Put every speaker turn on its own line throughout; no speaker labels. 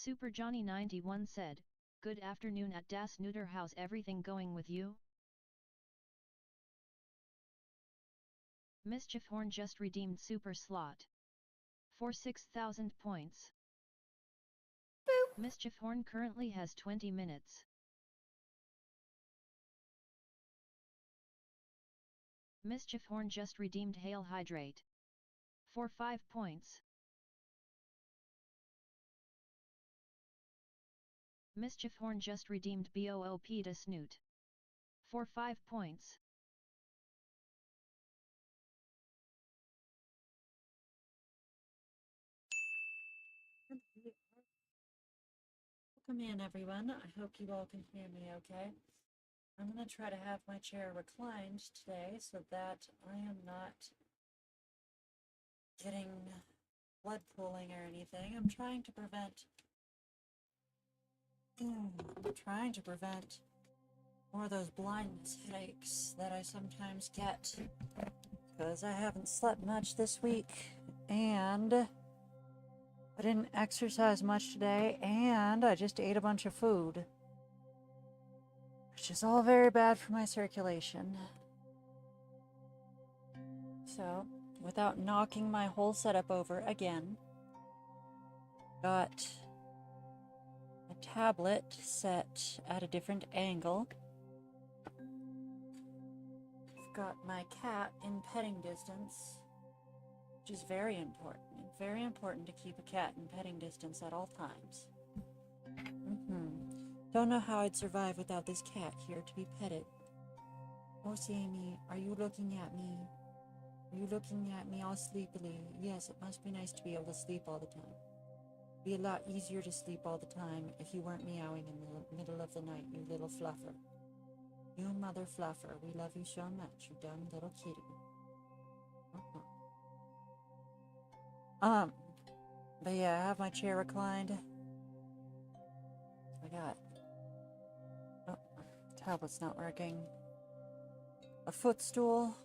Super Johnny 91 said, "Good afternoon at Das Neuter, how's everything going with you?" Mischief Horn just redeemed Super Slot for 6,000 points.
Boop.
Mischief Horn currently has 20 minutes. Mischief Horn just redeemed Hail Hydrate for 5 points. Mischief Horn just redeemed Boop to Snoot for 5 points.
Welcome in, everyone. I hope you all can hear me okay. I'm going to try to have my chair reclined today so that I am not getting blood pooling or anything. I'm trying to prevent more of those blindness headaches that I sometimes get because I haven't slept much this week and I didn't exercise much today and I just ate a bunch of food, which is all very bad for my circulation. So, without knocking my whole setup over again, got a tablet set at a different angle. I've got my cat in petting distance, which is very important. It's very important to keep a cat in petting distance at all times. Don't know how I'd survive without this cat here to be petted. Oh, Sammy, are you looking at me? Are you looking at me all sleepily? Yes, it must be nice to be able to sleep all the time. It'd be a lot easier to sleep all the time if you weren't meowing in the middle of the night, you little fluffer. You mother fluffer, we love you so much, you dumb little kitty. But yeah, I have my chair reclined. I got... Oh, tablet's not working. A footstool.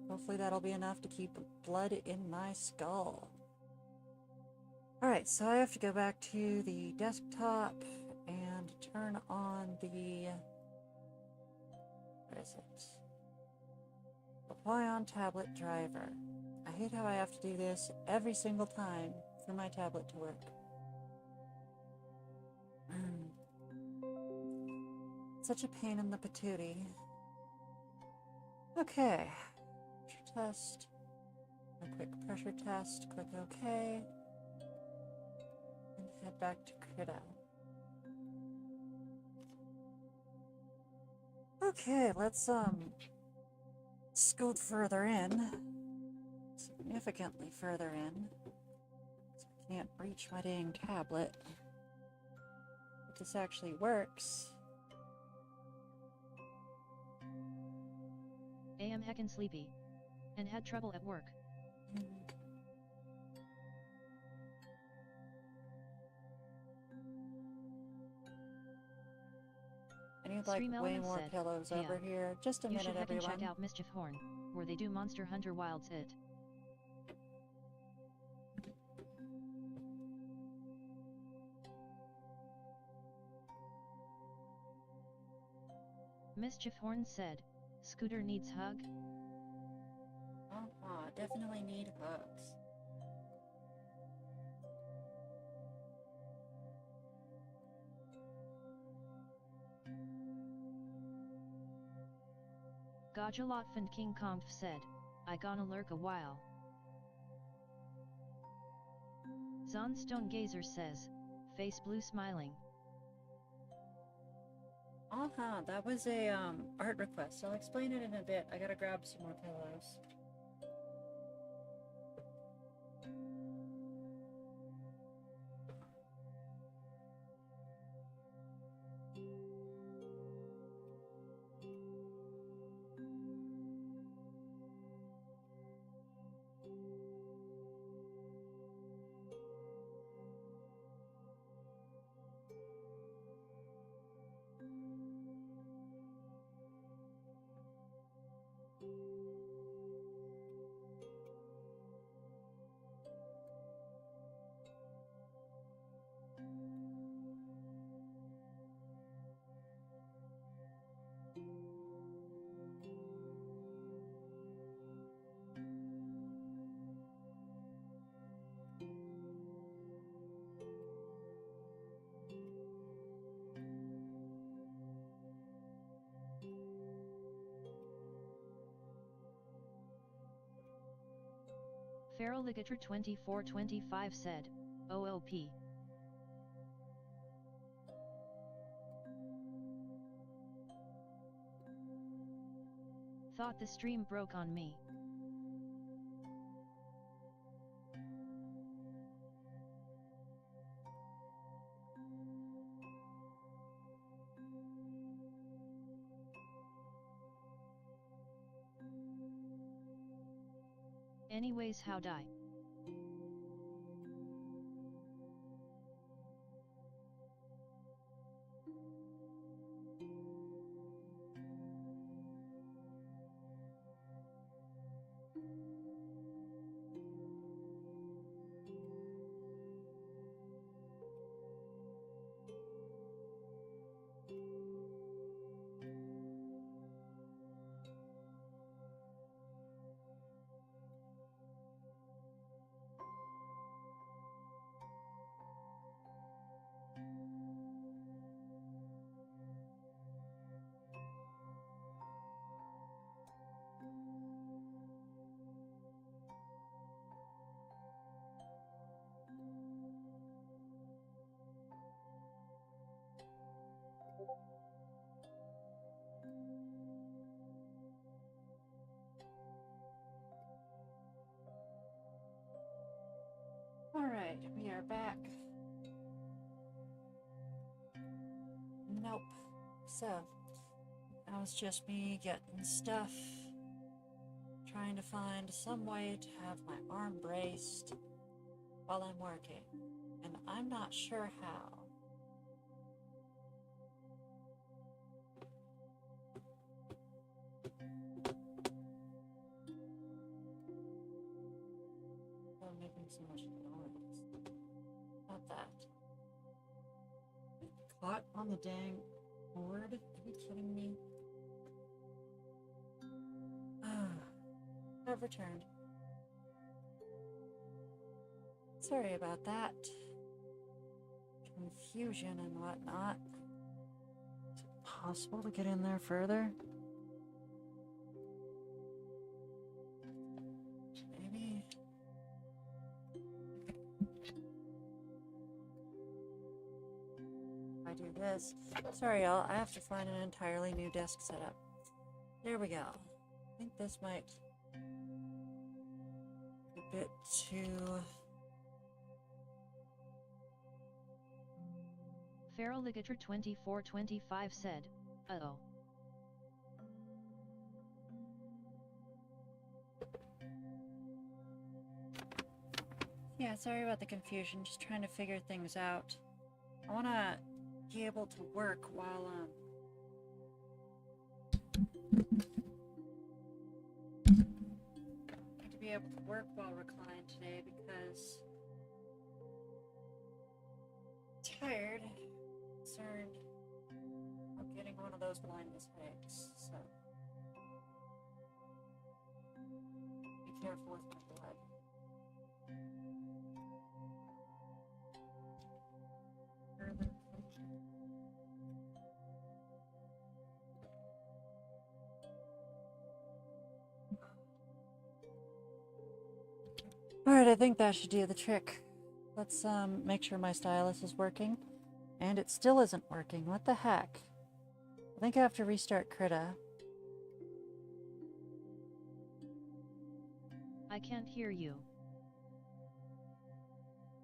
Hopefully that'll be enough to keep blood in my skull. Alright, so I have to go back to the desktop and turn on the... What is it? Apply on tablet driver. I hate how I have to do this every single time for my tablet to work. Such a pain in the patootie. Okay. Pressure test. A quick pressure test. Click OK. And head back to Critta. Okay, let's scoot further in. Significantly further in. So I can't reach my dang tablet. If this actually works.
AM heckin' sleepy. And had trouble at work.
I need like
Stream
way
Element
more
said,
pillows
"Hey,
over here. Just a
you should
minute,
heckin' check
everyone.
out Mischief Horn, where they do Monster Hunter Wilds it." Mischief Horn said, "Scooter needs hug?"
Definitely need hugs.
Gajalotfand King Kampf said, "I gonna lurk a while." Zonstone Gazer says, "Face blue smiling."
That was a art request. I'll explain it in a bit. I gotta grab some more pillows.
Feraligator 2425 said, OOP. Thought the stream broke on me. Anyways, how'd I?
Alright, we are back. Nope. So, that was just me getting stuff. Trying to find some way to have my arm braced while I'm working. And I'm not sure how. I'm making so much noise. Not that. Caught on the dang board? Are you kidding me? I've returned. Sorry about that. Confusion and whatnot. Is it possible to get in there further? Maybe. If I do this. Sorry, y'all. I have to find an entirely new desk setup. There we go. I think this might be a bit too.
Feraligator 2425 said, uh-oh.
Yeah, sorry about the confusion. Just trying to figure things out. I want to be able to work while, I need to be able to work while reclined today because I'm tired, concerned of getting one of those blindness headaches, so be careful with my blood. Alright, I think that should do the trick. Let's make sure my stylus is working. And it still isn't working. What the heck? I think I have to restart Krita.
I can't hear you.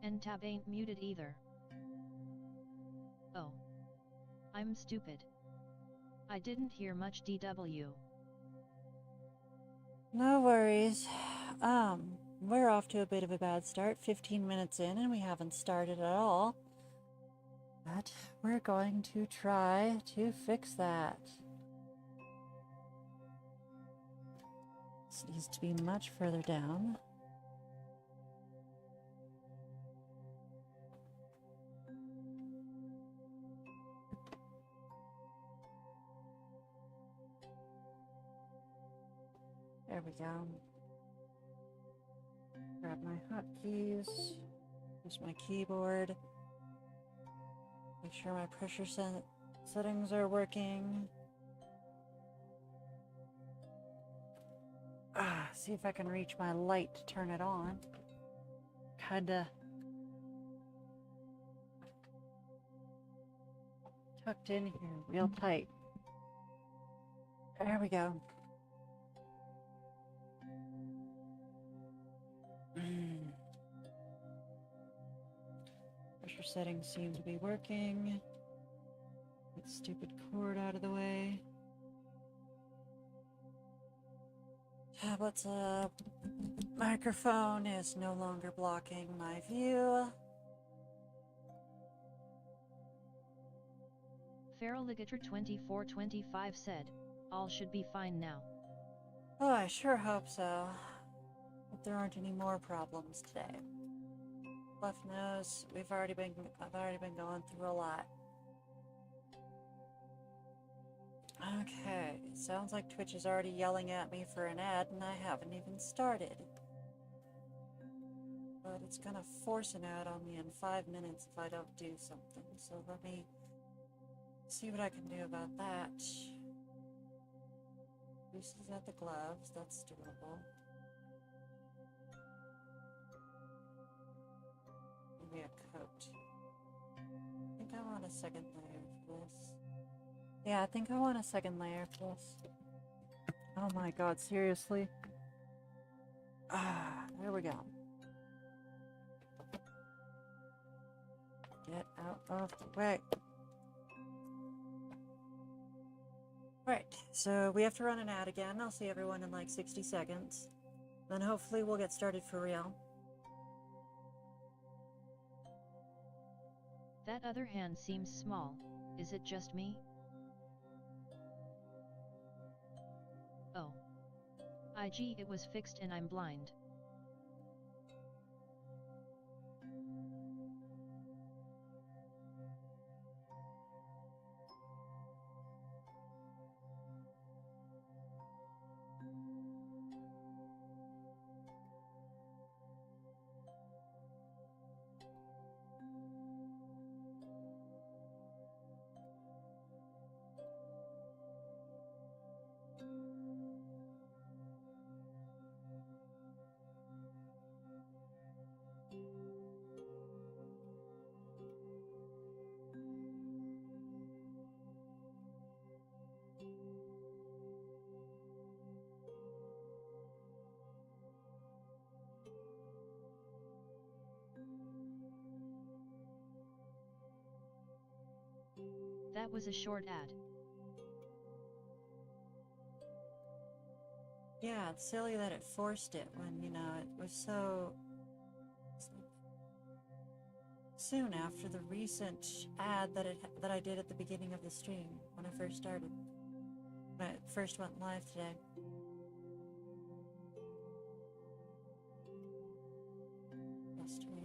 And tab ain't muted either. Oh. I'm stupid. I didn't hear much DW.
No worries. We're off to a bit of a bad start. 15 minutes in and we haven't started at all. But we're going to try to fix that. This needs to be much further down. There we go. Grab my hotkeys. Use my keyboard. Make sure my pressure settings are working. See if I can reach my light to turn it on. Kinda tucked in here, real tight. There we go. Pressure settings seem to be working. Get stupid cord out of the way. Tablet's up. Microphone is no longer blocking my view.
Feraligator 2425 said, all should be fine now.
Oh, I sure hope so. Hope there aren't any more problems today. Left knows I've already been going through a lot. Okay, it sounds like Twitch is already yelling at me for an ad and I haven't even started. But it's gonna force an ad on me in 5 minutes if I don't do something, so let me see what I can do about that. Uses at the gloves, that's doable. Maybe a coat. I think I want a second layer for this. Yeah, I think I want a second layer for this. Oh my god, seriously? Ah, there we go. Get out of the way. Right, so we have to run an ad again. I'll see everyone in like 60 seconds. Then hopefully we'll get started for real.
That other hand seems small. Is it just me? Oh. IG, it was fixed and I'm blind. That was a short ad.
Yeah, it's silly that it forced it when, you know, it was so soon after the recent ad that I did at the beginning of the stream when I first started. When I first went live today. Frustrating.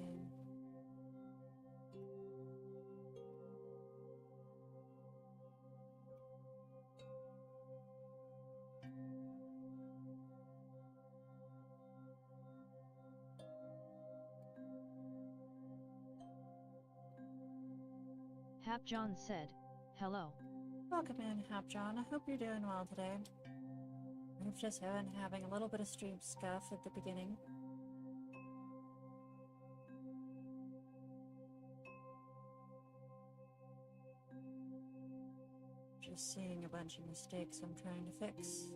Hap John said, hello.
Welcome in, Hap John. I hope you're doing well today. We've just been having a little bit of stream scuff at the beginning. Just seeing a bunch of mistakes I'm trying to fix.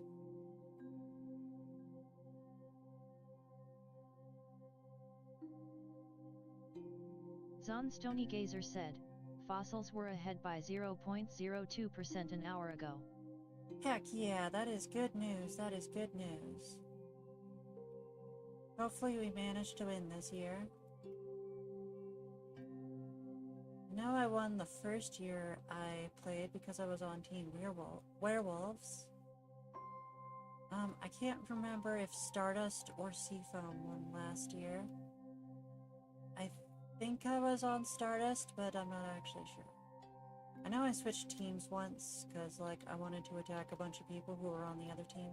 Zon Stony Gazer said, fossils were ahead by 0.02% an hour ago.
Heck yeah, that is good news. That is good news. Hopefully we manage to win this year. I know I won the first year I played because I was on Team Werewolves. I can't remember if Stardust or Seafoam won last year. I think I was on Stardust, but I'm not actually sure. I know I switched teams once, because, like, I wanted to attack a bunch of people who were on the other team.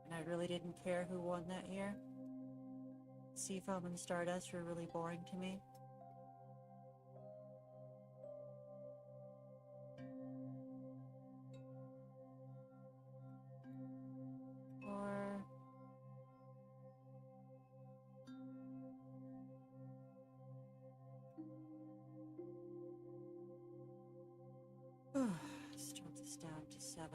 And I really didn't care who won that year. Seafoam and Stardust were really boring to me. down to 7.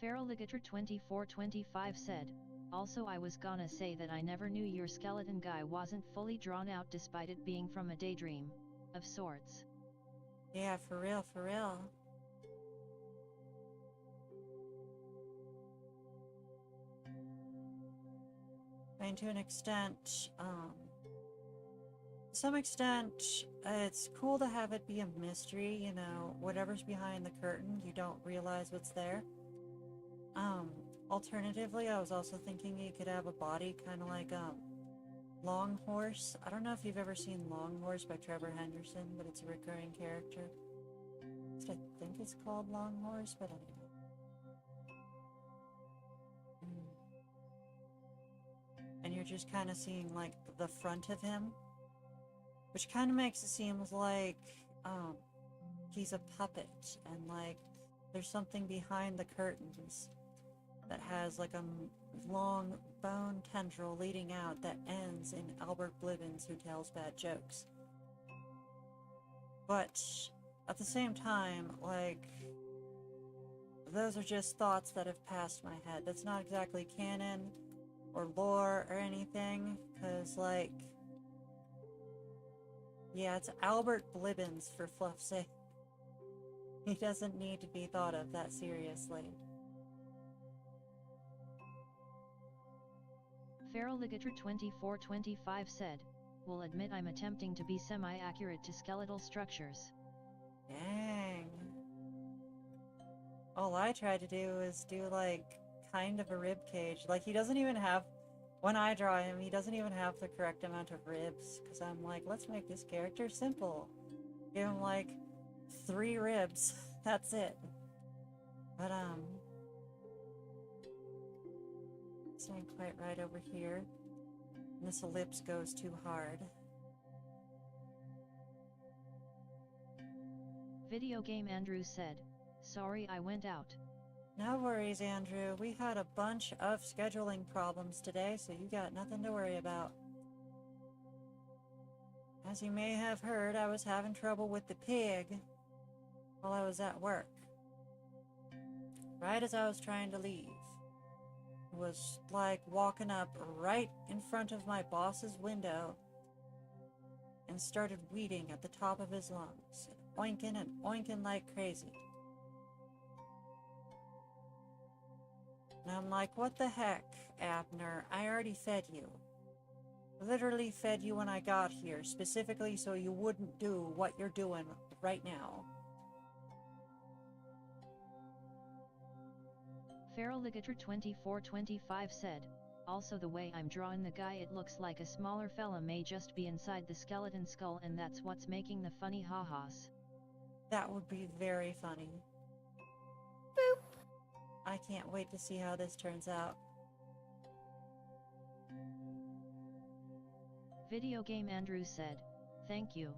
Feraligator2425 said, also I was gonna say that I never knew your skeleton guy wasn't fully drawn out despite it being from a daydream, of sorts.
Yeah, for real, for real. I mean, to an extent, to some extent, it's cool to have it be a mystery, you know, whatever's behind the curtain, you don't realize what's there. Alternatively, I was also thinking you could have a body kind of like, Long Horse. I don't know if you've ever seen Long Horse by Trevor Henderson, but it's a recurring character. I think it's called Long Horse, but anyway. And you're just kind of seeing, like, the front of him, which kind of makes it seem like, he's a puppet, and, like, there's something behind the curtains that has, like, a long bone tendril leading out that ends in Albert Blibbins who tells bad jokes. But at the same time, like, those are just thoughts that have passed my head. That's not exactly canon or lore or anything, because, like, yeah, it's Albert Blibbins for fluff's sake. He doesn't need to be thought of that seriously.
Feraligator2425 said, will admit I'm attempting to be semi-accurate to skeletal structures.
Dang. All I tried to do is do, like, kind of a rib cage. Like, he doesn't even have, when I draw him, he doesn't even have the correct amount of ribs, because I'm like, let's make this character simple. Give him, like, 3 ribs. That's it. But, this ain't quite right over here. And this ellipse goes too hard.
Video Game Andrew said, sorry I went out.
No worries, Andrew. We had a bunch of scheduling problems today, so you got nothing to worry about. As you may have heard, I was having trouble with the pig while I was at work. Right as I was trying to leave. It was like walking up right in front of my boss's window and started weeding at the top of his lungs, oinking and oinking like crazy. And I'm like, what the heck, Abner? I already fed you. Literally fed you when I got here, specifically so you wouldn't do what you're doing right now.
Feraligator2425 said, also the way I'm drawing the guy, it looks like a smaller fella may just be inside the skeleton skull, and that's what's making the funny ha-has.
That would be very funny. Boop! I can't wait to see how this turns out.
Video Game Andrew said, thank you.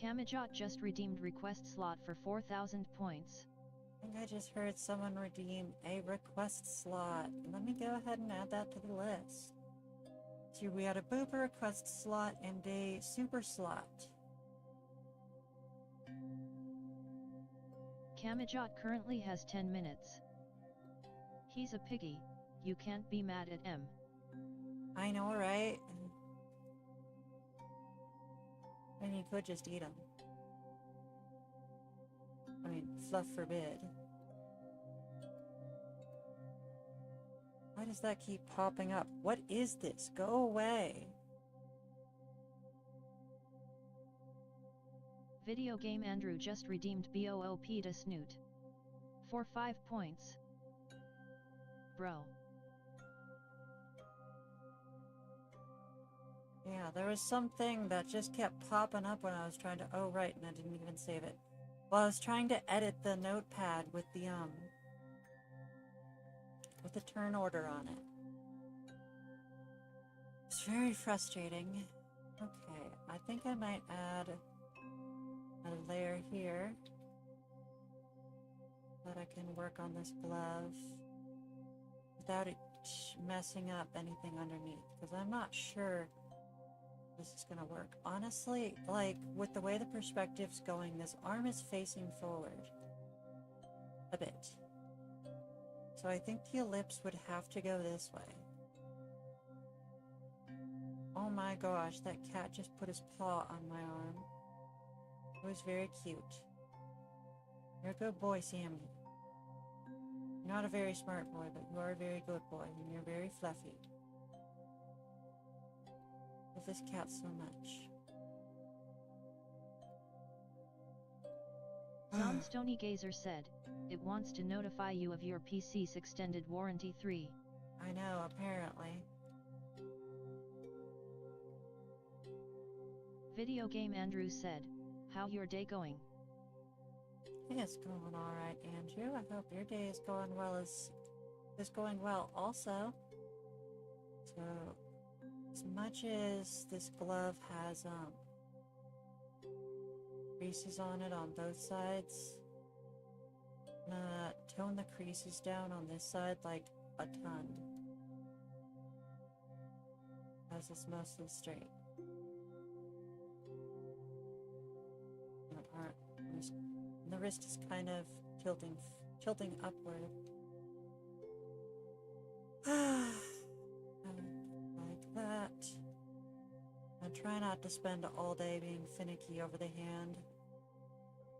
Kamajot just redeemed request slot for 4,000 points.
I think I just heard someone redeem a request slot. Let me go ahead and add that to the list. So we had a booper request slot and a super slot.
Kamajot currently has 10 minutes. He's a piggy, you can't be mad at him.
I know, right? And you could just eat them. I mean, fluff forbid. Why does that keep popping up? What is this? Go away.
Video Game Andrew just redeemed BOOP to Snoot. For 5 points. Bro.
Yeah, there was something that just kept popping up when I was trying to... Oh, right, and I didn't even save it. Well, I was trying to edit the notepad with the turn order on it. It's very frustrating. Okay, I think I might add a layer here so that I can work on this glove without it messing up anything underneath, because I'm not sure this is gonna work. Honestly, like, with the way the perspective's going, this arm is facing forward a bit. So I think the ellipse would have to go this way. Oh my gosh, that cat just put his paw on my arm. It was very cute. You're a good boy, Sammy. You're not a very smart boy, but you are a very good boy, and you're very fluffy. I love this cat so much.
Zon Stony Gazer said, it wants to notify you of your PC's extended warranty 3.
I know, apparently.
Video Game Andrew said, how your day going?
It's going alright, Andrew. I hope your day is going well also. So, as much as this glove has creases on it on both sides, I'm gonna tone the creases down on this side like a ton, as it's mostly straight. The wrist is kind of tilting upward. Like that. I try not to spend all day being finicky over the hand.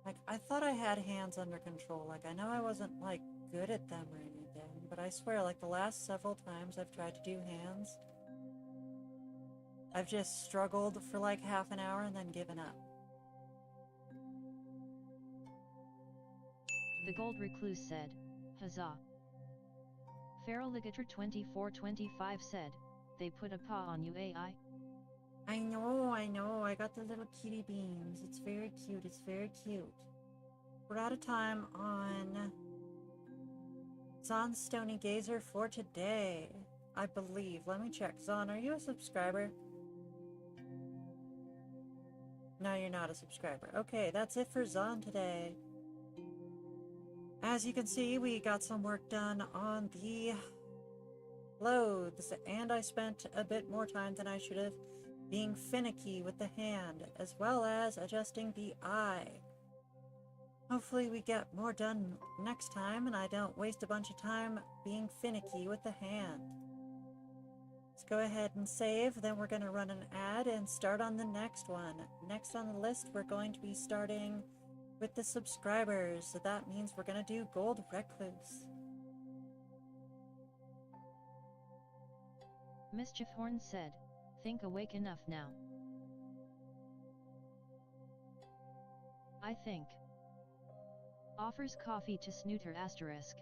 Like, I thought I had hands under control. Like, I know I wasn't, like, good at them or anything, but I swear, like, the last several times I've tried to do hands, I've just struggled for, like, half an hour and then given up.
The Gold Recluse said, huzzah. Feral Ligator 2425 said, they put a paw on you, AI?
I know, I got the little kitty beans. It's very cute, We're out of time on Zon's Stony Gazer for today, I believe. Let me check. Zon, are you a subscriber? No, you're not a subscriber. Okay, that's it for Zon today. As you can see, we got some work done on the clothes, and I spent a bit more time than I should have being finicky with the hand, as well as adjusting the eye. Hopefully we get more done next time, and I don't waste a bunch of time being finicky with the hand. Let's go ahead and save, then we're going to run an ad and start on the next one. Next on the list, we're going to be starting with the subscribers, so that means we're gonna do Gold Recluse.
Mischief Horn said, think awake enough now. I think. Offers coffee to snooter asterisk.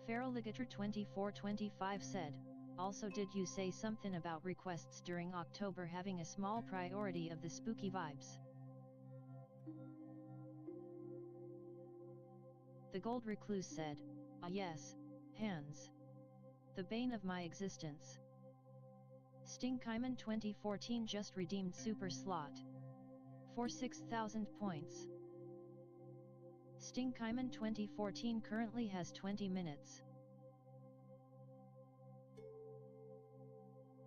Feral Ligator 2425 said, also did you say something about requests during October having a small priority of the spooky vibes? The Gold Recluse said, ah yes, hands. The bane of my existence. Stinkyman 2014 just redeemed Super Slot. For 6,000 points. Stinkyman 2014 currently has 20 minutes.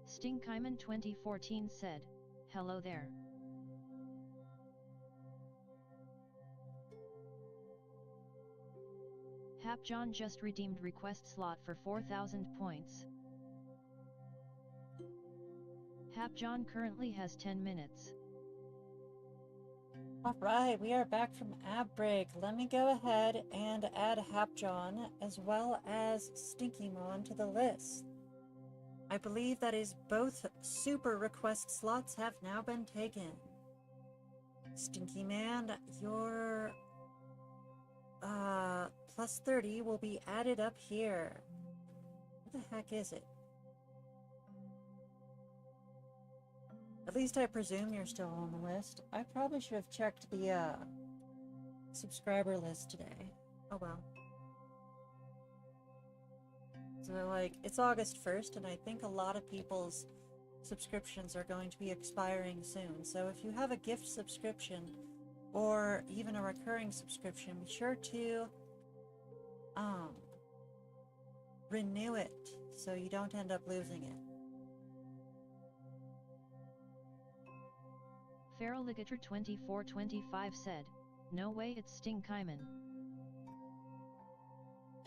Stinkyman 2014 said, hello there. Hapjohn just redeemed request slot for 4,000 points. Hapjohn currently has 10 minutes.
Alright, we are back from ad break. Let me go ahead and add Hapjohn as well as Stinkymon to the list. I believe that is both super request slots have now been taken. Stinkyman, your plus 30 will be added up here. What the heck is it? At least I presume you're still on the list. I probably should have checked the subscriber list today. Oh well. So like, it's August 1st, and I think a lot of people's subscriptions are going to be expiring soon. So if you have a gift subscription or even a recurring subscription, be sure to renew it so you don't end up losing it.
Feraligator 2425 said, no way it's Sting Kaiman.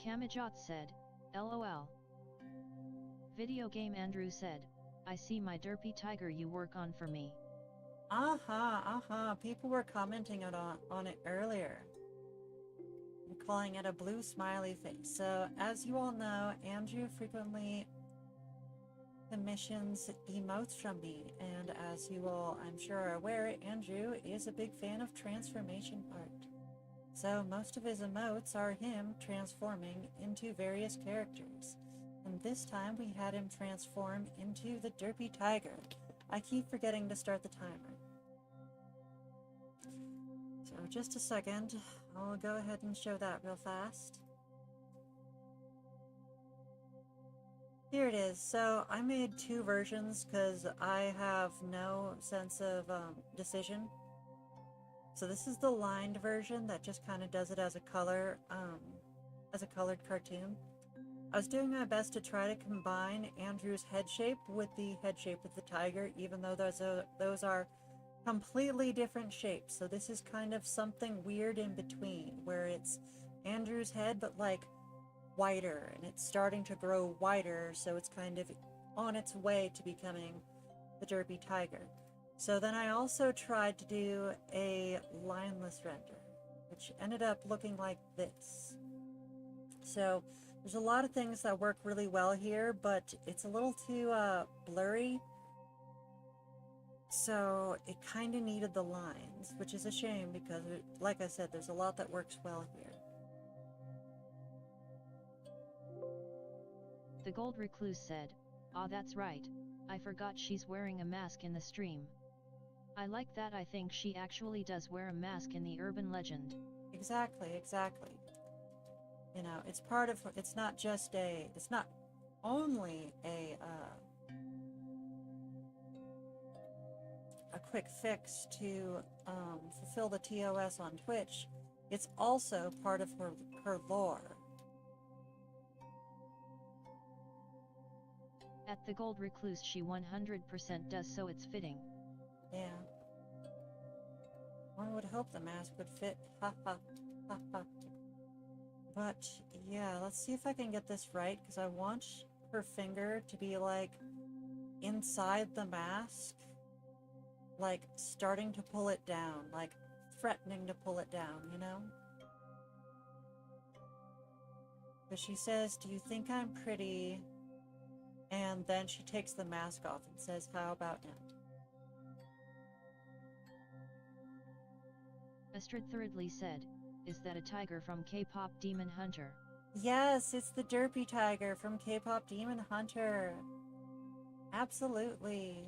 Kamijot said, LOL. Video Game Andrew said, I see my derpy tiger you work on for me.
People were commenting on it earlier. I'm calling it a blue smiley face. So, as you all know, Andrew frequently commissions emotes from me, and as you all, I'm sure, are aware, Andrew is a big fan of transformation art. So most of his emotes are him transforming into various characters. And this time we had him transform into the derpy tiger. I keep forgetting to start the timer. So just a second, I'll go ahead and show that real fast. Here it is. So I made two versions because I have no sense of decision. So this is the lined version that just kind of does it as a color, as a colored cartoon. I was doing my best to try to combine Andrew's head shape with the head shape of the tiger, even though those are completely different shapes. So this is kind of something weird in between, where it's Andrew's head, but like wider, and it's starting to grow wider, so it's kind of on its way to becoming the derpy tiger. So then I also tried to do a lineless render, which ended up looking like this. So there's a lot of things that work really well here, but it's a little too blurry. So it kind of needed the lines, which is a shame because, like I said, there's a lot that works well here.
The Gold Recluse said, "Ah, that's right, I forgot she's wearing a mask in the stream. I like that. I think she actually does wear a mask in the urban legend."
Exactly. You know, it's part of, it's not just a, it's not only a quick fix to fulfill the TOS on Twitch. It's also part of her lore.
At the Gold Recluse, she 100% does, so it's fitting.
Yeah. One would hope the mask would fit. Ha ha ha ha. But yeah, let's see if I can get this right, because I want her finger to be like inside the mask, like starting to pull it down, like threatening to pull it down, you know? Because she says, "Do you think I'm pretty?" And then she takes the mask off and says, "How about now?"
Astrid Thirdly said, "Is that a tiger from K-pop Demon Hunter?"
Yes, it's the derpy tiger from K-pop Demon Hunter. Absolutely.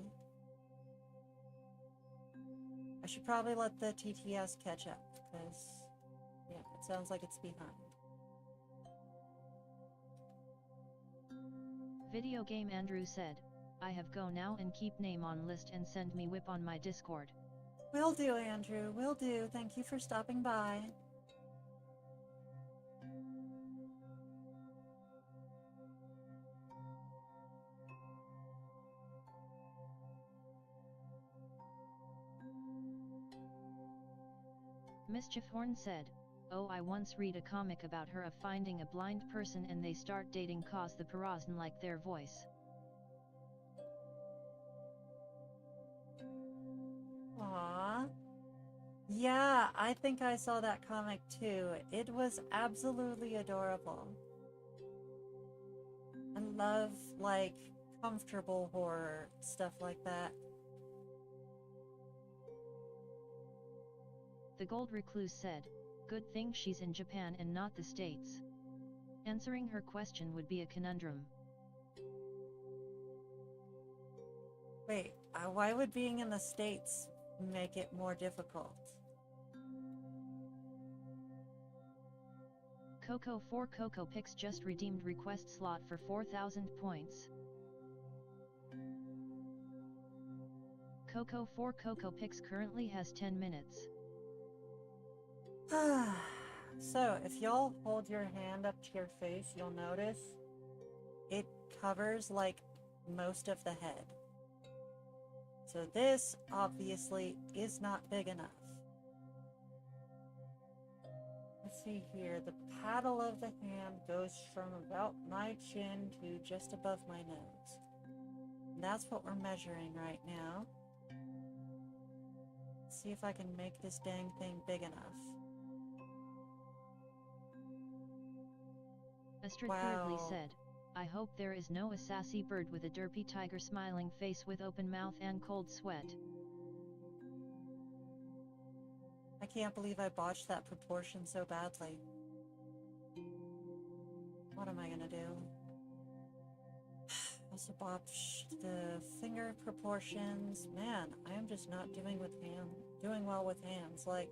I should probably let the TTS catch up, because, yeah, it sounds like it's behind.
Video Game Andrew said, "I have go now and keep name on list and send me whip on my Discord."
Will do, Andrew, will do. Thank you for stopping by.
Mischief Horn said, "Oh, I once read a comic about her of finding a blind person and they start dating cause the person like their voice."
Aww. Yeah, I think I saw that comic too. It was absolutely adorable. I love, like, comfortable horror, stuff like that.
The Gold Recluse said, "Good thing she's in Japan and not the States. Answering her question would be a conundrum."
Wait, why would being in the States make it more difficult?
Coco 4 Coco Pix just redeemed request slot for 4,000 points. Coco 4 Coco Pix currently has 10 minutes.
So, if y'all hold your hand up to your face, you'll notice it covers, like, most of the head. So this, obviously, is not big enough. Let's see here. The paddle of the hand goes from about my chin to just above my nose. And that's what we're measuring right now. Let's see if I can make this dang thing big enough.
Astrid
Wow.
Thirdly said, I hope there is no a sassy bird with a derpy tiger smiling face with open mouth and cold sweat.
I can't believe I botched that proportion so badly. What am I gonna do? Also botched the finger proportions. Man, I am just not doing well with hands. Like,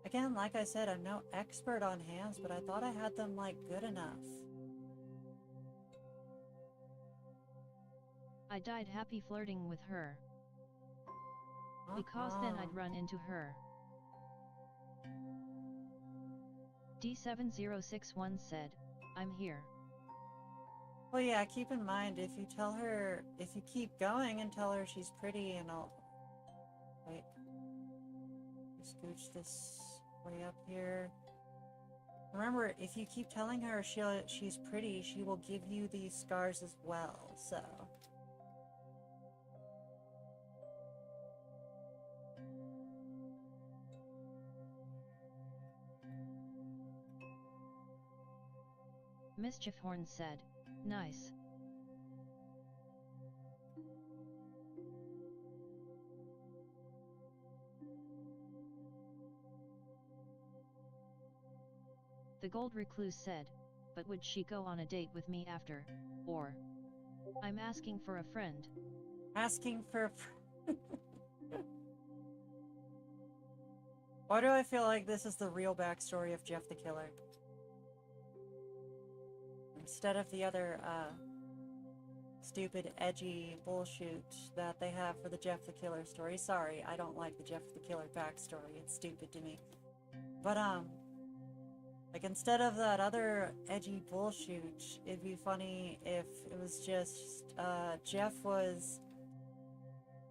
again, like I said, I'm no expert on hands, but I thought I had them, like, good enough.
I died happy flirting with her. Because then I'd run into her. D7061 said, I'm here.
Well, yeah, keep in mind, if you keep going and tell her she's pretty and all... Wait. Scooch this way up here. Remember, if you keep telling her she's pretty, she will give you these scars as well, so...
Mischief Horn said, nice. The Gold Recluse said, but would she go on a date with me after, or? I'm asking for a friend.
Asking for a friend. Why do I feel like this is the real backstory of Jeff the Killer? Instead of the other, stupid, edgy bullshit that they have for the Jeff the Killer story. Sorry, I don't like the Jeff the Killer backstory. It's stupid to me. But, like, instead of that other edgy bullshit, it'd be funny if it was just, Jeff was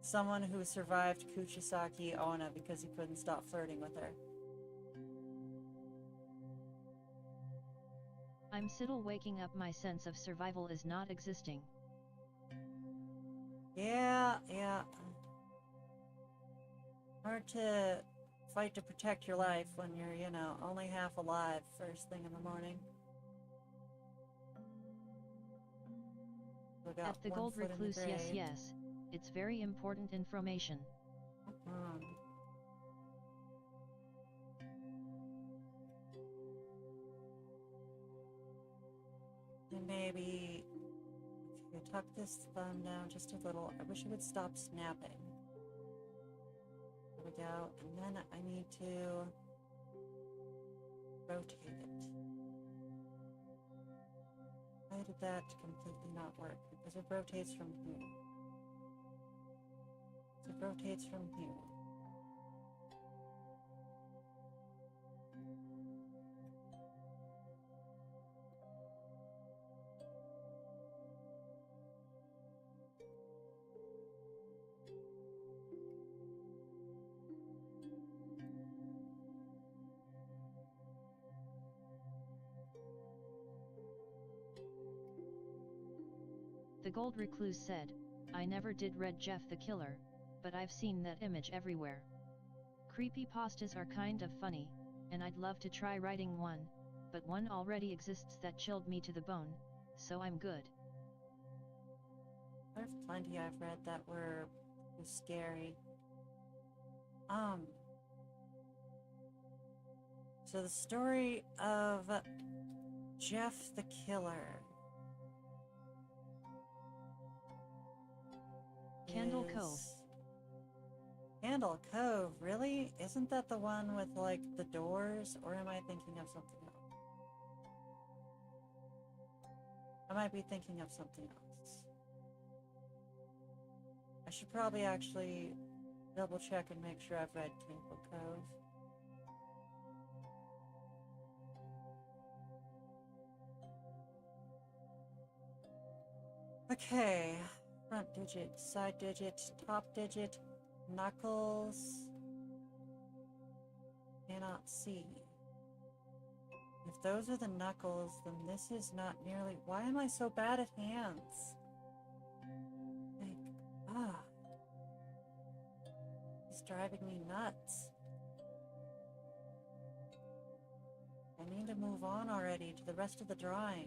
someone who survived Kuchisaki Onna because he couldn't stop flirting with her.
I'm still waking up. My sense of survival is not existing.
Yeah. Hard to fight to protect your life when you're, you know, only half alive first thing in the morning.
At the Gold Recluse, yes. It's very important information.
And maybe if you tuck this thumb down just a little, I wish it would stop snapping. There we go. And then I need to rotate it. Why did that completely not work? Because it rotates from here. It rotates from here.
The Gold Recluse said, I never did read Jeff the Killer, but I've seen that image everywhere. Creepypastas are kind of funny, and I'd love to try writing one, but one already exists that chilled me to the bone, so I'm good.
There's plenty I've read that were scary. So the story of Jeff the Killer.
Candle Cove.
Candle Cove, really? Isn't that the one with, like, the doors? Or am I thinking of something else? I might be thinking of something else. I should probably actually double check and make sure I've read Candle Cove. Okay. Front digit, side digit, top digit, knuckles. Cannot see. If those are the knuckles, then this is not nearly... Why am I so bad at hands? Like, it's driving me nuts. I need to move on already to the rest of the drawing.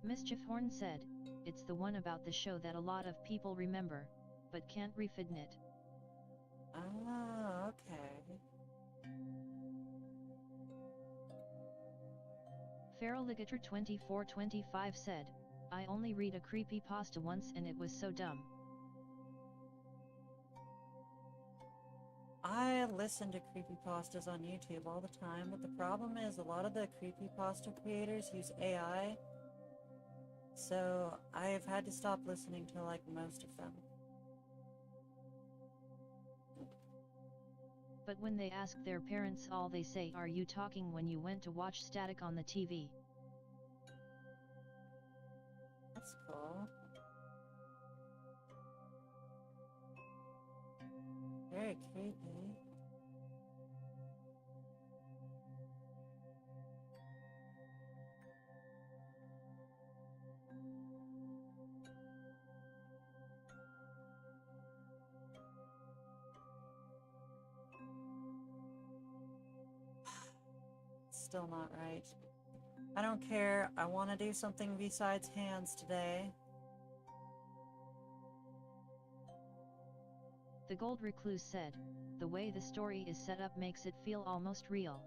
Mischief Horn said, it's the one about the show that a lot of people remember, but can't refidn it.
Ah, okay.
Feraligator 2425 said, I only read a creepypasta once and it was so dumb.
I listen to creepypastas on YouTube all the time, but the problem is a lot of the creepypasta creators use AI, so I've had to stop listening to like most of them.
But when they ask their parents, all they say, are you talking when you went to watch static on the TV?
That's cool. Very creepy. Still not right. I don't care. I want to do something besides hands today.
The Gold Recluse said, the way the story is set up makes it feel almost real.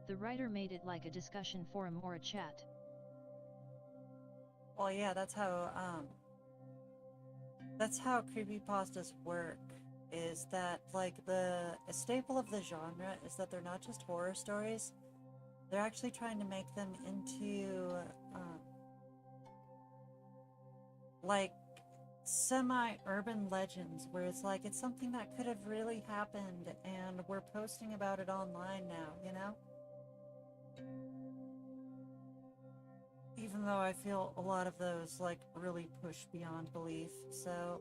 The writer made it like a discussion forum or a chat.
Well, yeah, that's how creepypastas work, is that, like, a staple of the genre is that they're not just horror stories, they're actually trying to make them into, like, semi-urban legends, where it's like, it's something that could have really happened, and we're posting about it online now, you know? Even though I feel a lot of those, like, really push beyond belief, so...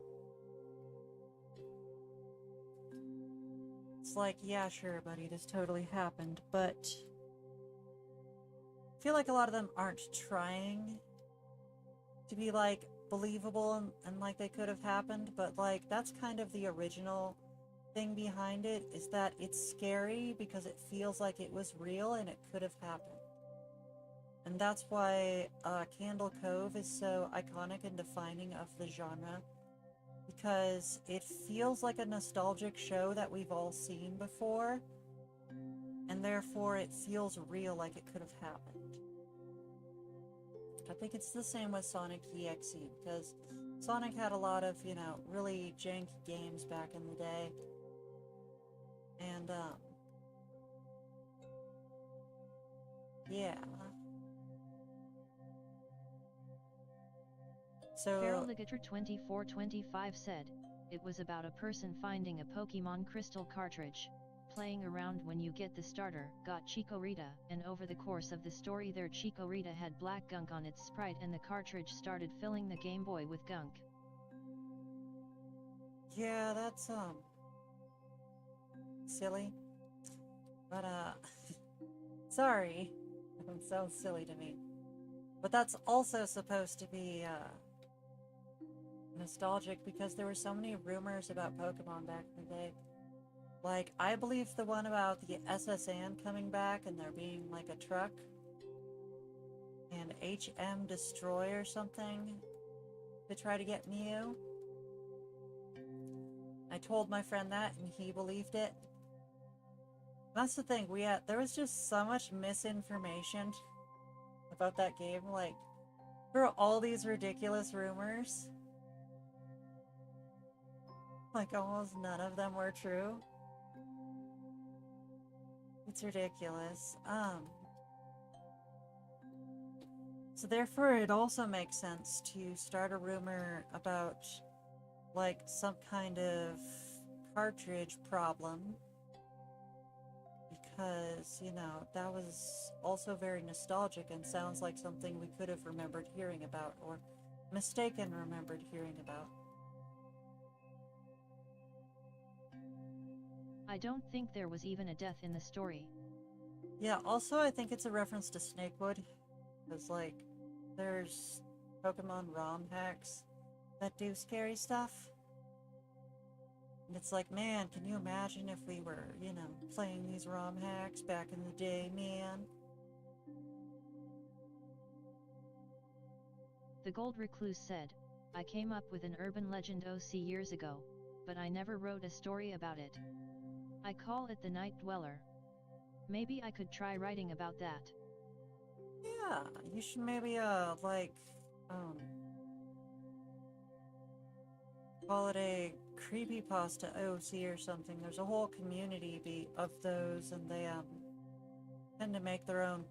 It's like, yeah, sure, buddy, this totally happened, but... I feel like a lot of them aren't trying to be, like, believable and like they could have happened, but, like, that's kind of the original thing behind it, is that it's scary because it feels like it was real and it could have happened. And that's why Candle Cove is so iconic and defining of the genre, because it feels like a nostalgic show that we've all seen before, and therefore it feels real, like it could have happened. I think it's the same with Sonic EXE, because Sonic had a lot of, you know, really janky games back in the day, and yeah. So,
Feraligator 2425 said, it was about a person finding a Pokemon Crystal cartridge, playing around when you get the starter, got Chikorita, and over the course of the story their Chikorita had black gunk on its sprite and the cartridge started filling the Game Boy with gunk.
yeah, that's, silly. But, sorry. It sounds silly to me. But that's also supposed to be, nostalgic, because there were so many rumors about Pokemon back in the day. Like, I believe the one about the SSN coming back and there being, like, a truck and HM Destroy or something to try to get Mew. I told my friend that and he believed it. That's the thing, there was just so much misinformation about that game. Like, there were all these ridiculous rumors. Like, almost none of them were true. It's ridiculous. So therefore it also makes sense to start a rumor about, like, some kind of cartridge problem, because, you know, that was also very nostalgic and sounds like something we could have remembered hearing about or mistaken remembered hearing about.
I don't think there was even a death in the story.
Yeah, also I think it's a reference to Snakewood, because, like, there's Pokemon ROM hacks that do scary stuff. And it's like, man, can you imagine if we were, you know, playing these ROM hacks back in the day, man?
The Gold Recluse said, I came up with an urban legend OC years ago, but I never wrote a story about it. I call it the Night Dweller. Maybe I could try writing about that.
Yeah, you should maybe, call it a creepypasta OC or something. There's a whole community of those, and they, tend to make their own,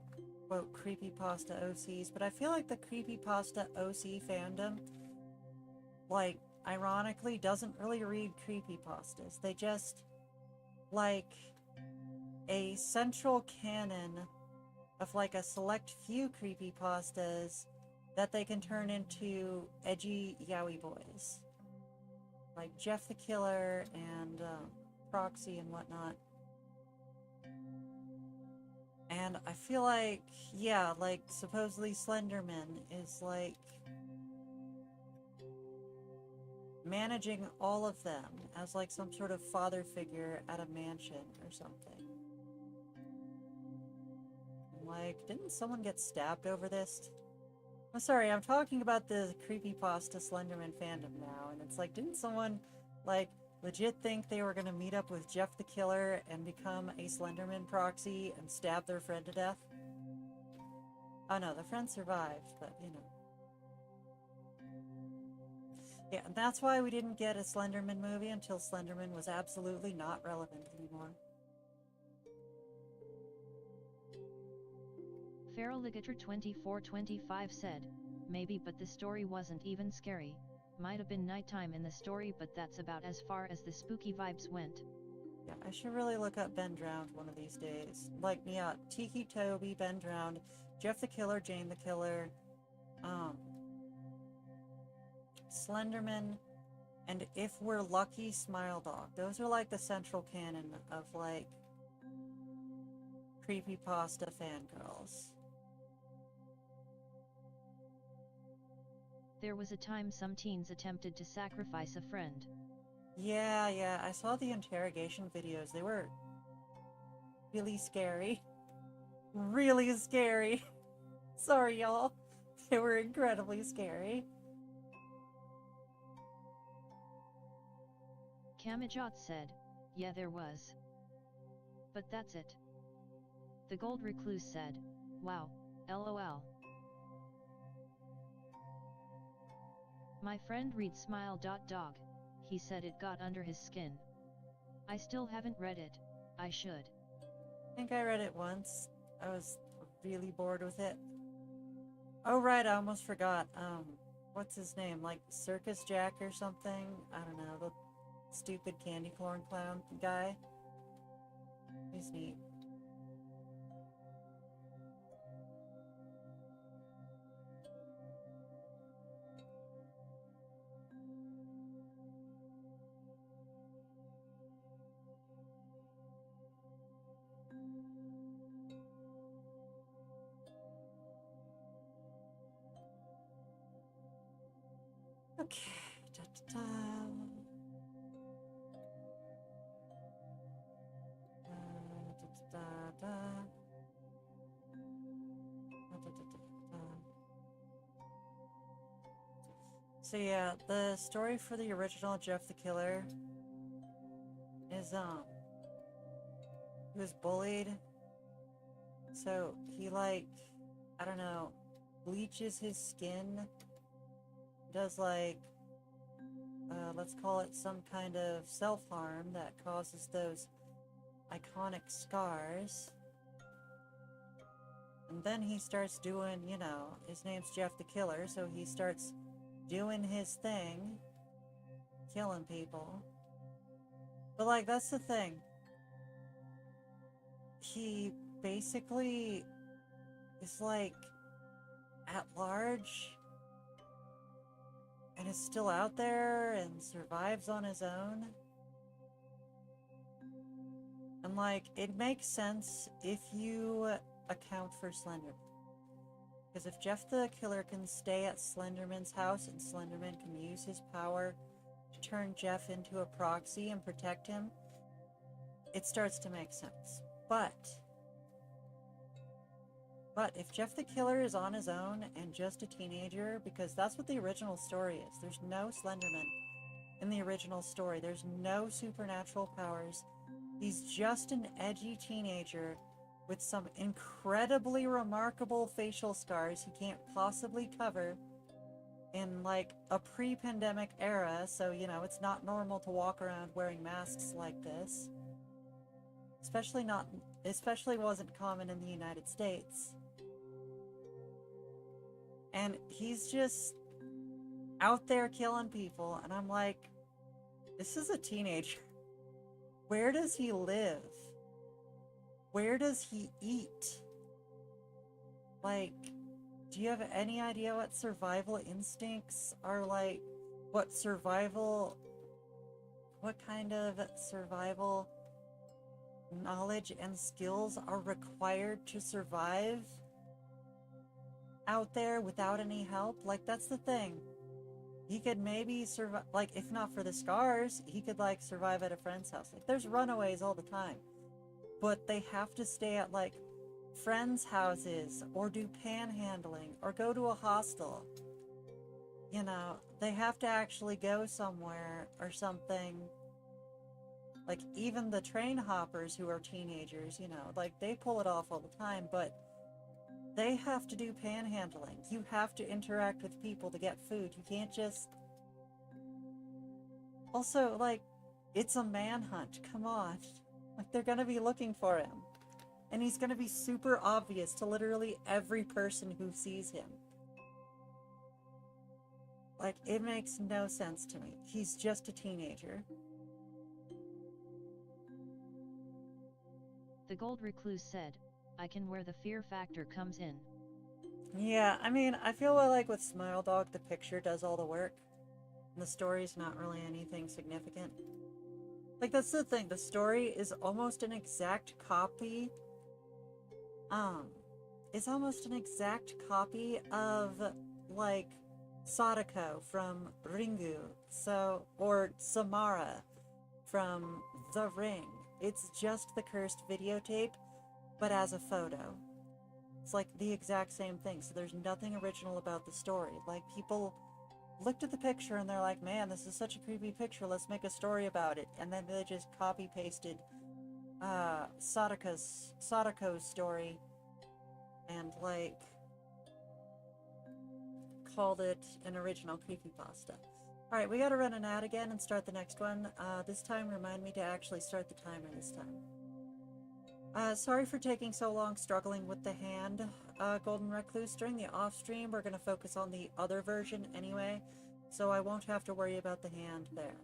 quote, creepypasta OCs, but I feel like the creepypasta OC fandom, like, ironically, doesn't really read creepypastas. They just like a central canon of, like, a select few creepypastas that they can turn into edgy yaoi boys. Like Jeff the Killer and Proxy and whatnot. And I feel like, yeah, like, supposedly Slenderman is, like, managing all of them as, like, some sort of father figure at a mansion or something. Like, didn't someone get stabbed over this? I'm sorry, I'm talking about the creepypasta Slenderman fandom now, and it's like, didn't someone, like, legit think they were gonna meet up with Jeff the Killer and become a Slenderman proxy and stab their friend to death? Oh no, the friend survived, but, you know. Yeah, that's why we didn't get a Slenderman movie until Slenderman was absolutely not relevant anymore.
Feral Ligator 2425 said, maybe, but the story wasn't even scary. Might have been nighttime in the story, but that's about as far as the spooky vibes went.
Yeah, I should really look up Ben Drowned one of these days. Like me out. Tiki Toby, Ben Drowned, Jeff the Killer, Jane the Killer, Slenderman, and if we're lucky, Smile Dog. Those are like the central canon of, like, creepypasta fangirls.
There was a time some teens attempted to sacrifice a friend.
Yeah, I saw the interrogation videos. They were really scary. Really scary. Sorry, y'all. They were incredibly scary.
Kamijot said, yeah, there was. But that's it. The Gold Recluse said, wow, lol. My friend read Smile.dog. He said it got under his skin. I still haven't read it. I should.
I think I read it once. I was really bored with it. Oh right, I almost forgot. What's his name? Like Circus Jack or something? I don't know, the stupid candy corn clown guy. He's neat. Okay. Da, da, da. Da, da, da, da. Da, da, da, da, da. So yeah, the story for the original Jeff the Killer is, he was bullied. So he, like, I don't know, bleaches his skin, does, like, let's call it some kind of self-harm that causes those iconic scars. And then he starts doing, you know, his name's Jeff the Killer, so he starts doing his thing, killing people. But, like, that's the thing. he basically is like at large and is still out there and survives on his own. And like, it makes sense if you account for Slenderman. Because if Jeff the Killer can stay at Slenderman's house and Slenderman can use his power to turn Jeff into a proxy and protect him, it starts to make sense. But if Jeff the Killer is on his own and just a teenager, because that's what the original story is. There's no Slenderman in the original story. There's no supernatural powers. He's just an edgy teenager with some incredibly remarkable facial scars he can't possibly cover in like a pre-pandemic era, so you know, it's not normal to walk around wearing masks like this. Especially wasn't common in the United States. And he's just out there killing people, and I'm like, this is a teenager. Where does he live? Where does he eat? Like, do you have any idea what survival instincts are like? What kind of survival knowledge and skills are required to survive out there without any help? Like, that's the thing. He could maybe survive, like, if not for the scars, he could like survive at a friend's house. Like, there's runaways all the time, but they have to stay at like friends' houses or do panhandling or go to a hostel. You know, they have to actually go somewhere or something. Like, even the train hoppers who are teenagers, you know, like, they pull it off all the time, but they have to do panhandling. You have to interact with people to get food. You can't just... Also, like, it's a manhunt. Come on. Like, they're gonna be looking for him. And he's gonna be super obvious to literally every person who sees him. Like, it makes no sense to me. He's just a teenager.
The Gold Recluse said, I can where the fear factor comes in.
Yeah, I mean, I feel like with Smile Dog, the picture does all the work. And the story's not really anything significant. Like, that's the thing. The story is almost an exact copy. It's almost an exact copy of, like, Sadako from Ringu. So, or Samara from The Ring. It's just the cursed videotape, but as a photo. It's like the exact same thing, so there's nothing original about the story. Like, people looked at the picture and they're like, man, this is such a creepy picture, let's make a story about it. And then they just copy-pasted Sadako's story and, like, called it an original creepypasta. Alright, we gotta run an ad again and start the next one. This time, remind me to actually start the timer this time. Sorry for taking so long struggling with the hand, Golden Recluse. During the off-stream, we're going to focus on the other version anyway, so I won't have to worry about the hand there.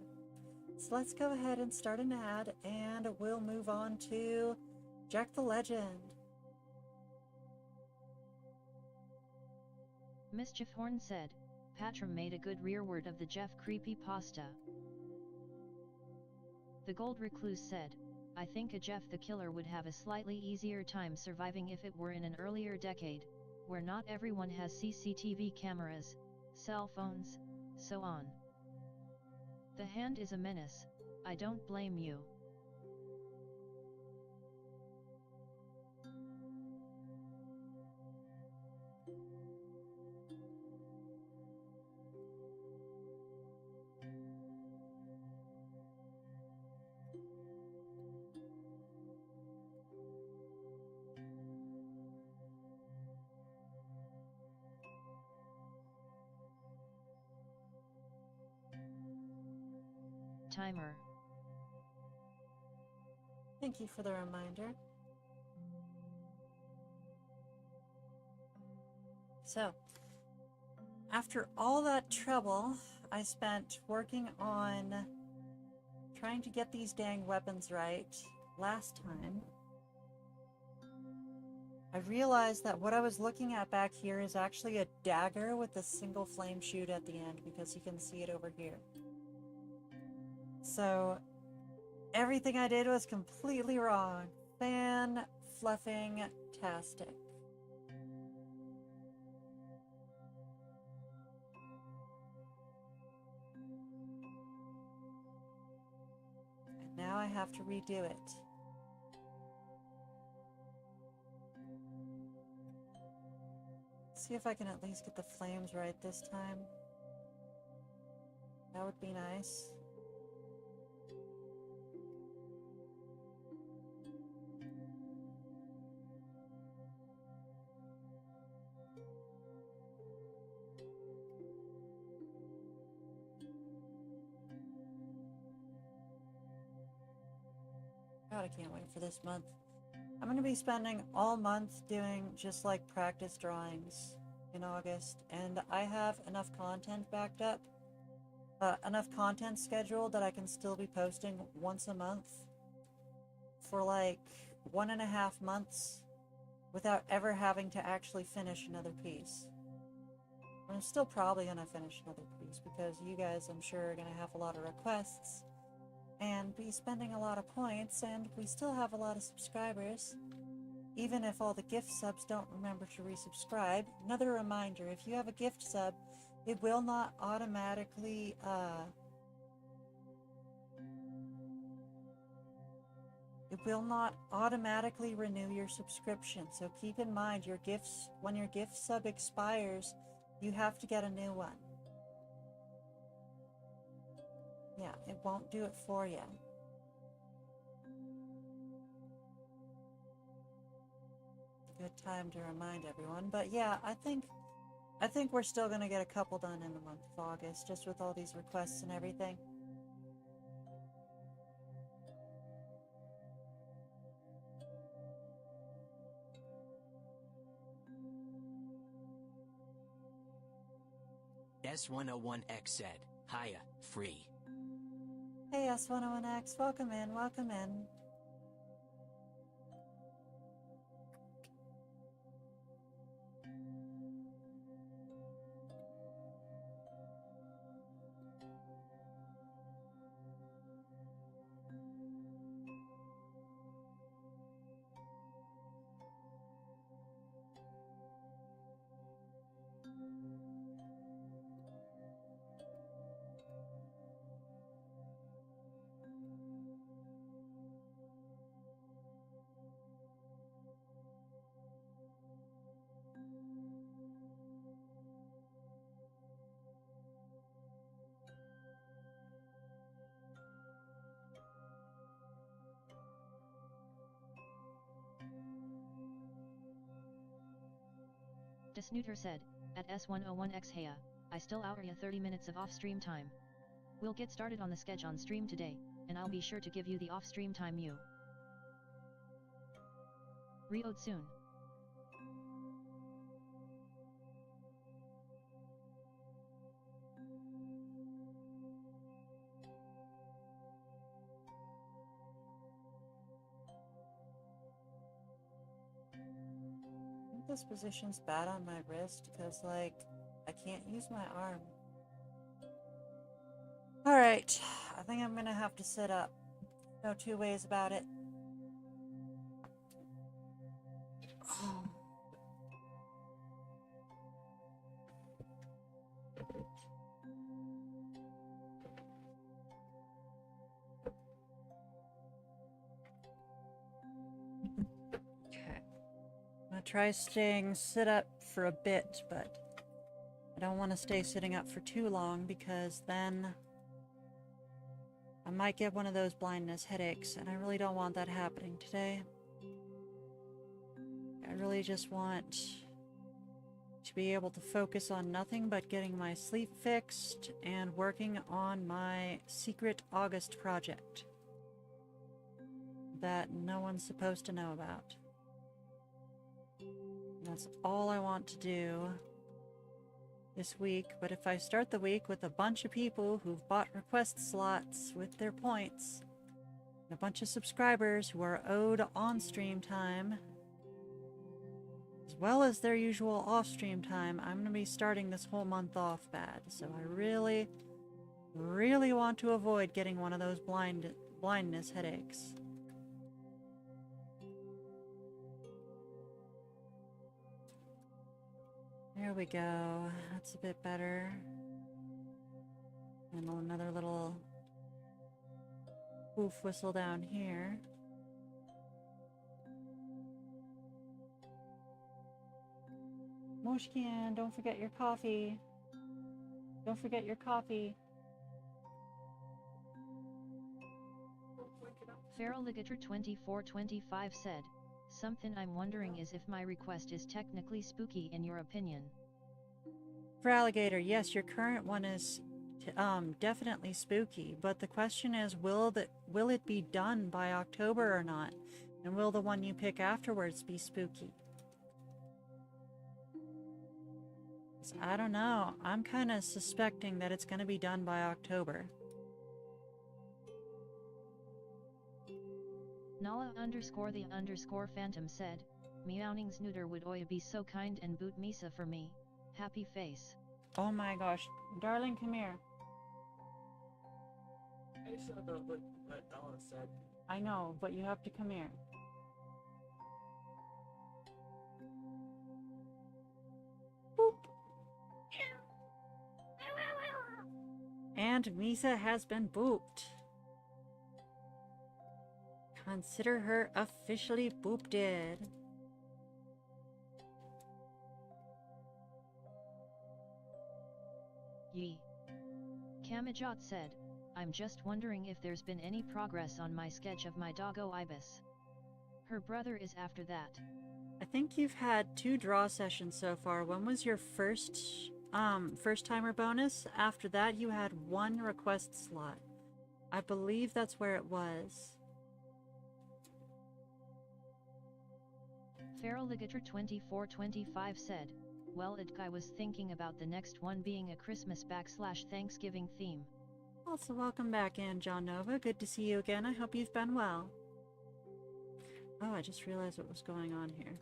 So let's go ahead and start an ad, and we'll move on to Jack the Legend.
Mischief Horn said, Patram made a good rearward of the Jeff creepypasta. The Gold Recluse said, I think a Jeff the Killer would have a slightly easier time surviving if it were in an earlier decade, where not everyone has CCTV cameras, cell phones, so on. The hand is a menace, I don't blame you. Timer.
Thank you for the reminder. So, after all that trouble I spent working on trying to get these dang weapons right last time, I realized that what I was looking at back here is actually a dagger with a single flame shoot at the end, because you can see it over here. So everything I did was completely wrong. Fan-fluffing-tastic. And now I have to redo it. See if I can at least get the flames right this time. That would be nice. God, I can't wait for this month. I'm going to be spending all month doing just like practice drawings in August, and I have enough content backed up, enough content scheduled that I can still be posting once a month for like 1.5 months without ever having to actually finish another piece. I'm still probably going to finish another piece because you guys, I'm sure, are going to have a lot of requests and be spending a lot of points, and we still have a lot of subscribers. Even if all the gift subs don't remember to resubscribe. Another reminder, if you have a gift sub, it will not automatically renew your subscription. So keep in mind, your gifts, when your gift sub expires, you have to get a new one. Yeah, it won't do it for you. Good time to remind everyone. But yeah, I think we're still going to get a couple done in the month of August, just with all these requests and everything.
S101X said, "Hiya, free."
Hey S101X, welcome in, welcome in.
Desnooter said, at S101X Heya, I still owe ya 30 minutes of off-stream time. We'll get started on the sketch on stream today, and I'll be sure to give you the off-stream time you reload soon.
I think this position's bad on my wrist because, like, I can't use my arm. Alright, I think I'm gonna have to sit up. No two ways about it. Okay. I'm gonna try staying sit up for a bit, but I don't want to stay sitting up for too long because then I might get one of those blindness headaches, and I really don't want that happening today. I really just want to be able to focus on nothing but getting my sleep fixed and working on my secret August project that no one's supposed to know about. And that's all I want to do this week. But if I start the week with a bunch of people who've bought request slots with their points, and a bunch of subscribers who are owed on-stream time, As well as their usual off-stream time, I'm going to be starting this whole month off bad. So I really, really want to avoid getting one of those blindness headaches. There we go. That's a bit better. And another little poof whistle down here. Moshkin, don't forget your coffee. Don't forget your coffee.
Feral Ligator 2425 said, "Something I'm wondering is if my request is technically spooky in your opinion."
For Alligator, yes, your current one is definitely spooky, but the question is, will it be done by October or not? And will the one you pick afterwards be spooky? I don't know. I'm kind of suspecting that it's going to be done by October.
Nala_the_phantom said, "Meownings neuter would oya be so kind and boot Misa for me, happy face."
Oh my gosh. Darling, come here.
I saw what Nala said.
I know, but you have to come here. Boop. And Misa has been booped. Consider her officially booped.
Yee. Kamajot said, "I'm just wondering if there's been any progress on my sketch of my doggo Ibis. Her brother is after that."
I think you've had 2 draw sessions so far. One was your first timer bonus. After that, you had 1 request slot. I believe that's where it was.
Feral Ligator 2425 said, "Well, I was thinking about the next one being a Christmas/Thanksgiving theme."
Also, welcome back in, John Nova. Good to see you again. I hope you've been well. Oh, I just realized what was going on here.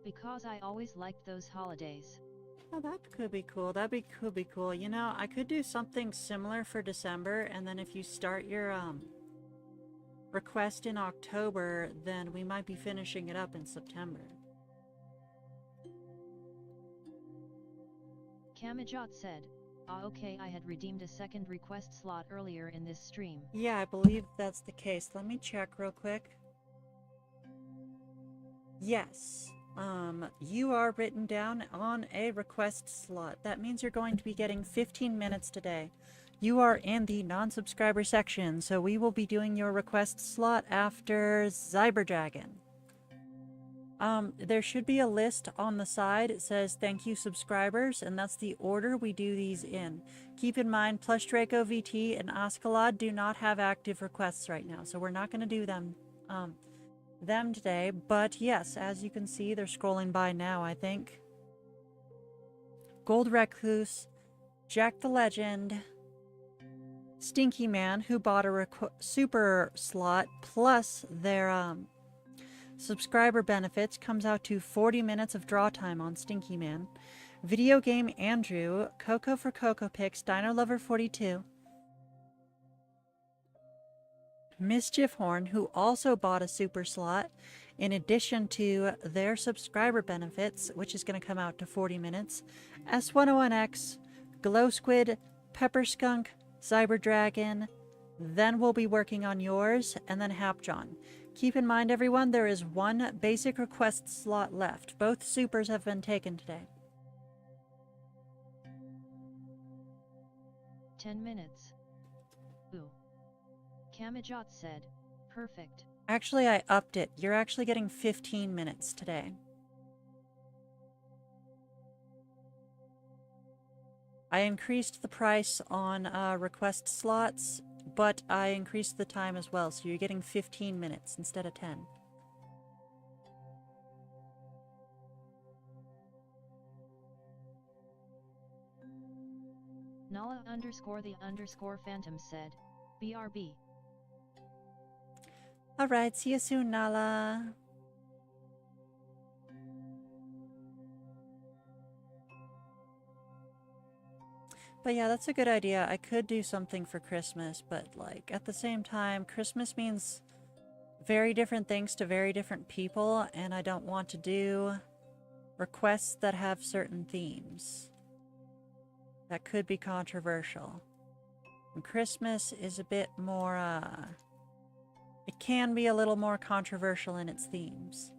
"Because I always liked those holidays."
Oh, that could be cool. Could be cool. You know, I could do something similar for December, and then if you start your request in October, then we might be finishing it up in September.
Kamajot said, "Okay, I had redeemed a second request slot earlier in this stream."
Yeah, I believe that's the case. Let me check real quick. Yes. You are written down on a request slot. That means you're going to be getting 15 minutes today. You are in the non-subscriber section, so we will be doing your request slot after Cyberdragon. There should be a list on the side. It says thank you subscribers, and that's the order we do these in. Keep in mind, Plush Draco VT and Ascalad do not have active requests right now, so we're not going to do them today. But yes, as you can see, they're scrolling by now, I think. Gold Recluse, Jack the Legend, Stinky Man, who bought a super slot, plus their subscriber benefits, comes out to 40 minutes of draw time on Stinky Man. Video Game Andrew, Coco for Coco Picks, Dino Lover 42, Mischief Horn, who also bought a super slot, in addition to their subscriber benefits, which is going to come out to 40 minutes, S101X, Glow Squid, Pepper Skunk, Cyberdragon, then we'll be working on yours, and then Hapjohn. Keep in mind, everyone, there is 1 basic request slot left. Both supers have been taken today.
10 minutes. Ooh. Kamajot said, "Perfect."
Actually, I upped it. You're actually getting 15 minutes today. I increased the price on request slots, but I increased the time as well, so you're getting 15 minutes instead of 10.
Nala_the_phantom said, "BRB."
Alright, see you soon, Nala. But yeah, that's a good idea. I could do something for Christmas, but like at the same time, Christmas means very different things to very different people, and I don't want to do requests that have certain themes. That could be controversial. And Christmas is a bit more, it can be a little more controversial in its themes.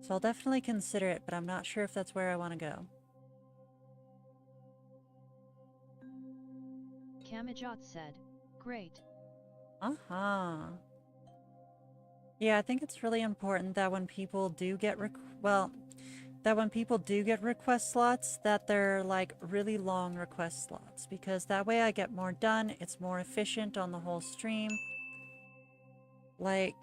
So I'll definitely consider it, but I'm not sure if that's where I want to go.
Kamajot said, great.
Uh-huh. Yeah, I think it's really important that when people do get request slots, that they're like really long request slots, because that way I get more done. It's more efficient on the whole stream. Like,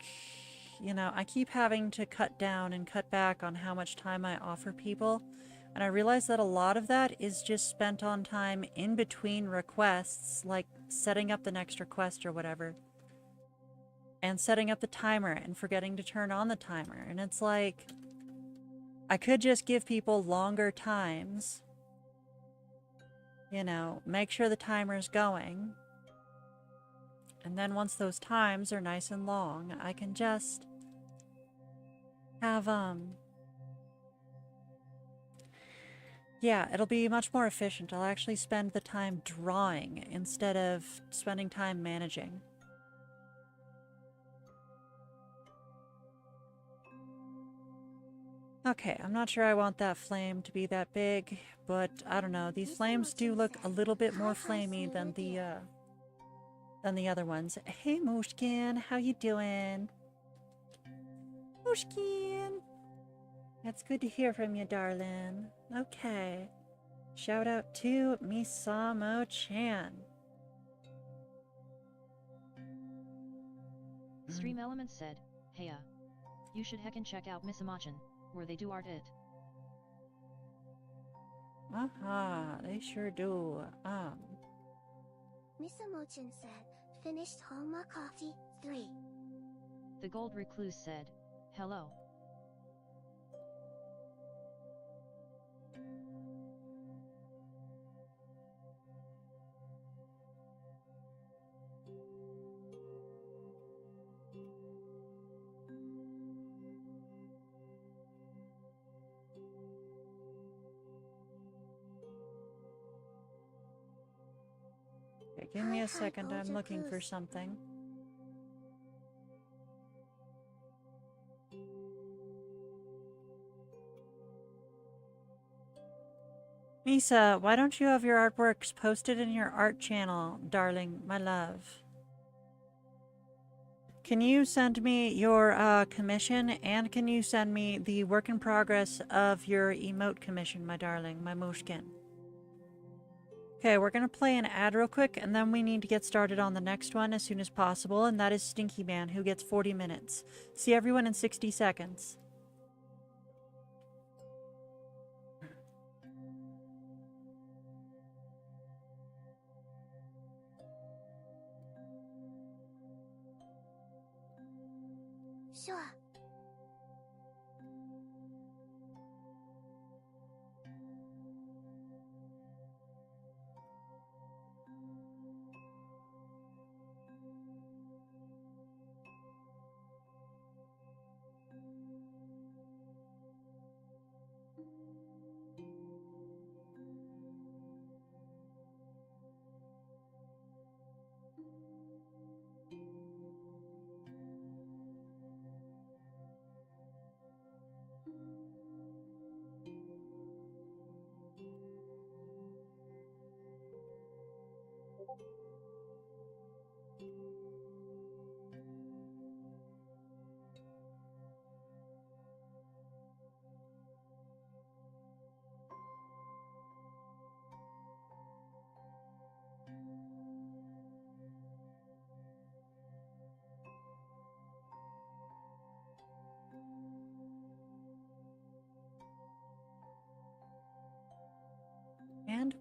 you know, I keep having to cut down and cut back on how much time I offer people. And I realize that a lot of that is just spent on time in between requests, like setting up the next request or whatever. And setting up the timer and forgetting to turn on the timer. And it's like, I could just give people longer times. You know, make sure the timer's going. And then once those times are nice and long, I can just have, yeah, it'll be much more efficient. I'll actually spend the time drawing instead of spending time managing. Okay, I'm not sure I want that flame to be that big, but I don't know. These flames do look a little bit more flamey than the other ones. Hey, Mooshkin, how you doing? Mooshkin! That's good to hear from you, darling. Okay. Shout out to Misamo-chan.
Stream Elements said, heya. You should heckin' check out Missamachan, where they do art it.
Aha, they sure do.
Misamo-chan said, finished homework coffee 3.
The Gold Recluse said, hello.
Okay, give me a second, I'm looking for something. Misa, why don't you have your artworks posted in your art channel, darling, my love? Can you send me your commission, and can you send me the work in progress of your emote commission, my darling, my mooshkin? Okay, we're gonna play an ad real quick, and then we need to get started on the next one as soon as possible, and that is Stinky Man, who gets 40 minutes. See everyone in 60 seconds.
Sure.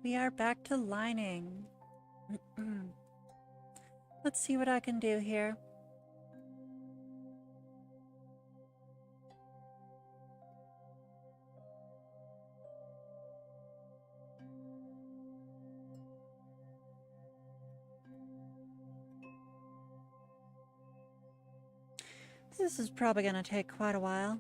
we are back to lining. Let's see what I can do here. This is probably going to take quite a while.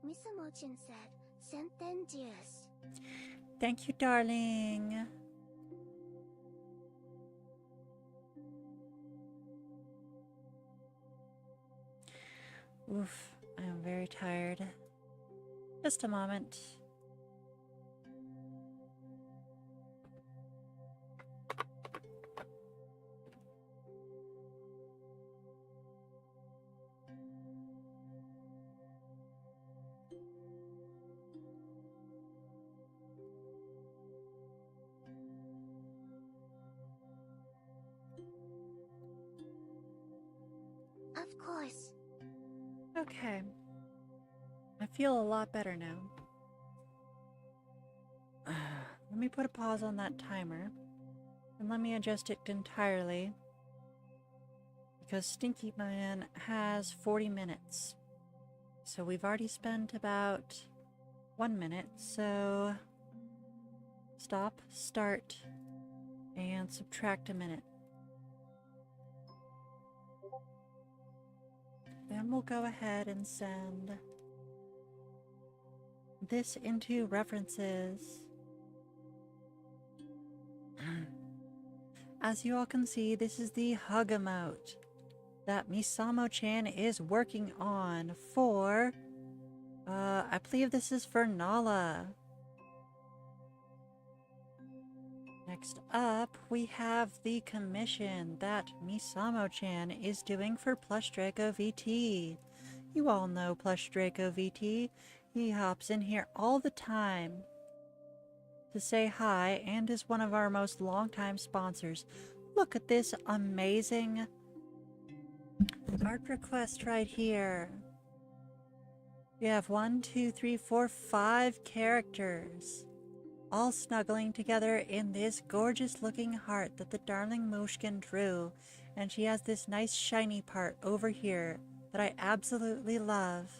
Miss Mochin said, "Sententious."
Thank you, darling. Oof, I am very tired. Just a moment.
Of course.
Okay. I feel a lot better now. Let me put a pause on that timer. And let me adjust it entirely. Because Stinky Man has 40 minutes. So we've already spent about 1 minute. So stop, start, and subtract a minute. Then we'll go ahead and send this into references. As you all can see, this is the hug emote that Misamo-chan is working on for, I believe this is for Nala. Next up, we have the commission that Misamo-chan is doing for Plush Draco VT. You all know Plush Draco VT. He hops in here all the time to say hi and is one of our most longtime sponsors. Look at this amazing art request right here. We have 1, 2, 3, 4, 5 characters all snuggling together in this gorgeous looking heart that the darling Moshkin drew, and she has this nice shiny part over here that I absolutely love.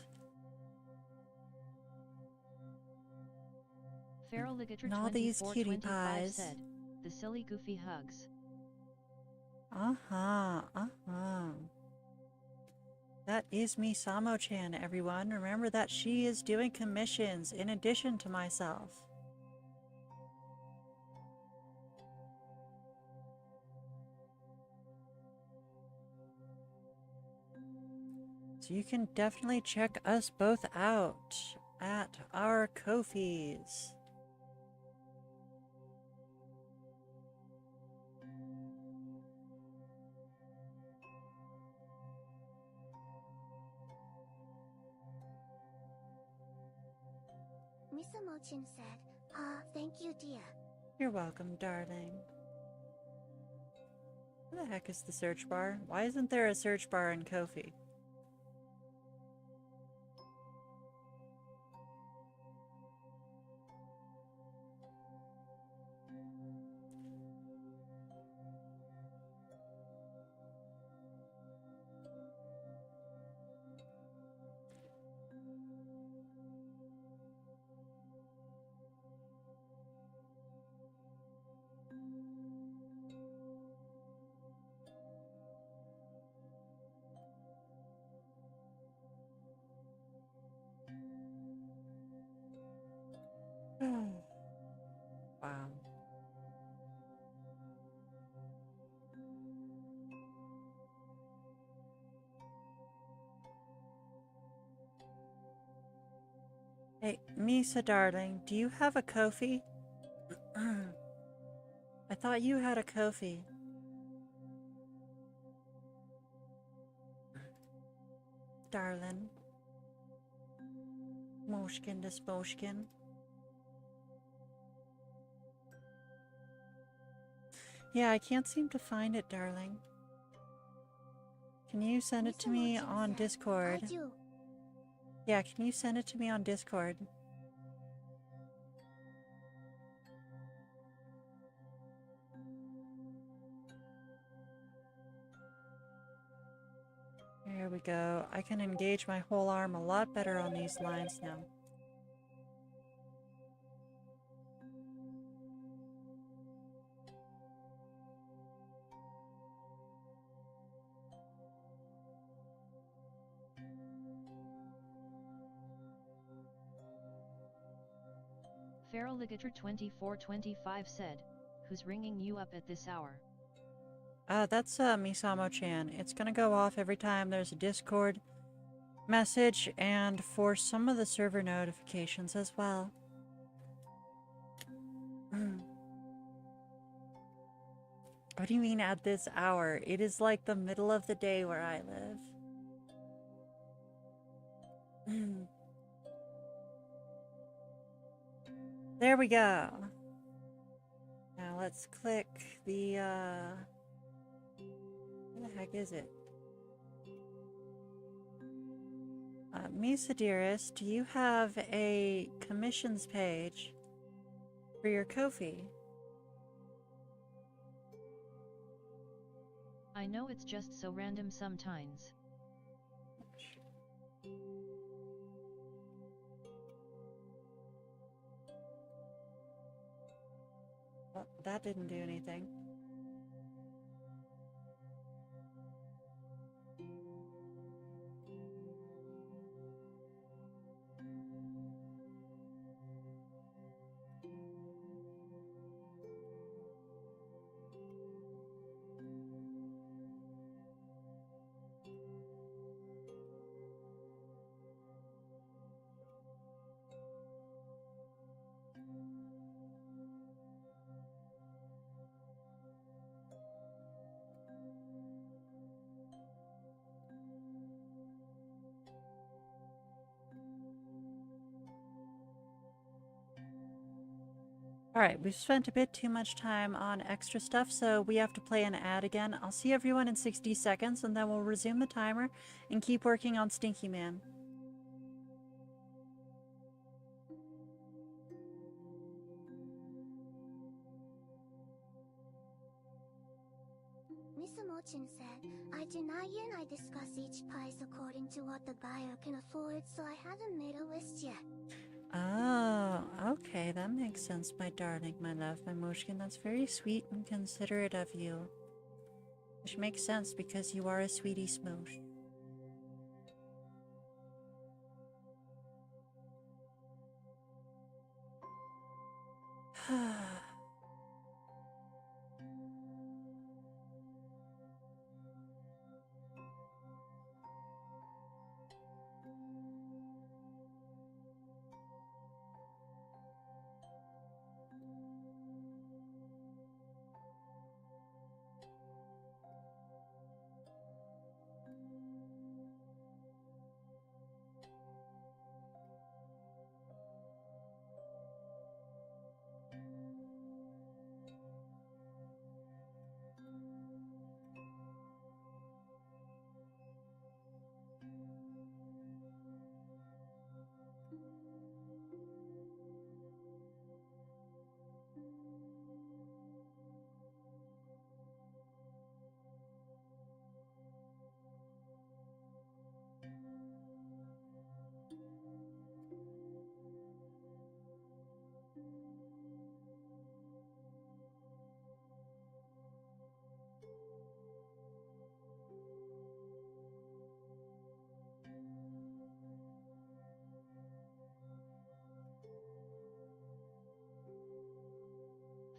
Feral Ligator
And all these cutie
2425
pies.
said, "The silly goofy hugs."
That is Misamo-chan, everyone. Remember that she is doing commissions in addition to myself. So you can definitely check us both out at our Ko-fis.
Miss Mochin said, "Thank you, dear."
You're welcome, darling. What the heck is the search bar? Why isn't there a search bar in Ko-fi? Wow. Hey, Misa, darling, do you have a Ko-fi? I thought you had a Ko-fi. Darling. Moshkin to Smoshkin. Yeah, I can't seem to find it, darling. Can you send it to me on Discord?
I do.
Yeah, can you send it to me on Discord? There we go. I can engage my whole arm a lot better on these lines now.
Feraligator2425 said, "Who's ringing you up at this hour?"
That's Misamo-chan. It's gonna go off every time there's a Discord message and for some of the server notifications as well. What do you mean at this hour? It is like the middle of the day where I live. There we go. Now let's click the, where the heck is it? Misa dearest, do you have a commissions page for your Ko-fi?
I know it's just so random sometimes.
Well, that didn't do anything. Alright, we've spent a bit too much time on extra stuff, so we have to play an ad again. I'll see everyone in 60 seconds, and then we'll resume the timer and keep working on Stinky Man.
Mr. Mochin said, I deny you and I discuss each price according to what the buyer can afford, so I haven't made a list yet.
Oh, okay, that makes sense, my darling, my love, my Mushkin. That's very sweet and considerate of you. Which makes sense because you are a sweetie smoosh.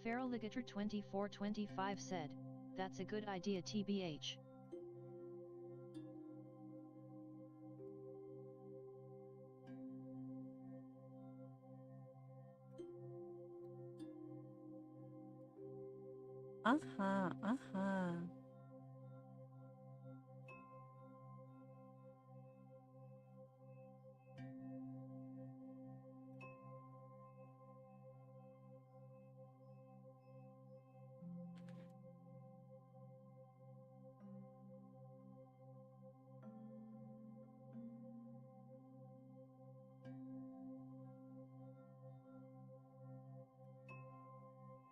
Feraligator2425 said, "That's a good idea TBH."
Uh-huh.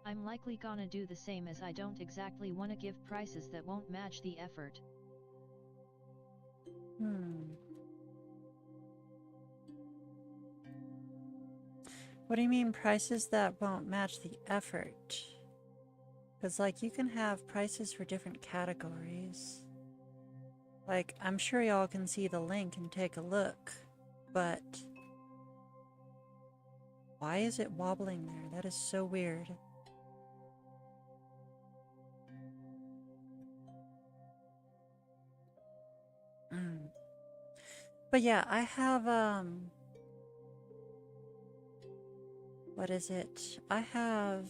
I'm likely gonna do the same, as I don't exactly wanna give prices that won't match the effort.
What do you mean prices that won't match the effort? Because, like, you can have prices for different categories. Like, I'm sure y'all can see the link and take a look, but why is it wobbling there? That is so weird. But yeah, I have, what is it? I'm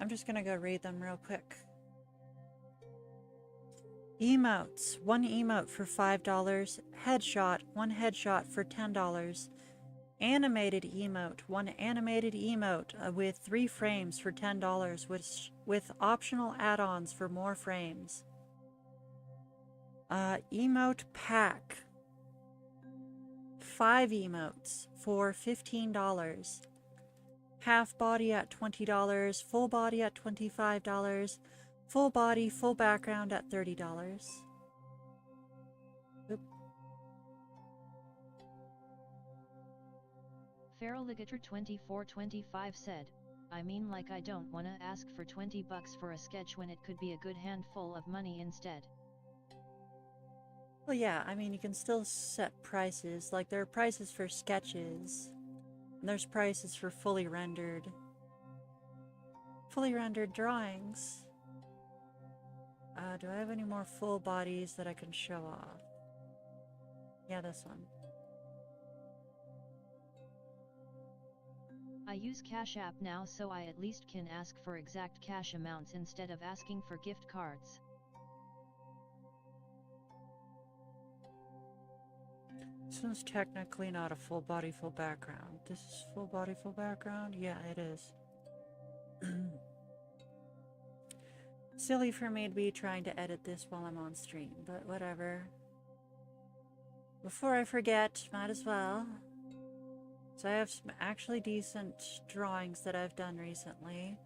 just gonna go read them real quick. Emotes. 1 emote for $5. Headshot. 1 headshot for $10. Animated emote. 1 animated emote with 3 frames for $10, with optional add-ons for more frames. Emote pack. 5 emotes for $15. Half body at $20. Full body at $25. Full body, full background at $30. Oop.
Feraligator2425 said, I mean, like, I don't wanna ask for $20 for a sketch when it could be a good handful of money instead.
Well, yeah, I mean, you can still set prices. Like, there are prices for sketches, and there's prices for fully rendered drawings. Do I have any more full bodies that I can show off? Yeah, this one.
I use Cash App now, so I at least can ask for exact cash amounts instead of asking for gift cards.
This one's technically not a full body, full background. This is full body, full background? Yeah, it is. Silly for me to be trying to edit this while I'm on stream, but whatever. Before I forget, might as well. So I have some actually decent drawings that I've done recently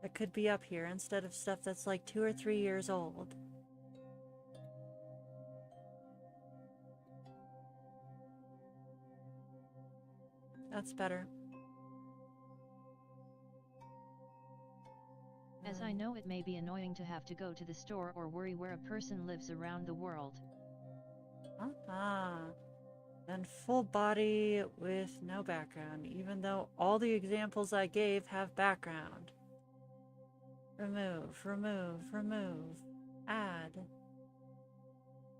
that could be up here instead of stuff that's like 2 or 3 years old. That's better.
As I know, it may be annoying to have to go to the store or worry where a person lives around the world.
Then full body with no background, even though all the examples I gave have background. Remove, remove, remove. Add.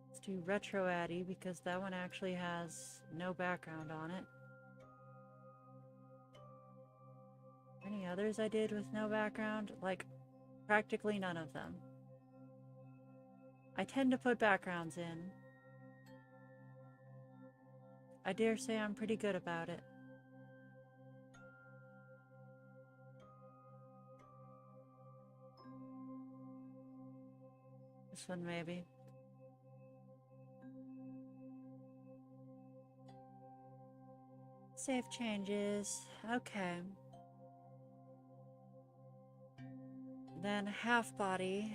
Let's do retro addy because that one actually has no background on it. Any others I did with no background? Like, practically none of them. I tend to put backgrounds in. I dare say I'm pretty good about it. This one maybe. Save changes. Okay. Then half body.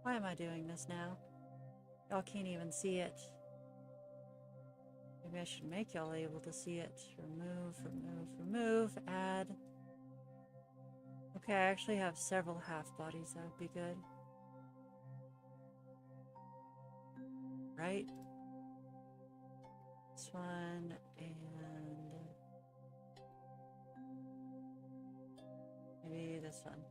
Why am I doing this now? Y'all can't even see it. Maybe I should make y'all able to see it. Remove, remove, remove, add. Okay, I actually have several half bodies. That would be good. Right? This one and maybe this one.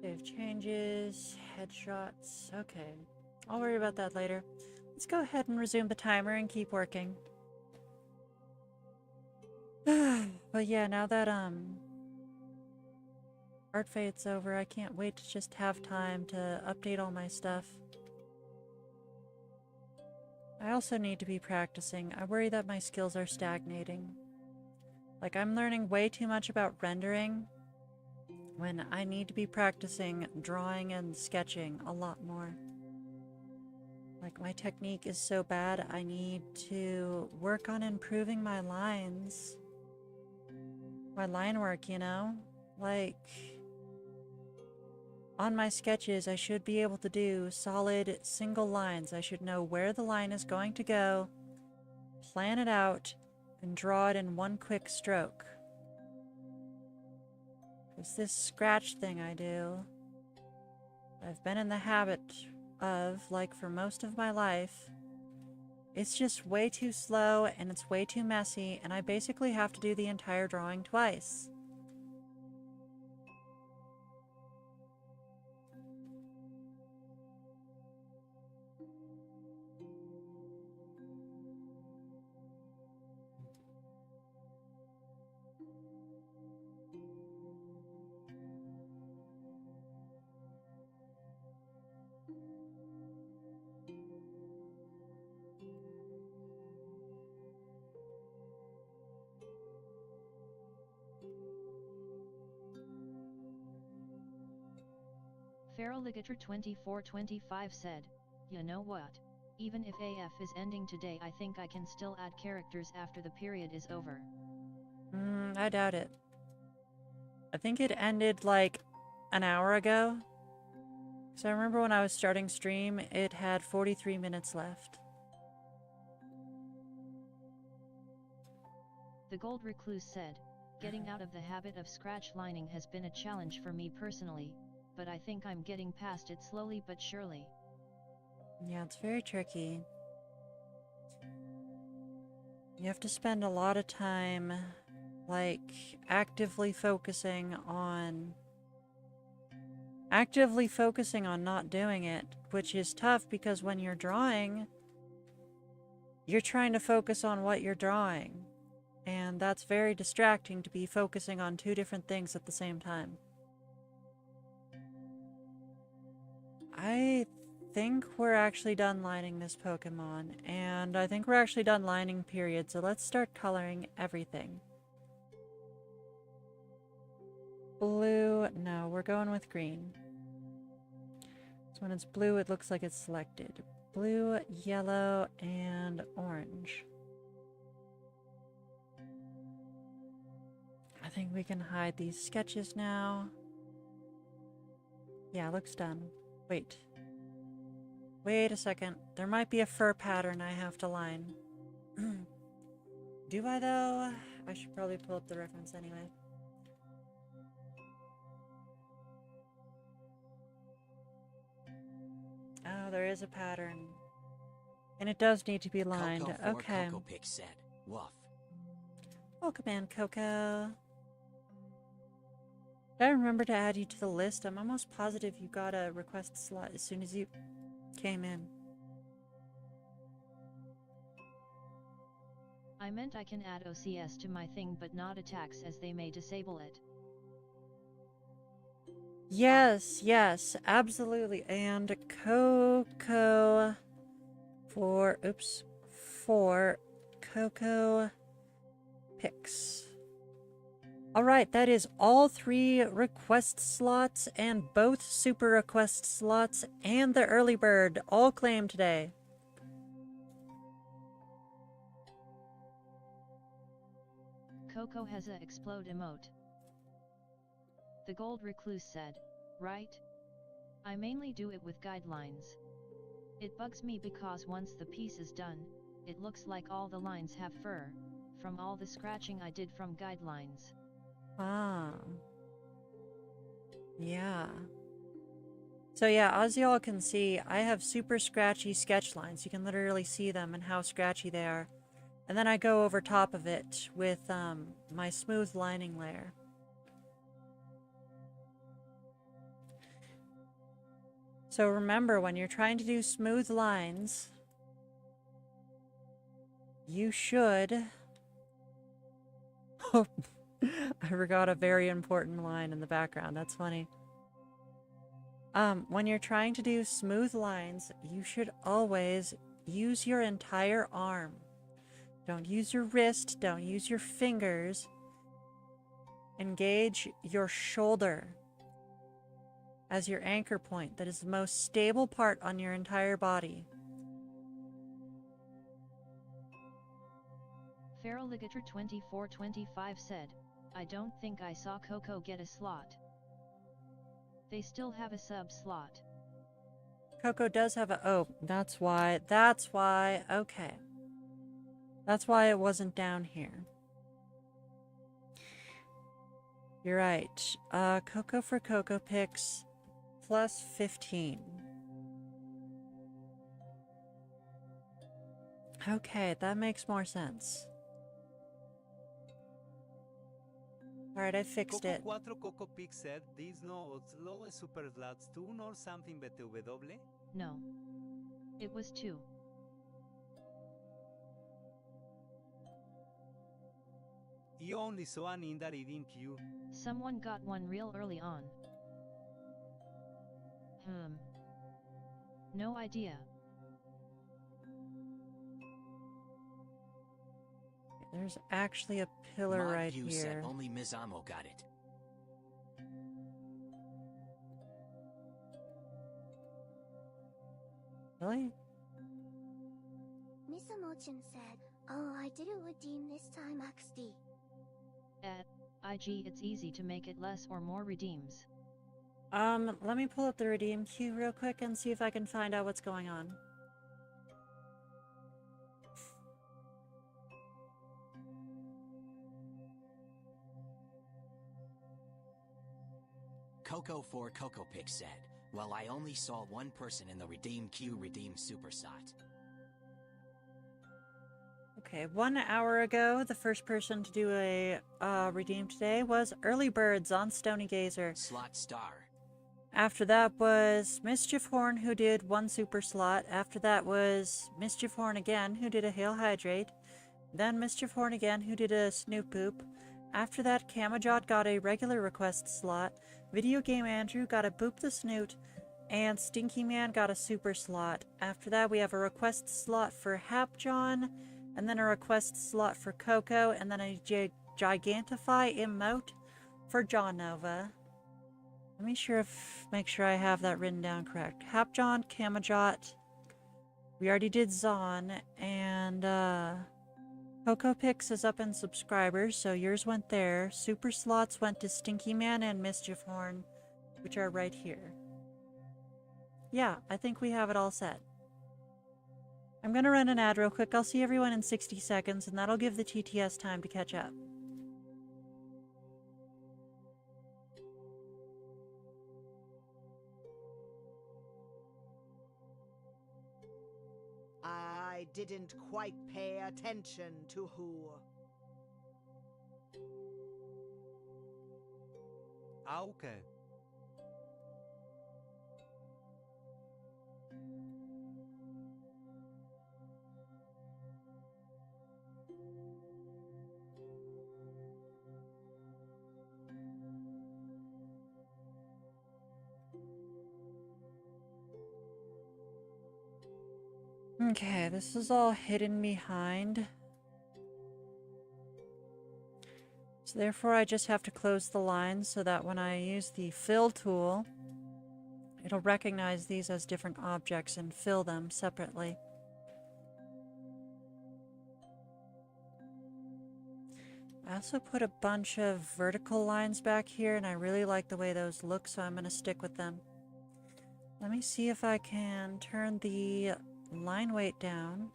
Save changes, headshots. Okay, I'll worry about that later. Let's go ahead and resume the timer and keep working. But yeah, now that Art Fate's over, I can't wait to just have time to update all my stuff. I also need to be practicing. I worry that my skills are stagnating. Like, I'm learning way too much about rendering, when I need to be practicing drawing and sketching a lot more. Like, my technique is so bad, I need to work on improving my lines. My line work, you know? Like, on my sketches, I should be able to do solid single lines. I should know where the line is going to go, plan it out, and draw it in one quick stroke. Because this scratch thing I do, I've been in the habit of, like, for most of my life. It's just way too slow and it's way too messy, and I basically have to do the entire drawing twice.
Feraligator 2425 said, "You know what? Even if AF is ending today, I think I can still add characters after the period is over."
I doubt it. I think it ended like an hour ago. So I remember when I was starting stream, it had 43 minutes left.
The Gold Recluse said, "Getting out of the habit of scratch lining has been a challenge for me personally, but I think I'm getting past it slowly but surely."
Yeah, it's very tricky. You have to spend a lot of time, like, actively focusing on not doing it, which is tough because when you're drawing, you're trying to focus on what you're drawing. And that's very distracting to be focusing on two different things at the same time. I think we're actually done lining this Pokemon, and I think we're actually done lining period, so let's start coloring everything. Blue, no, we're going with green. So when it's blue, it looks like it's selected. Blue, yellow, and orange. I think we can hide these sketches now. Yeah, looks done. Wait a second. There might be a fur pattern I have to line. Do I, though? I should probably pull up the reference anyway. Oh, there is a pattern. And it does need to be lined.
Coco
Okay.
Coco Pick said, "Woof."
Welcome in, Coco. Did I remember to add you to the list? I'm almost positive you got a request slot as soon as you came in.
I meant I can add OCS to my thing but not attacks, as they may disable it.
Yes, yes, absolutely. And Coco for Coco Picks. Alright, that is all 3 request slots and both super request slots and the early bird all claimed today.
Coco has a explode emote. The Gold Recluse said, "Right? I mainly do it with guidelines. It bugs me because once the piece is done, it looks like all the lines have fur, from all the scratching I did from guidelines."
Ah. Yeah. So yeah, as y'all can see, I have super scratchy sketch lines. You can literally see them and how scratchy they are. And then I go over top of it with my smooth lining layer. So remember, when you're trying to do smooth lines, you should... Oh, I forgot a very important line in the background. That's funny. When you're trying to do smooth lines, you should always use your entire arm. Don't use your wrist, don't use your fingers. Engage your shoulder. as your anchor point that is the most stable part on your entire body.
Feraligator 2425 said, I don't think I saw Coco get a slot. They still have a sub slot.
Coco does have a... Oh, that's why. Okay. That's why it wasn't down here. You're right. Coco for Coco picks plus 15. Okay, that makes more sense. Alright, I fixed it.
Coco 4 Coco Pig said these no slow super slots 2 nor something BTW?
No. It was 2.
You only saw an Indari, didn't you?
Someone got one real early on. No idea.
There's actually a pillar
My
right
view
here.
said only Ms. Amo got it.
Really?
Miss Emochin said, oh, I didn't redeem this time XD.
At IG it's easy to make it less or more redeems.
Let me pull up the redeem queue real quick and see if I can find out what's going on.
Coco 4 Coco Pick said, well, I only saw one person in the redeem queue redeem Super Sot.
Okay, 1 hour ago, the first person to do a redeem today was Early Birds on Stony Gazer.
Slot Star.
After that was Mischief Horn, who did 1 super slot. After that was Mischief Horn again, who did a Hail Hydrate. Then Mischief Horn again, who did a Snoop Poop. After that, Camajot got a regular request slot. Video Game Andrew got a Boop the Snoot. And Stinky Man got a super slot. After that, we have a request slot for Hapjohn. And then a request slot for Coco. And then a Gigantify emote for John Nova. Let me make sure I have that written down correct. Hapjohn, Camajot. We already did Zon. And Coco Pix is up in subscribers, so yours went there. Super slots went to Stinky Man and Mischief Horn, which are right here. Yeah, I think we have it all set. I'm going to run an ad real quick. I'll see everyone in 60 seconds, and that'll give the TTS time to catch up.
I didn't quite pay attention to who.
Okay.
Okay, this is all hidden behind. So therefore I just have to close the lines so that when I use the fill tool, it'll recognize these as different objects and fill them separately. I also put a bunch of vertical lines back here, and I really like the way those look, so I'm going to stick with them. Let me see if I can turn the line weight down.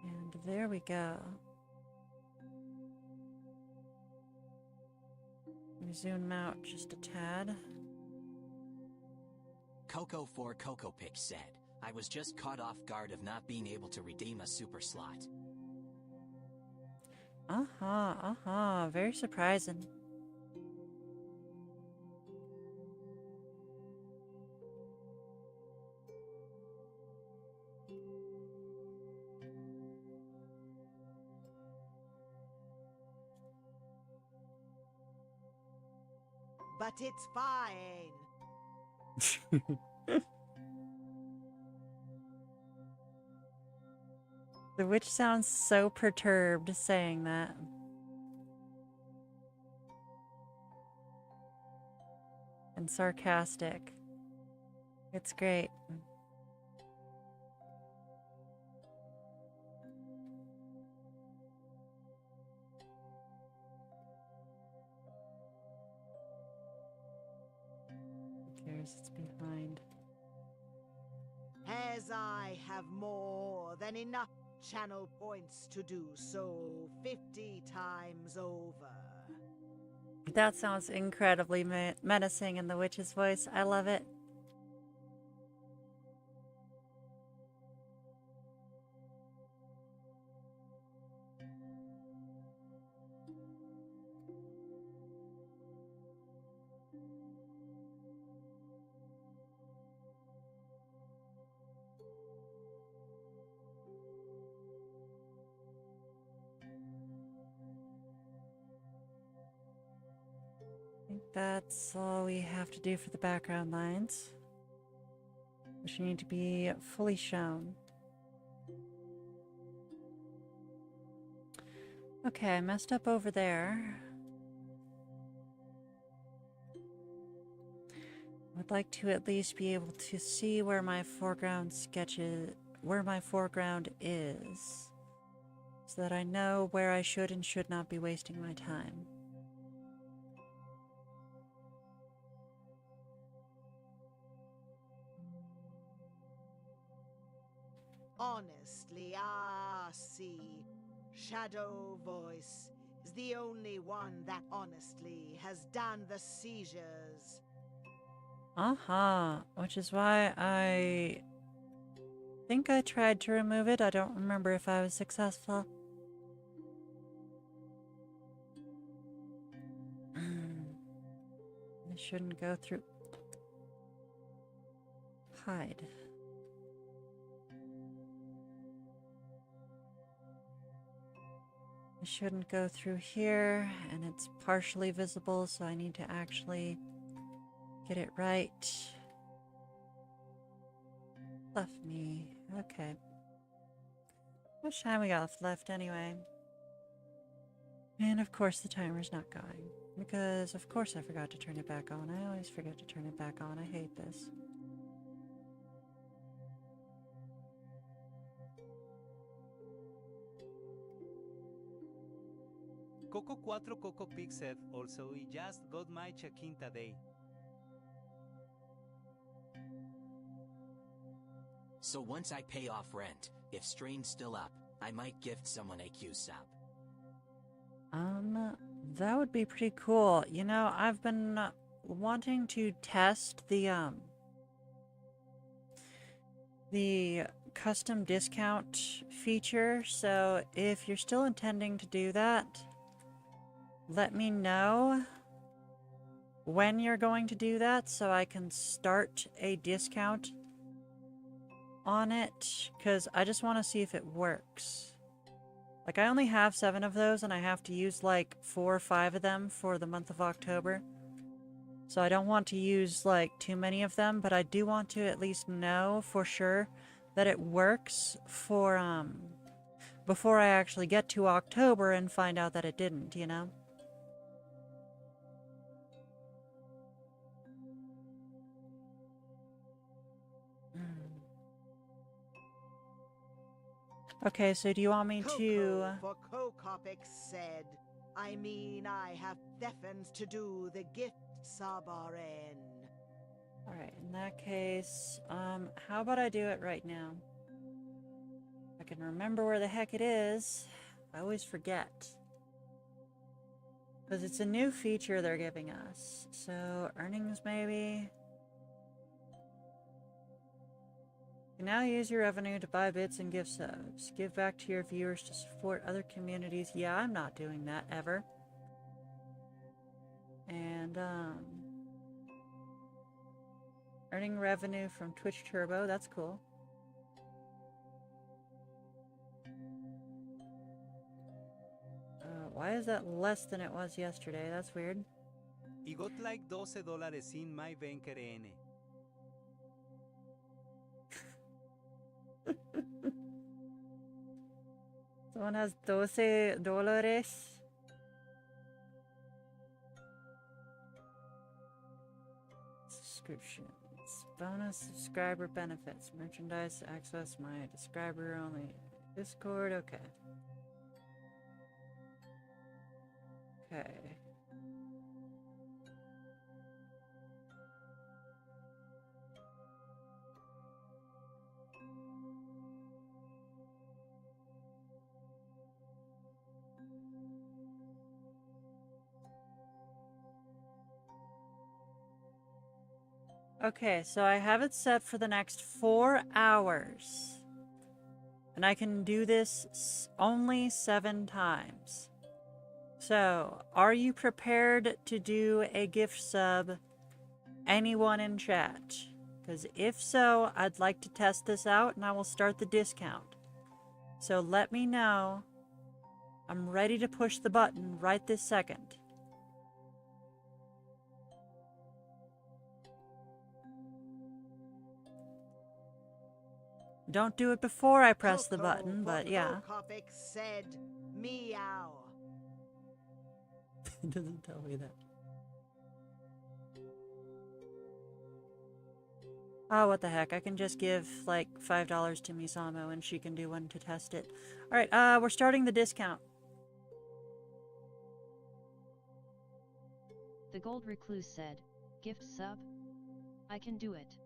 And there we go. Let me zoom out just a tad.
Coco 4 Coco Pick said, I was just caught off guard of not being able to redeem a super slot.
Very surprising.
But it's fine.
The witch sounds so perturbed saying that. and sarcastic. It's great. Who cares? It's behind.
As I have more than enough channel points to do so 50 times over.
That sounds incredibly menacing in the witch's voice. I love it. I think that's all we have to do for the background lines, which need to be fully shown. Okay, I messed up over there. I'd like to at least be able to see where my foreground sketches, where my foreground is, so that I know where I should and should not be wasting my time.
Honestly, see. Shadow Voice is the only one that honestly has done the seizures.
Which is why I think I tried to remove it. I don't remember if I was successful. I shouldn't go through. Hide. I shouldn't go through here, and it's partially visible, so I need to actually get it right. Left me. Okay. How much time we got left anyway? And of course the timer's not going. Because of course I forgot to turn it back on. I always forget to turn it back on. I hate this.
Coco 4 Coco Pig said also, I just got my quinta day.
So once I pay off rent, if Strain's still up, I might gift someone a Q-sub.
That would be pretty cool. You know, I've been wanting to test the custom discount feature, so if you're still intending to do that, let me know when you're going to do that so I can start a discount on it, because I just want to see if it works. Like, I only have 7 of those, and I have to use like 4 or 5 of them for the month of October. So I don't want to use like too many of them, but I do want to at least know for sure that it works for before I actually get to October and find out that it didn't, you know? Okay, so do you want me to...
For Kokopik said, I mean I have deafened to do the gift sabaren.
Alright, in that case, how about I do it right now? I can remember where the heck it is. I always forget. Because it's a new feature they're giving us. So, earnings maybe... You can now use your revenue to buy bits and gift subs. Give back to your viewers to support other communities. Yeah, I'm not doing that ever. And, earning revenue from Twitch Turbo. That's cool. Why is that less than it was yesterday? That's weird.
I got like $12 in my banker N.
Someone has $12. subscriptions. Bonus subscriber benefits. Merchandise access my subscriber only. Discord, okay. Okay. Okay, so I have it set for the next 4 hours. And I can do this only 7 times. So, are you prepared to do a gift sub? Anyone in chat? Because if so, I'd like to test this out and I will start the discount. So let me know. I'm ready to push the button right this second. Don't do it before I press the button, but yeah.
Copic said meow.
It doesn't tell me that. Oh, what the heck. I can just give, like, $5 to Misamo and she can do one to test it. Alright, we're starting the discount.
The Gold Recluse said, gift sub? I can do it.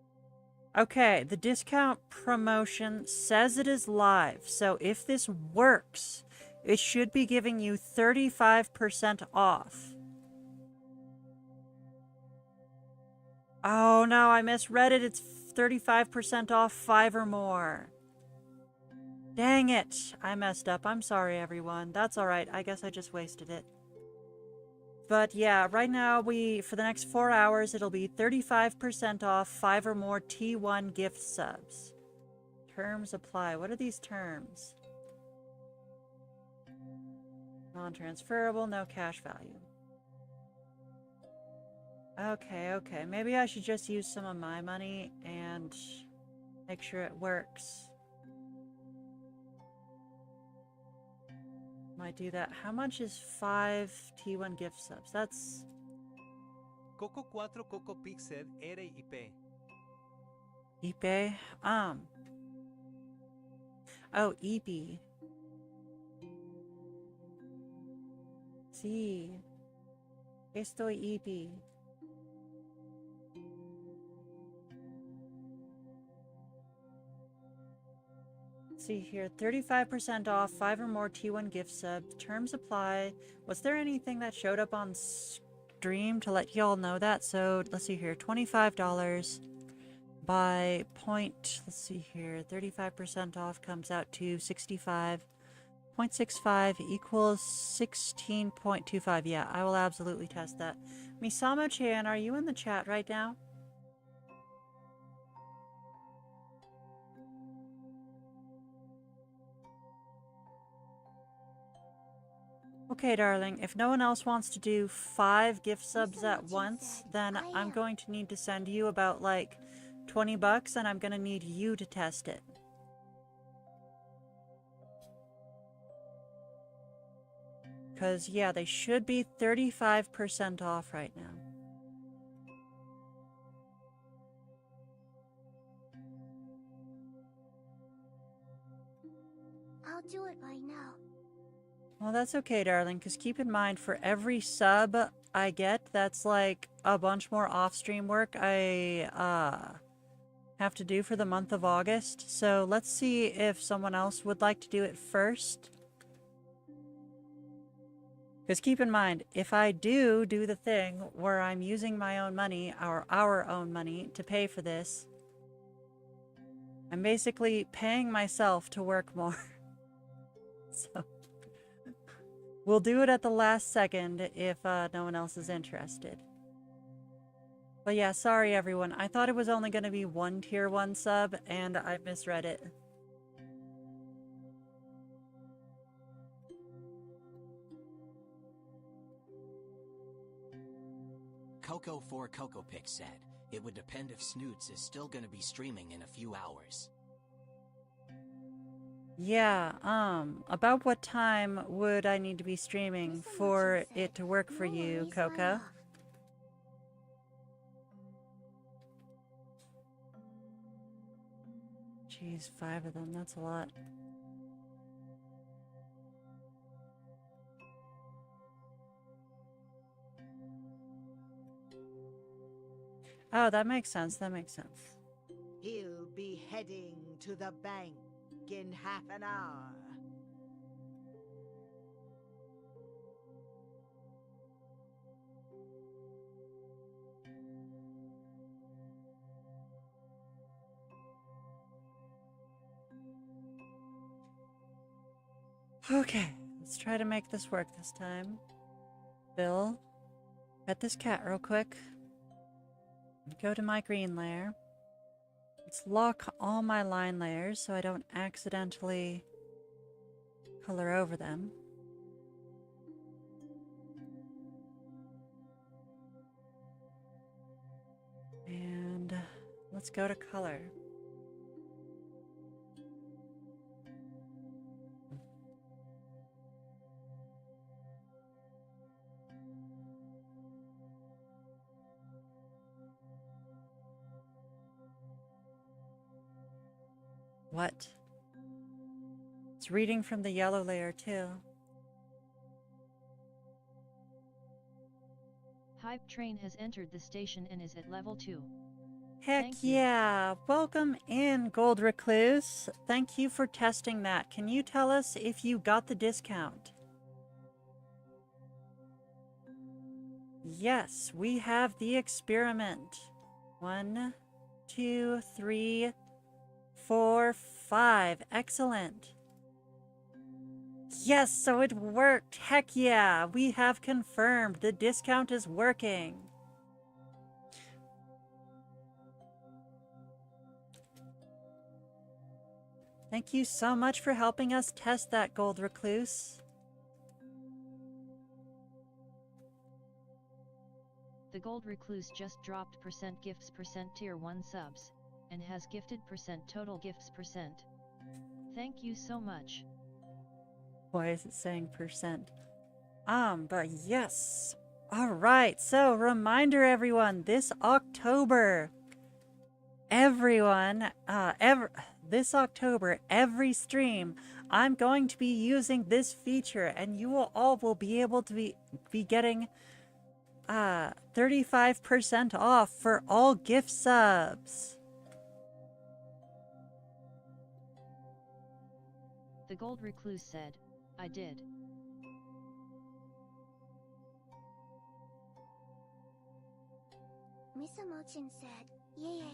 Okay, the discount promotion says it is live, so if this works, it should be giving you 35% off. Oh no, I misread it. It's 35% off 5 or more. Dang it. I messed up. I'm sorry, everyone. That's alright. I guess I just wasted it. But yeah, right now, for the next 4 hours, it'll be 35% off 5 or more T1 gift subs. Terms apply. What are these terms? Non-transferable, no cash value. Okay. Maybe I should just use some of my money and make sure it works. Might do that. How much is 5 T1 gift subs? That's...
Coco 4 Coco Pixel RIP.
Ipe? Oh, EP. Sí. Estoy EP. See here, 35% off, 5 or more T1 gift subs. Terms apply. Was there anything that showed up on stream to let y'all know that? So let's see here, $25 by point. Let's see here, 35% off comes out to 65.65 equals 16.25. Yeah, I will absolutely test that. Misamo-chan, are you in the chat right now? Okay, darling, if no one else wants to do 5 gift subs at once, then I'm going to need to send you about, like, $20, and I'm going to need you to test it. Because, yeah, they should be 35% off right now.
I'll do it right now.
Well, that's okay, darling, because keep in mind, for every sub I get, that's like a bunch more off-stream work I have to do for the month of August. So let's see if someone else would like to do it first. Because keep in mind, if I do the thing where I'm using my own money, or our own money, to pay for this, I'm basically paying myself to work more. So... we'll do it at the last second if no one else is interested. But yeah, sorry everyone. I thought it was only going to be 1 tier 1 sub, and I misread it.
Coco 4 Coco Pick said, it would depend if Snoots is still going to be streaming in a few hours.
Yeah, about what time would I need to be streaming for it to work for you, Coco? Jeez, 5 of them. That's a lot. Oh, that makes sense. That makes sense.
He'll be heading to the bank in half an hour.
Okay, let's try to make this work this time. Bill, pet this cat real quick. Go to my green layer. Let's lock all my line layers so I don't accidentally color over them. And let's go to color. What? It's reading from the yellow layer too.
Hype train has entered the station and is at level 2.
Heck
Thank you.
yeah! Welcome in, Gold Recluse. Thank you for testing that. Can you tell us if you got the discount? Yes, we have the experiment. 1, 2, 3, 4, 5. Excellent. Yes, so it worked. Heck yeah, we have confirmed the discount is working. Thank you so much for helping us test that, Gold Recluse.
The Gold Recluse just dropped %gifts %tier 1 subs, and has gifted %total gifts %. Thank you so much.
Why is it saying %? But yes. Alright, so reminder everyone, this October, this October, every stream, I'm going to be using this feature, and you will be able to be getting 35% off for all gift subs.
The Gold Recluse said, I did.
Mr. Mochin said, yay.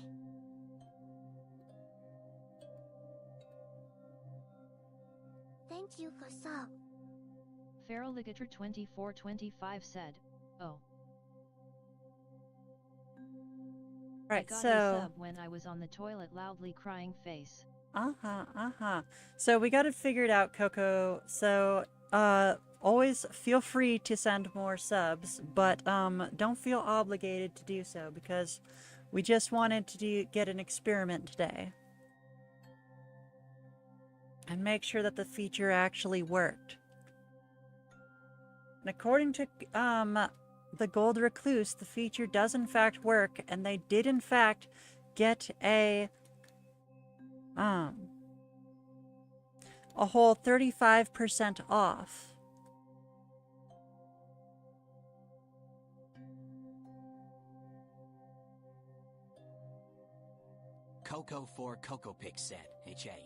Thank you for sub.
Feraligator 2425 said, oh.
Right,
I got
so
a sub when I was on the toilet loudly crying face.
So we got it figured out, Coco. So always feel free to send more subs, but don't feel obligated to do so because we just wanted to get an experiment today and make sure that the feature actually worked. And according to the Gold Recluse, the feature does in fact work, and they did in fact get a whole 35% off.
Coco for Coco Pick said, HA.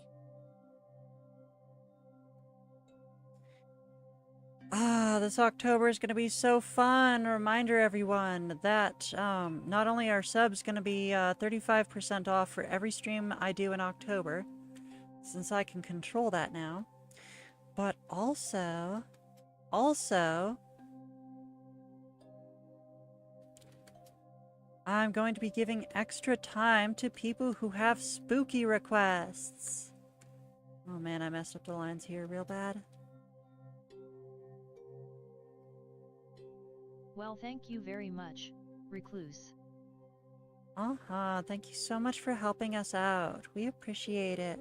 This October is going to be so fun. Reminder everyone that not only are subs going to be 35% off for every stream I do in October, since I can control that now, but also, I'm going to be giving extra time to people who have spooky requests. Oh man, I messed up the lines here real bad.
Well, thank you very much, Recluse.
Thank you so much for helping us out. We appreciate it.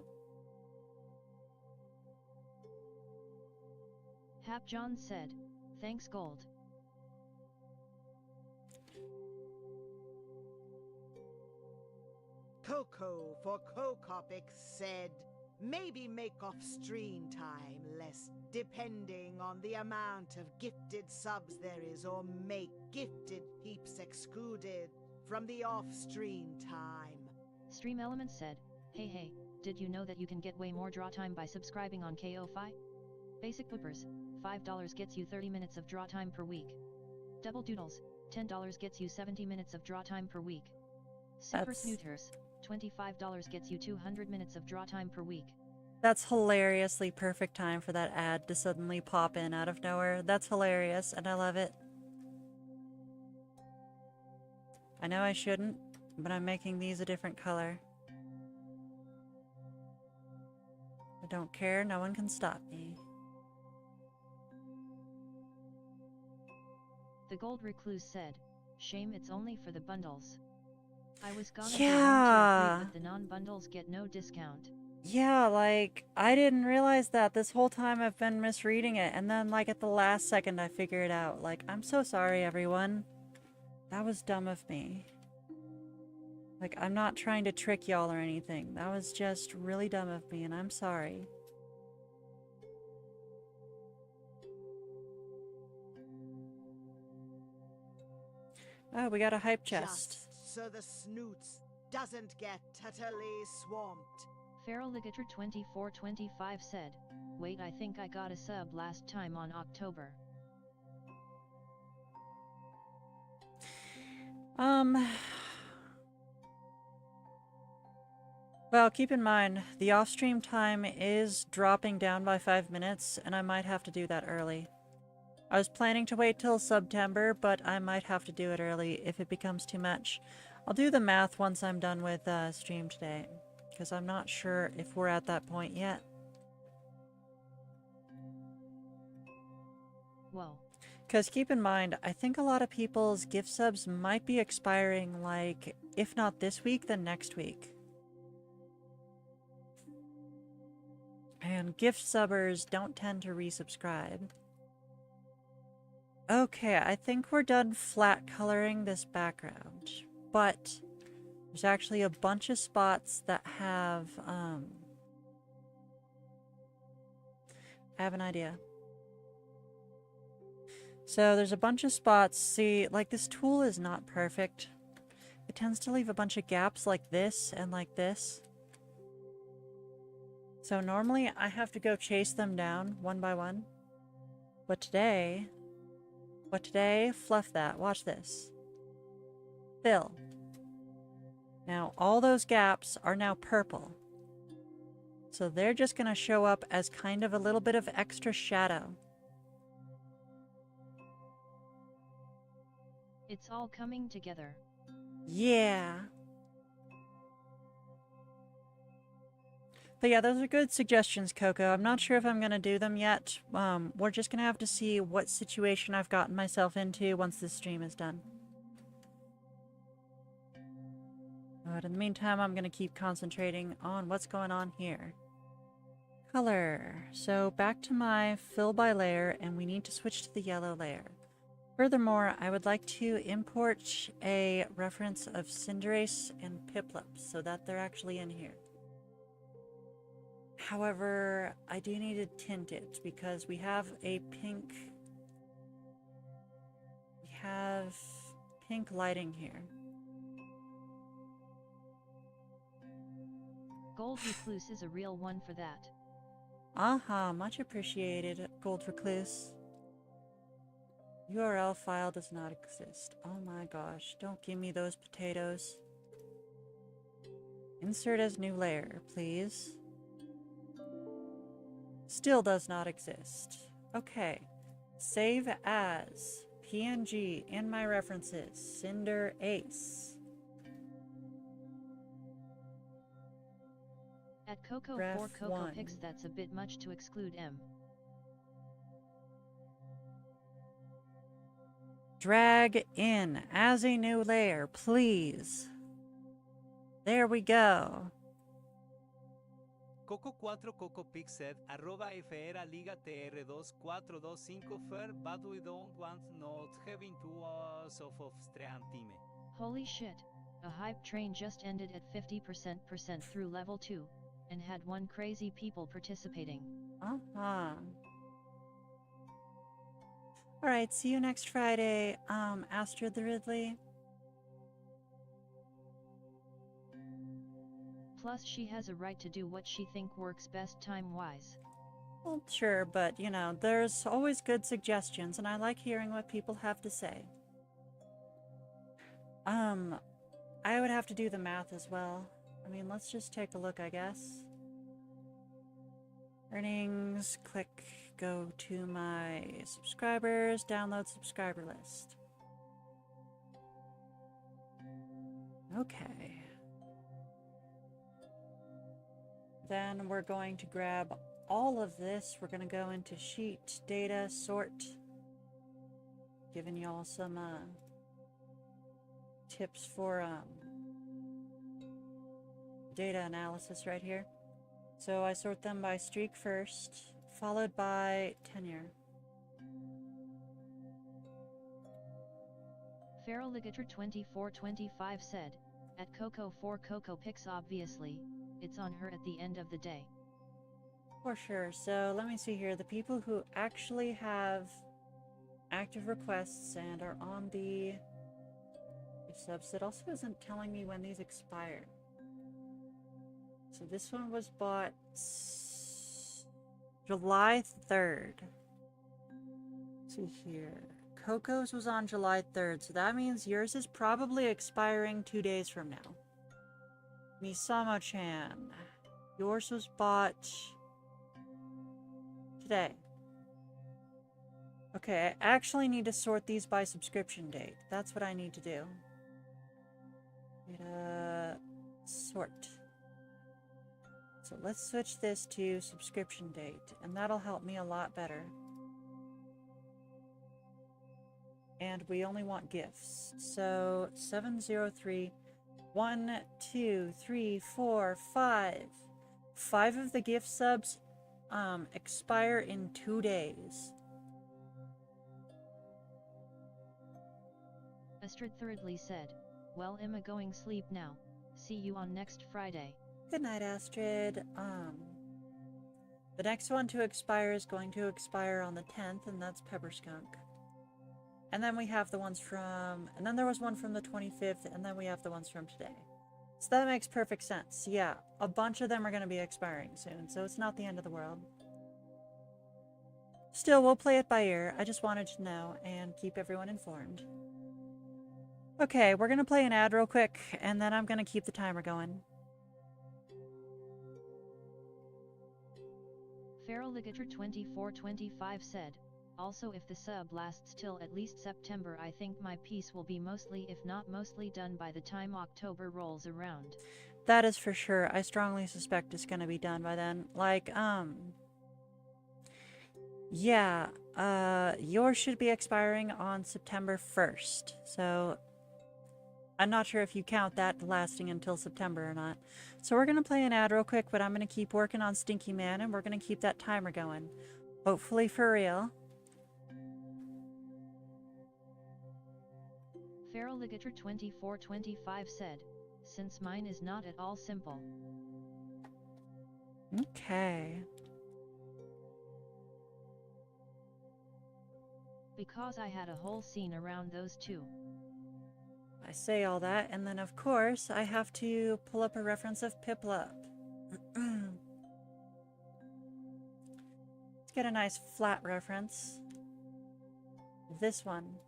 Hap John said, thanks Gold.
Coco for Cocopic said, maybe make off stream time less, depending on the amount of gifted subs there is, or make gifted peeps excluded from the off-stream time.
Stream Elements said, hey, did you know that you can get way more draw time by subscribing on KO-Fi? Basic Whippers, $5 gets you 30 minutes of draw time per week. Double Doodles, $10 gets you 70 minutes of draw time per week. Super Snooters, $25 gets you 200 minutes of draw time per week.
That's hilariously perfect time for that ad to suddenly pop in out of nowhere. That's hilarious, and I love it. I know I shouldn't, but I'm making these a different color. I don't care, no one can stop me.
The Gold Recluse said, shame it's only for the bundles. I was gonna
Yeah,
but the non-bundles get no discount.
yeah, like, I didn't realize that this whole time. I've been misreading it, and then, like, at the last second I figure it out. Like, I'm so sorry, everyone. That was dumb of me. Like, I'm not trying to trick y'all or anything. That was just really dumb of me, and I'm sorry. Oh, we got a hype chest.
Just so the snoots doesn't get totally swamped.
Feral Ligator 2425 said, wait, I think I got a sub last time on October.
Well, keep in mind, the off-stream time is dropping down by 5 minutes, and I might have to do that early. I was planning to wait till September, but I might have to do it early if it becomes too much. I'll do the math once I'm done with stream today, because I'm not sure if we're at that point yet.
Whoa.
Because keep in mind, I think a lot of people's gift subs might be expiring, like, if not this week, then next week. And gift subbers don't tend to resubscribe. Okay, I think we're done flat coloring this background. But there's actually a bunch of spots that have, I have an idea. So there's a bunch of spots. See, like, this tool is not perfect. It tends to leave a bunch of gaps like this and like this. So normally I have to go chase them down one by one. But today, fluff that. Watch this. Fill. Now all those gaps are now purple. So they're just going to show up as kind of a little bit of extra shadow.
It's all coming together.
Yeah. But yeah, those are good suggestions, Coco. I'm not sure if I'm going to do them yet. We're just going to have to see what situation I've gotten myself into once this stream is done. But in the meantime, I'm going to keep concentrating on what's going on here. Color. So back to my fill by layer, and we need to switch to the yellow layer. Furthermore, I would like to import a reference of Cinderace and Piplup so that they're actually in here. However, I do need to tint it because we have a pink... We have pink lighting here.
Gold Recluse is a real one for that.
Aha, much appreciated, Gold Recluse. URL file does not exist. Oh my gosh, don't give me those potatoes. Insert as new layer, please. Still does not exist. Okay. Save as PNG in my references. Cinderace.
At Coco
Ref
4 Coco
1.
Picks, that's a bit much to exclude M.
Drag in as a new layer, please. There we go.
Coco 4 Coco Pix said, @FERA Liga TR2425 Fer, but we don't want not having 2 hours of stream time.
Holy shit. A hype train just ended at 50% through level 2, and had 1 crazy people participating.
Uh-huh. Alright, see you next Friday, Astrid the Ridley.
Plus she has a right to do what she think works best time-wise.
Well, sure, but, you know, there's always good suggestions, and I like hearing what people have to say. I would have to do the math as well. I mean, let's just take a look, I guess. Earnings, click, go to my subscribers, download subscriber list. Okay. Then we're going to grab all of this. We're going to go into sheet, data, sort. Giving y'all some tips for data analysis right here. So I sort them by streak first, followed by tenure.
Feraligator2425 said, at Coco for Coco picks obviously, it's on her at the end of the day.
For sure. So let me see here. The people who actually have active requests and are on the subs, it also isn't telling me when these expire. So this one was bought July 3rd. Let's see here. Coco's was on July 3rd, so that means yours is probably expiring 2 days from now. Misama-chan, yours was bought today. Okay, I actually need to sort these by subscription date. That's what I need to do. Sort. So let's switch this to subscription date, and that'll help me a lot better. And we only want gifts. So 703, 1, 2, 3, 4, 5. 5 of the gift subs expire in 2 days.
Astrid Thirdly said, well, Emma going sleep now. See you on next Friday.
Good night, Astrid. The next one to expire is going to expire on the 10th, and that's Pepper Skunk. And then we have the ones from, and then there was one from the 25th, and then we have the ones from today. So that makes perfect sense. Yeah, a bunch of them are going to be expiring soon, so it's not the end of the world. Still, we'll play it by ear. I just wanted to know and keep everyone informed. Okay, we're going to play an ad real quick, and then I'm going to keep the timer going.
Feraligator2425 said, also if the sub lasts till at least September, I think my piece will be mostly, if not mostly, done by the time October rolls around.
That is for sure. I strongly suspect it's going to be done by then. Like, yeah, yours should be expiring on September 1st, so I'm not sure if you count that lasting until September or not. So we're going to play an ad real quick, but I'm going to keep working on Stinky Man, and we're going to keep that timer going. Hopefully for real.
Feraligator2425 said, since mine is not at all simple.
Okay.
Because I had a whole scene around those two.
I say all that, and then of course I have to pull up a reference of Piplup. Let's get a nice flat reference. This one.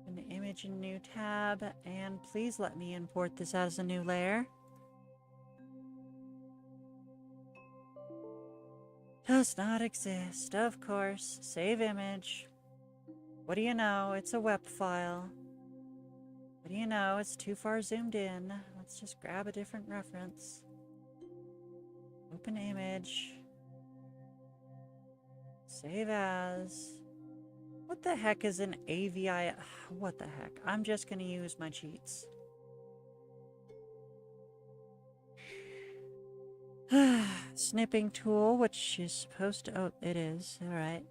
An image in new tab, and please let me import this as a new layer. Does not exist, of course. Save image. What do you know? It's a WEP file. What do you know? It's too far zoomed in. Let's just grab a different reference. Open image. Save as. What the heck is an AVI? What the heck? I'm just going to use my cheats. Snipping tool, which is supposed to... Oh, it is. All right.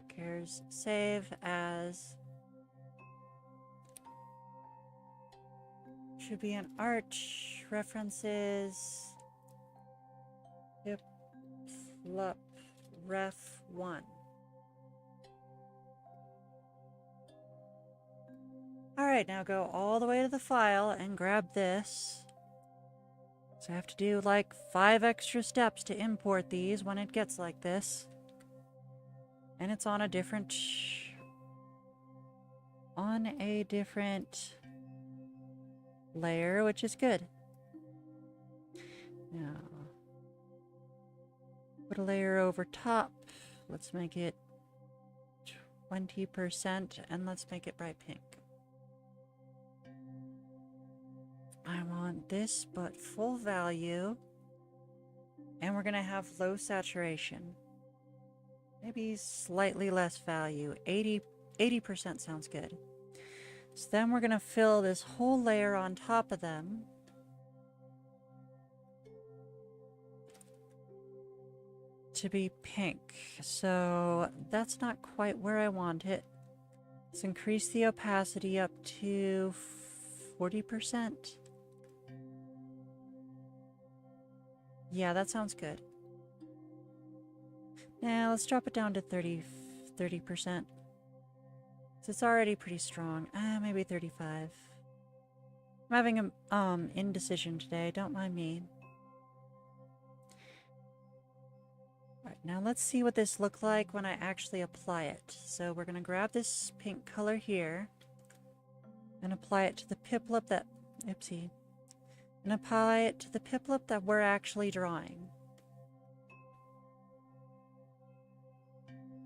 checkers. Save as. Should be an arch. References. Hip Flup Ref 1. Alright, now go all the way to the file and grab this. So I have to do like 5 extra steps to import these when it gets like this. And it's on a different layer, which is good. Now, put a layer over top. Let's make it 20% and let's make it bright pink. I want this, but full value. And we're going to have low saturation. Maybe slightly less value. 80% sounds good. So then we're going to fill this whole layer on top of them. To be pink. So that's not quite where I want it. Let's increase the opacity up to 40%. Yeah, that sounds good. Now let's drop it down to 30%. So it's already pretty strong. Maybe 35. I'm having an indecision today. Don't mind me. Alright, now let's see what this looks like when I actually apply it. So we're going to grab this pink color here and apply it to the piplup that... Oopsie. And apply it to the piplup that we're actually drawing.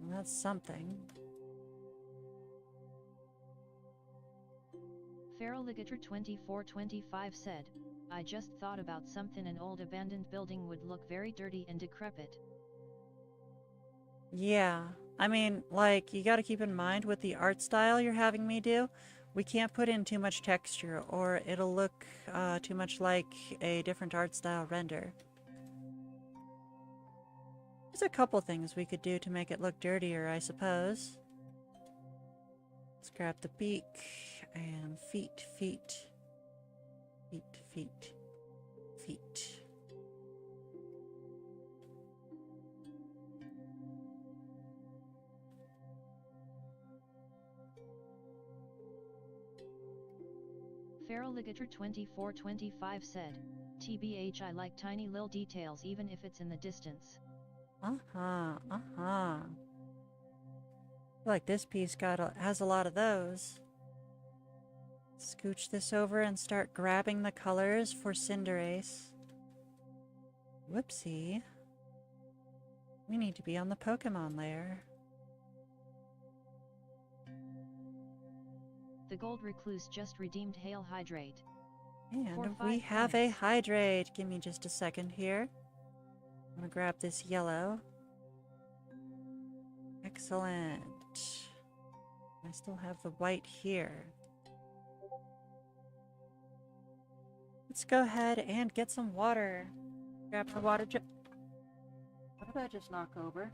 Well, that's something.
Feraligator 2425 said, I just thought about something. An old abandoned building would look very dirty and decrepit.
Yeah, I mean, like, you gotta keep in mind with the art style you're having me do, we can't put in too much texture or it'll look too much like a different art style render. There's a couple things we could do to make it look dirtier, I suppose. Let's grab the beak and feet.
Feraligator 2425 said, TBH, I like tiny little details even if it's in the distance.
Like this piece has a lot of those. Scooch this over and start grabbing the colors for Cinderace. Whoopsie. We need to be on the Pokemon layer.
The Gold Recluse just redeemed Hail Hydrate.
And we have a Hydrate. Give me just a second here. I'm gonna grab this yellow. Excellent. I still have the white here. Let's go ahead and get some water. Grab the water jug. What did I just knock over?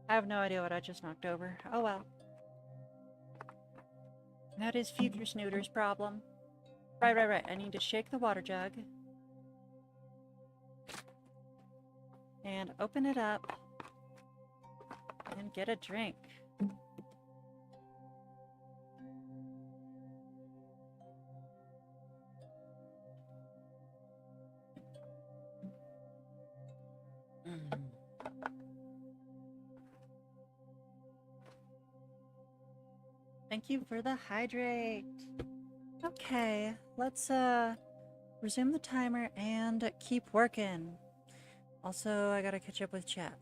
I have no idea what I just knocked over. Oh well. That is Future Snooter's problem. Right. I need to shake the water jug. And open it up. And get a drink. Thank you for the hydrate. Okay, let's resume the timer and keep working. Also, I gotta catch up with chat.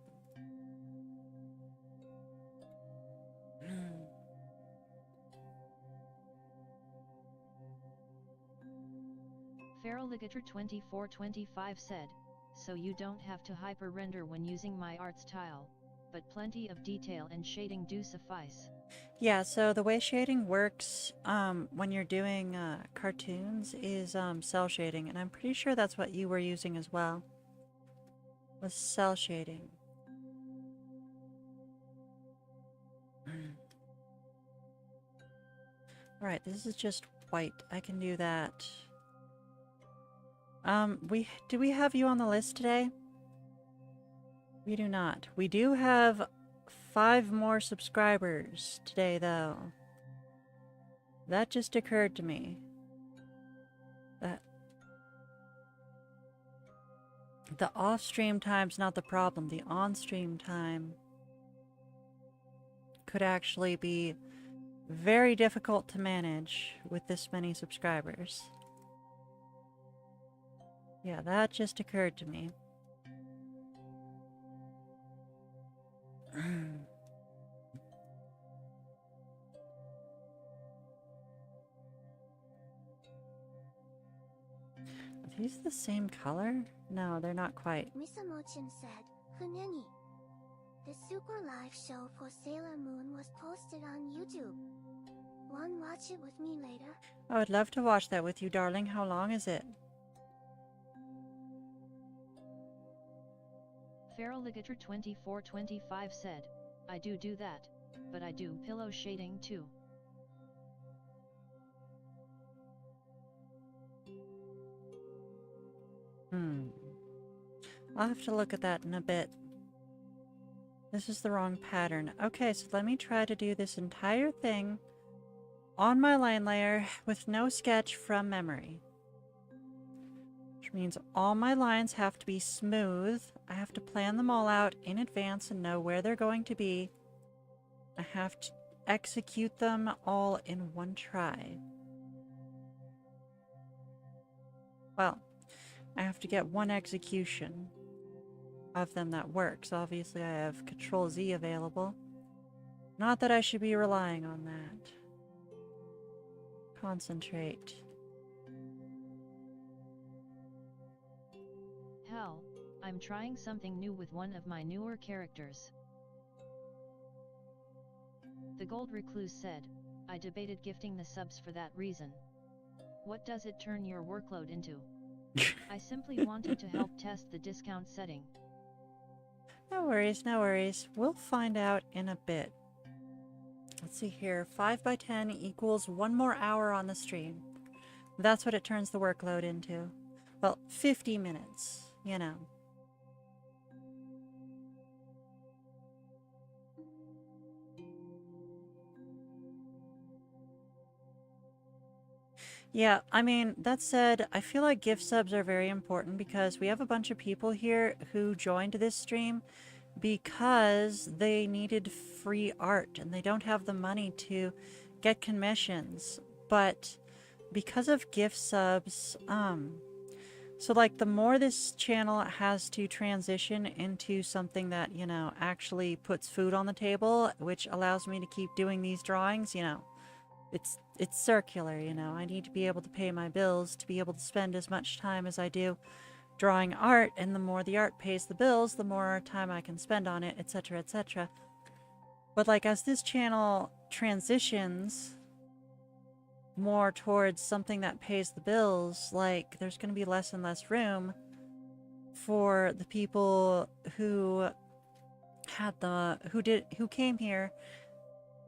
Feraligator 2425 said, so you don't have to hyper render when using my art style, but plenty of detail and shading do suffice.
Yeah, so the way shading works when you're doing cartoons is cell shading, and I'm pretty sure that's what you were using as well. with cell shading. Alright, this is just white. I can do that. Do we have you on the list today? We do not. We do have 5 more subscribers today, though. That just occurred to me. That the off-stream time's not the problem. The on-stream time could actually be very difficult to manage with this many subscribers. Yeah, that just occurred to me. Are these the same color? No, they're not quite.
Misamochin said, Funeni. The Super Live show for Sailor Moon was posted on YouTube. Want watch it with me later?
I would love to watch that with you, darling. How long is it?
Feraligator 2425 said, I do that, but I do pillow shading too.
I'll have to look at that in a bit. This is the wrong pattern. Okay, so let me try to do this entire thing on my line layer with no sketch from memory. Which means all my lines have to be smooth. I have to plan them all out in advance and know where they're going to be. I have to execute them all in one try. Well, I have to get one execution of them that works. Obviously, I have Control Z available. Not that I should be relying on that. Concentrate.
Hell, I'm trying something new with one of my newer characters. The Gold Recluse said, I debated gifting the subs for that reason. What does it turn your workload into? I simply wanted to help test the discount setting.
No worries, no worries. We'll find out in a bit. Let's see here. 5 by 10 equals 1 more hour on the stream. That's what it turns the workload into. Well, 50 minutes, you know. Yeah, I mean, that said, I feel like gift subs are very important because we have a bunch of people here who joined this stream because they needed free art and they don't have the money to get commissions. But because of gift subs, so like the more this channel has to transition into something that, you know, actually puts food on the table, which allows me to keep doing these drawings, you know, it's circular, you know. I need to be able to pay my bills to be able to spend as much time as I do drawing art, and the more the art pays the bills, the more time I can spend on it, etc., etc. But like as this channel transitions more towards something that pays the bills, like there's going to be less and less room for the people who had who came here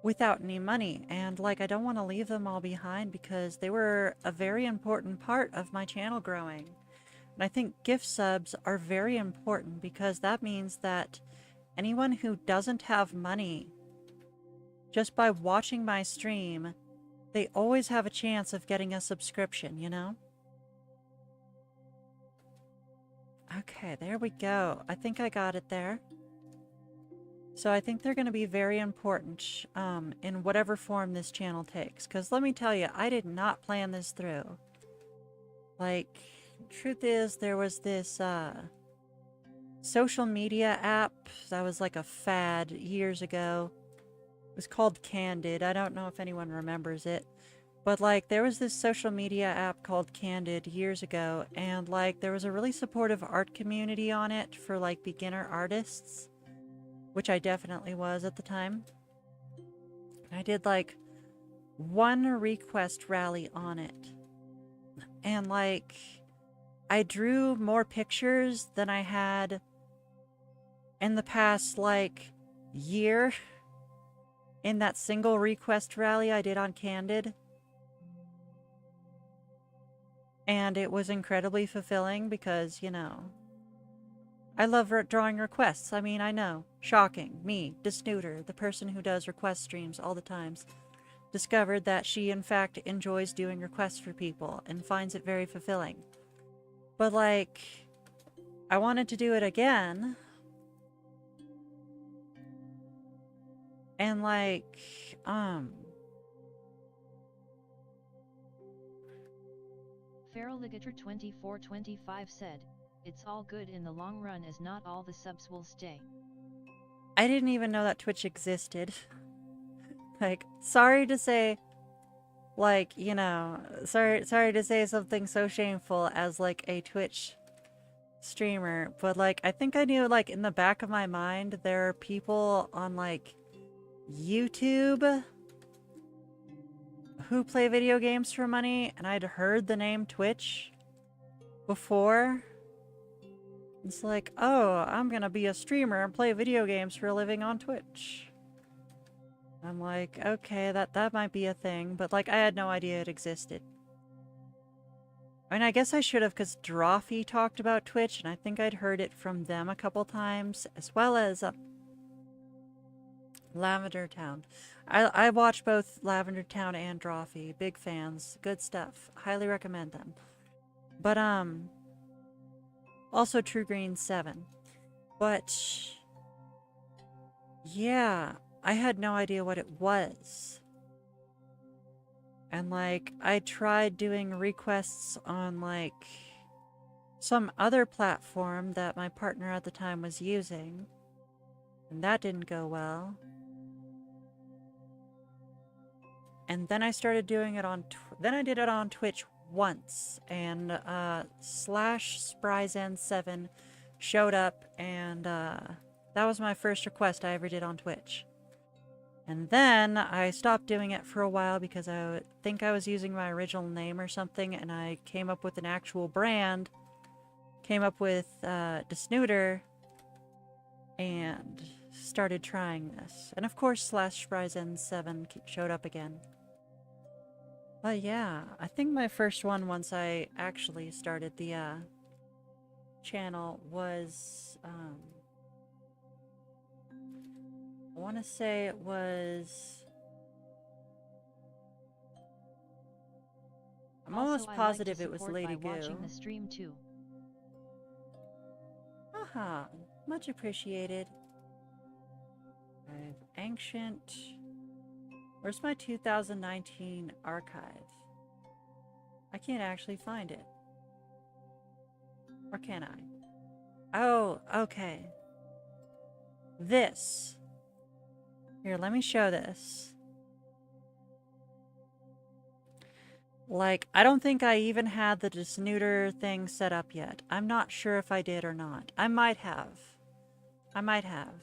without any money. And like I don't want to leave them all behind because they were a very important part of my channel growing. And I think gift subs are very important because that means that anyone who doesn't have money, just by watching my stream, they always have a chance of getting a subscription, you know? Okay, there we go. I think I got it there. So I think they're going to be very important in whatever form this channel takes. Because let me tell you, I did not plan this through. Like, truth is, there was this social media app that was like a fad years ago. It was called Candid. I don't know if anyone remembers it. But like, there was this social media app called Candid years ago. And like, there was a really supportive art community on it for like beginner artists, which I definitely was at the time. I did like one request rally on it. And like, I drew more pictures than I had in the past, like, year in that single request rally I did on Candid. And it was incredibly fulfilling because, you know, I love drawing requests. I mean, I know. Shocking. Me, Desnooter, the person who does request streams all the times, discovered that she, in fact, enjoys doing requests for people and finds it very fulfilling. But, like, I wanted to do it again. And, like,
Feraligator 2425 said, "It's all good in the long run as not all the subs will stay."
I didn't even know that Twitch existed. Like, sorry to say, like, you know, sorry to say something so shameful as, like, a Twitch streamer, but, like, I think I knew, like, in the back of my mind, there are people on, like, YouTube who play video games for money, and I'd heard the name Twitch before. It's like, oh, I'm gonna be a streamer and play video games for a living on Twitch. I'm like, okay, that might be a thing, but, like, I had no idea it existed. I mean, I guess I should have, because Drawfee talked about Twitch, and I think I'd heard it from them a couple times, as well as Lavender Town. I watch both Lavender Town and Drawfee. Big fans. Good stuff. Highly recommend them. But, also True Green 7. But, yeah, I had no idea what it was. And, like, I tried doing requests on, like, some other platform that my partner at the time was using. And that didn't go well. And then I started doing it on... Then I did it on Twitch once. And, /Spryzen7 showed up. And, that was my first request I ever did on Twitch. And then I stopped doing it for a while because I think I was using my original name or something, and I came up with an actual brand, came up with Desnooter, and started trying this. And of course /Spryzen7 showed up again. But yeah, I think my first one once I actually started the channel was... I want to say it was... I'm almost positive it was Lady Goo.
Watching the stream too.
Haha, much appreciated. I've Ancient. Where's my 2019 archive? I can't actually find it. Or can I? Oh, okay. This. Here, let me show this. Like, I don't think I even had the Desnooter thing set up yet. I'm not sure if I did or not. I might have. I might have.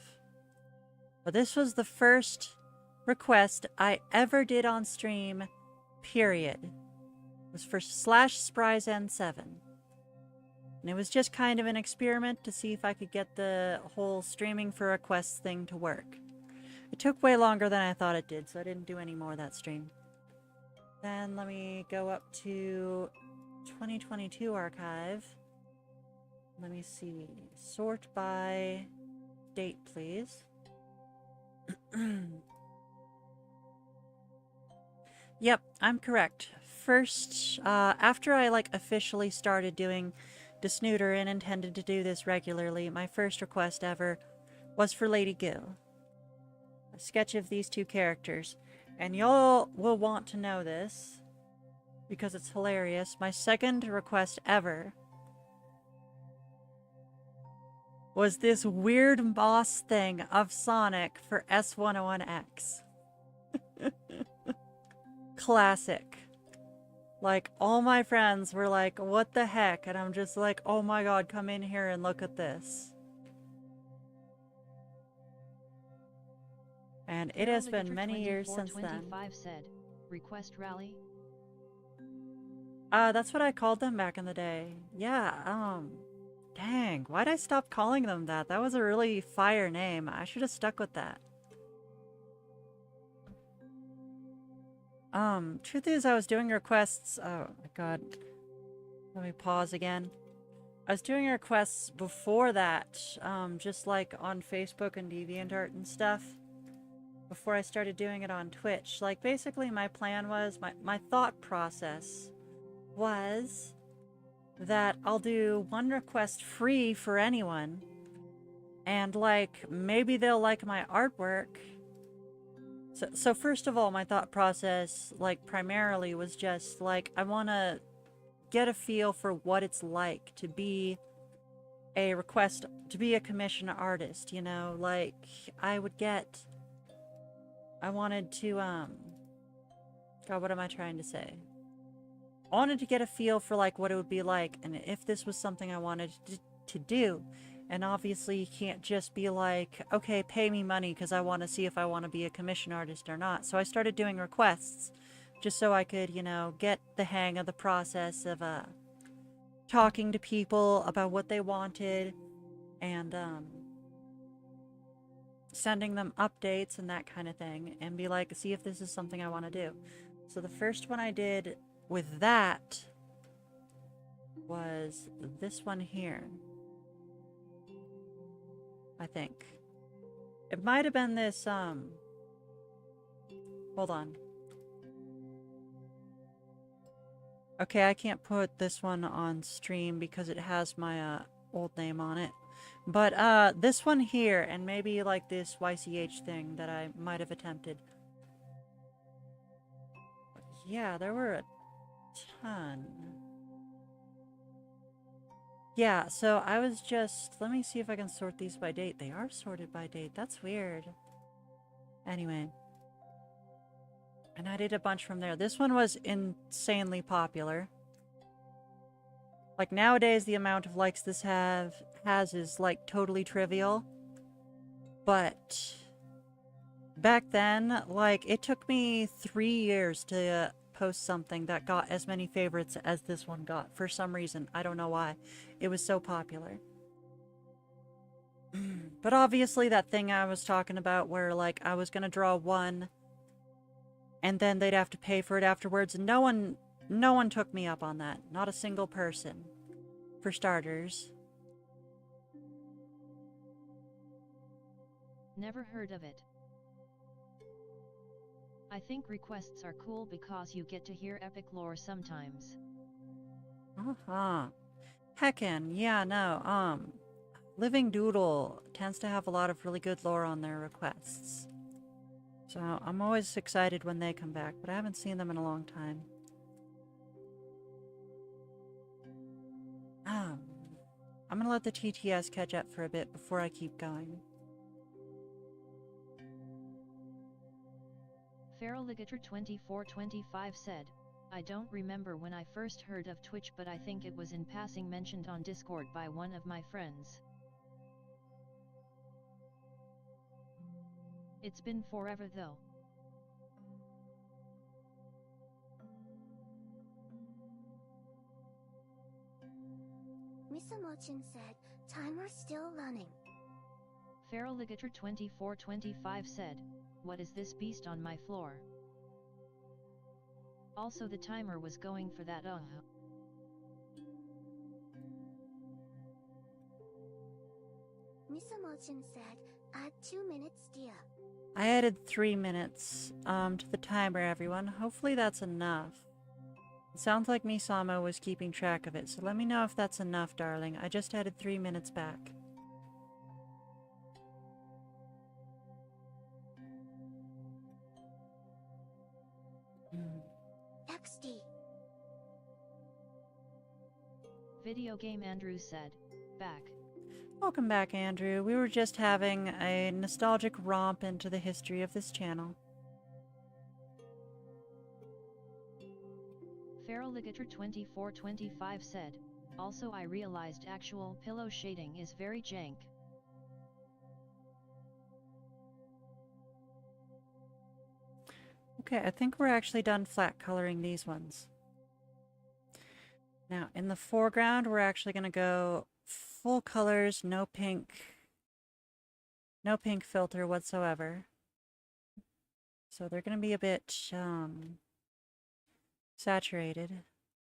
But this was the first request I ever did on stream, period. It was for /Spryzen7. And it was just kind of an experiment to see if I could get the whole streaming for requests thing to work. It took way longer than I thought it did, so I didn't do any more of that stream. Then let me go up to 2022 archive. Let me see. Sort by date, please. Yep, I'm correct. First, after I, like, officially started doing Desnooter and intended to do this regularly, my first request ever was for Lady Goo. A sketch of these two characters. And y'all will want to know this because it's hilarious. My second request ever was this weird moss thing of Sonic for S101X. Classic. Like, all my friends were like, what the heck? And I'm just like, oh my god, come in here and look at this. And it has been many years since then.
Said, request rally?
That's what I called them back in the day. Yeah, dang. Dang, why'd I stop calling them that? That was a really fire name. I should have stuck with that. Truth is, I was doing requests. Oh my god. Let me pause again. I was doing requests before that, just like on Facebook and DeviantArt and stuff, before I started doing it on Twitch. Like, basically my plan was, my thought process was that I'll do one request free for anyone, and like, maybe they'll like my artwork. So first of all, my thought process, like, primarily was just like, I want to get a feel for what it's like to be a commission artist, you know? Like, I wanted to, God, what am I trying to say? I wanted to get a feel for, like, what it would be like, and if this was something I wanted to do. And obviously, you can't just be like, okay, pay me money because I want to see if I want to be a commission artist or not. So I started doing requests just so I could, you know, get the hang of the process of talking to people about what they wanted and sending them updates and that kind of thing, and be like, see if this is something I want to do. So the first one I did with that was this one here. I think. It might have been this, hold on. Okay, I can't put this one on stream because it has my, old name on it. But, this one here, and maybe like this YCH thing that I might have attempted. But yeah, there were a ton. Yeah, so I was just, let me see if I can sort these by date. They are sorted by date. That's weird. Anyway. And I did a bunch from there. This one was insanely popular. Like, nowadays, the amount of likes this has is, like, totally trivial. But back then, like, it took me 3 years to post something that got as many favorites as this one got. For some reason. I don't know why. It was so popular. But obviously, that thing I was talking about where, like, I was gonna draw one, and then they'd have to pay for it afterwards, and no one took me up on that. Not a single person. For starters.
Never heard of it. I think requests are cool because you get to hear epic lore sometimes.
Uh-huh. Heckin', yeah, no, Living Doodle tends to have a lot of really good lore on their requests. So I'm always excited when they come back, but I haven't seen them in a long time. I'm gonna let the TTS catch up for a bit before I keep going.
Feraligator2425 said, I don't remember when I first heard of Twitch, but I think it was in passing mentioned on Discord by one of my friends. It's been forever though.
Misamochin said, timer's still running.
Feraligator2425 said, what is this beast on my floor? Also the timer was going for that
Misamochin said, add 2 minutes dear.
I added 3 minutes, to the timer, everyone. Hopefully that's enough. It sounds like Misamo was keeping track of it, so let me know if that's enough, darling. I just added 3 minutes back.
XD.
Video Game Andrew said, back.
Welcome back, Andrew. We were just having a nostalgic romp into the history of this channel.
Feraligator2425 said, also I realized actual pillow shading is very jank.
Okay, I think we're actually done flat coloring these ones. Now, in the foreground, we're actually going to go full colors, no pink filter whatsoever. So they're going to be a bit saturated,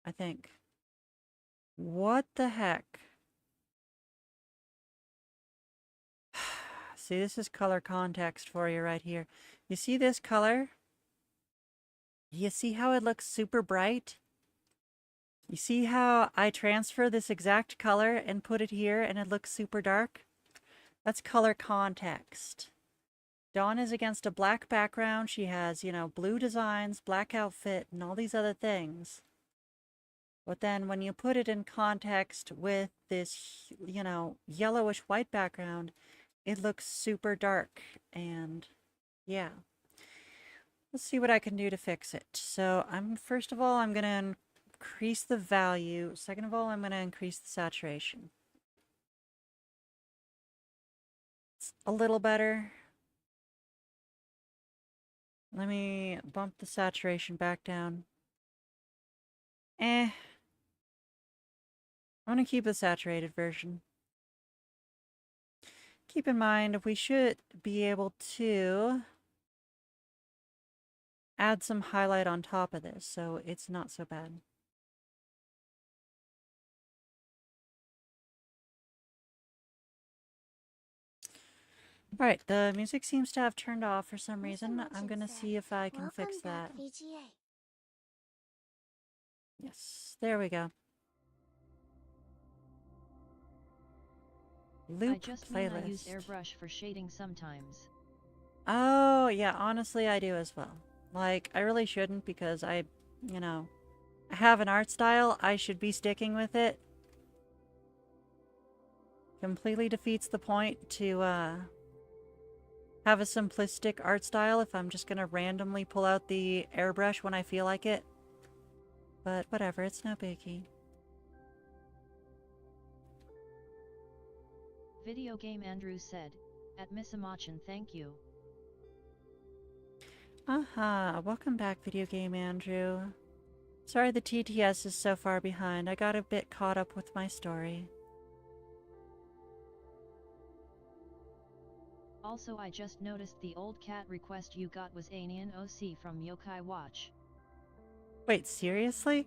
I think. What the heck? See, this is color context for you right here. You see this color? You see how it looks super bright? You see how I transfer this exact color and put it here and it looks super dark? That's color context. Dawn is against a black background. She has, you know, blue designs, black outfit, and all these other things. But then when you put it in context with this, you know, yellowish white background, it looks super dark. And yeah. Let's see what I can do to fix it. So first of all, I'm going to increase the value. Second of all, I'm going to increase the saturation. It's a little better. Let me bump the saturation back down. I'm going to keep the saturated version. Keep in mind, we should be able to add some highlight on top of this, so it's not so bad. All right, the music seems to have turned off for some reason. I'm going to see if I can fix that. Yes, there we go. Loop
I just
playlist.
mean I use airbrush for shading sometimes.
Oh, yeah, honestly, I do as well. Like, I really shouldn't because I have an art style. I should be sticking with it. Completely defeats the point to have a simplistic art style if I'm just going to randomly pull out the airbrush when I feel like it. But whatever, it's no biggie.
Video Game Andrew said, at Missamachan, thank you.
Welcome back, Video Game Andrew. Sorry the TTS is so far behind. I got a bit caught up with my story.
Also, I just noticed the old cat request you got was Anian OC from Yokai Watch.
Wait, seriously?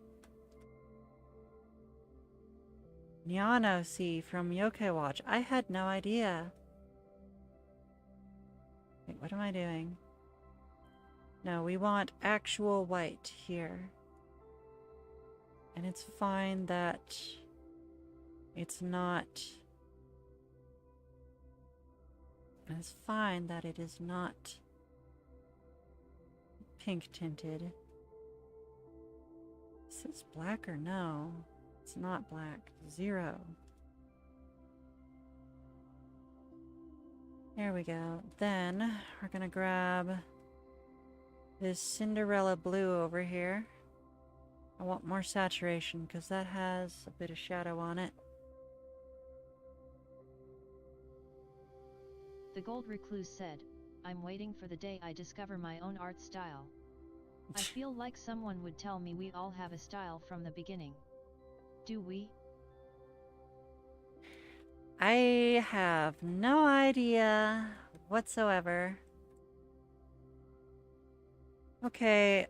Nyan OC from Yokai Watch. I had no idea. Wait, what am I doing? No, we want actual white here. And it's fine that it's not... It's fine that it is not pink tinted. Is this black or no? It's not black. 0. There we go. Then we're gonna grab this Cinderella blue over here. I want more saturation because that has a bit of shadow on it.
The Gold Recluse said, I'm waiting for the day I discover my own art style. I feel like someone would tell me we all have a style from the beginning. Do we?
I have no idea whatsoever. Okay.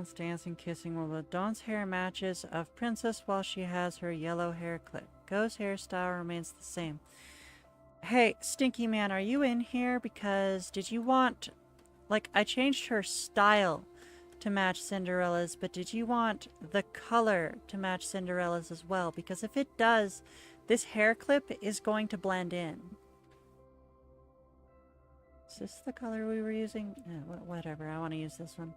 It's dancing, kissing while the Dawn's hair matches of Princess while she has her yellow hair clip. Go's hairstyle remains the same. Hey, Stinky Man, are you in here? Because did you want... Like, I changed her style to match Cinderella's, but did you want the color to match Cinderella's as well? Because if it does, this hair clip is going to blend in. Is this the color we were using? No, whatever, I want to use this one.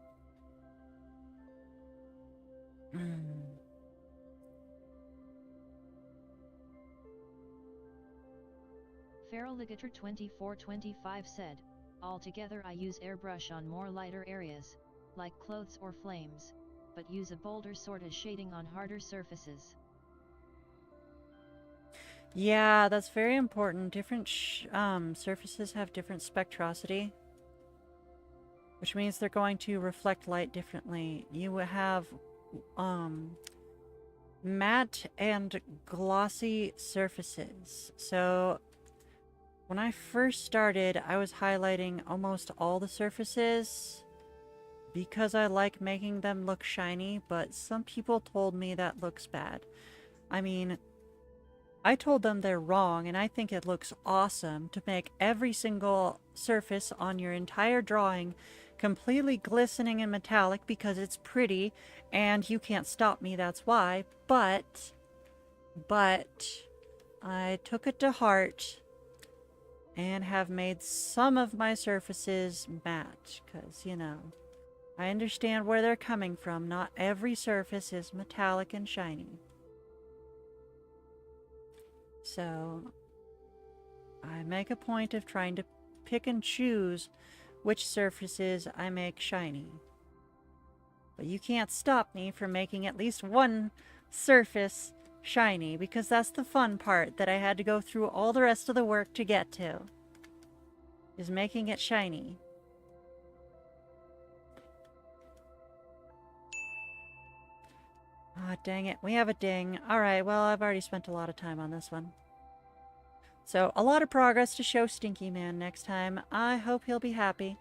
Feral Ligator 2425 said, altogether I use airbrush on more lighter areas, like clothes or flames, but use a bolder sort of shading on harder surfaces.
Yeah, that's very important. Different surfaces have different spectrosity, which means they're going to reflect light differently. You have matte and glossy surfaces. So when I first started, I was highlighting almost all the surfaces because I like making them look shiny, but some people told me that looks bad. I mean, I told them they're wrong, and I think it looks awesome to make every single surface on your entire drawing completely glistening and metallic because it's pretty, and you can't stop me, that's why. But I took it to heart and have made some of my surfaces matte, because, you know, I understand where they're coming from. Not every surface is metallic and shiny. So I make a point of trying to pick and choose which surfaces I make shiny. But you can't stop me from making at least one surface shiny, because that's the fun part that I had to go through all the rest of the work to get to, is making it shiny. Ah, dang it. We have a ding. Alright, well, I've already spent a lot of time on this one. So, a lot of progress to show Stinky Man next time. I hope he'll be happy.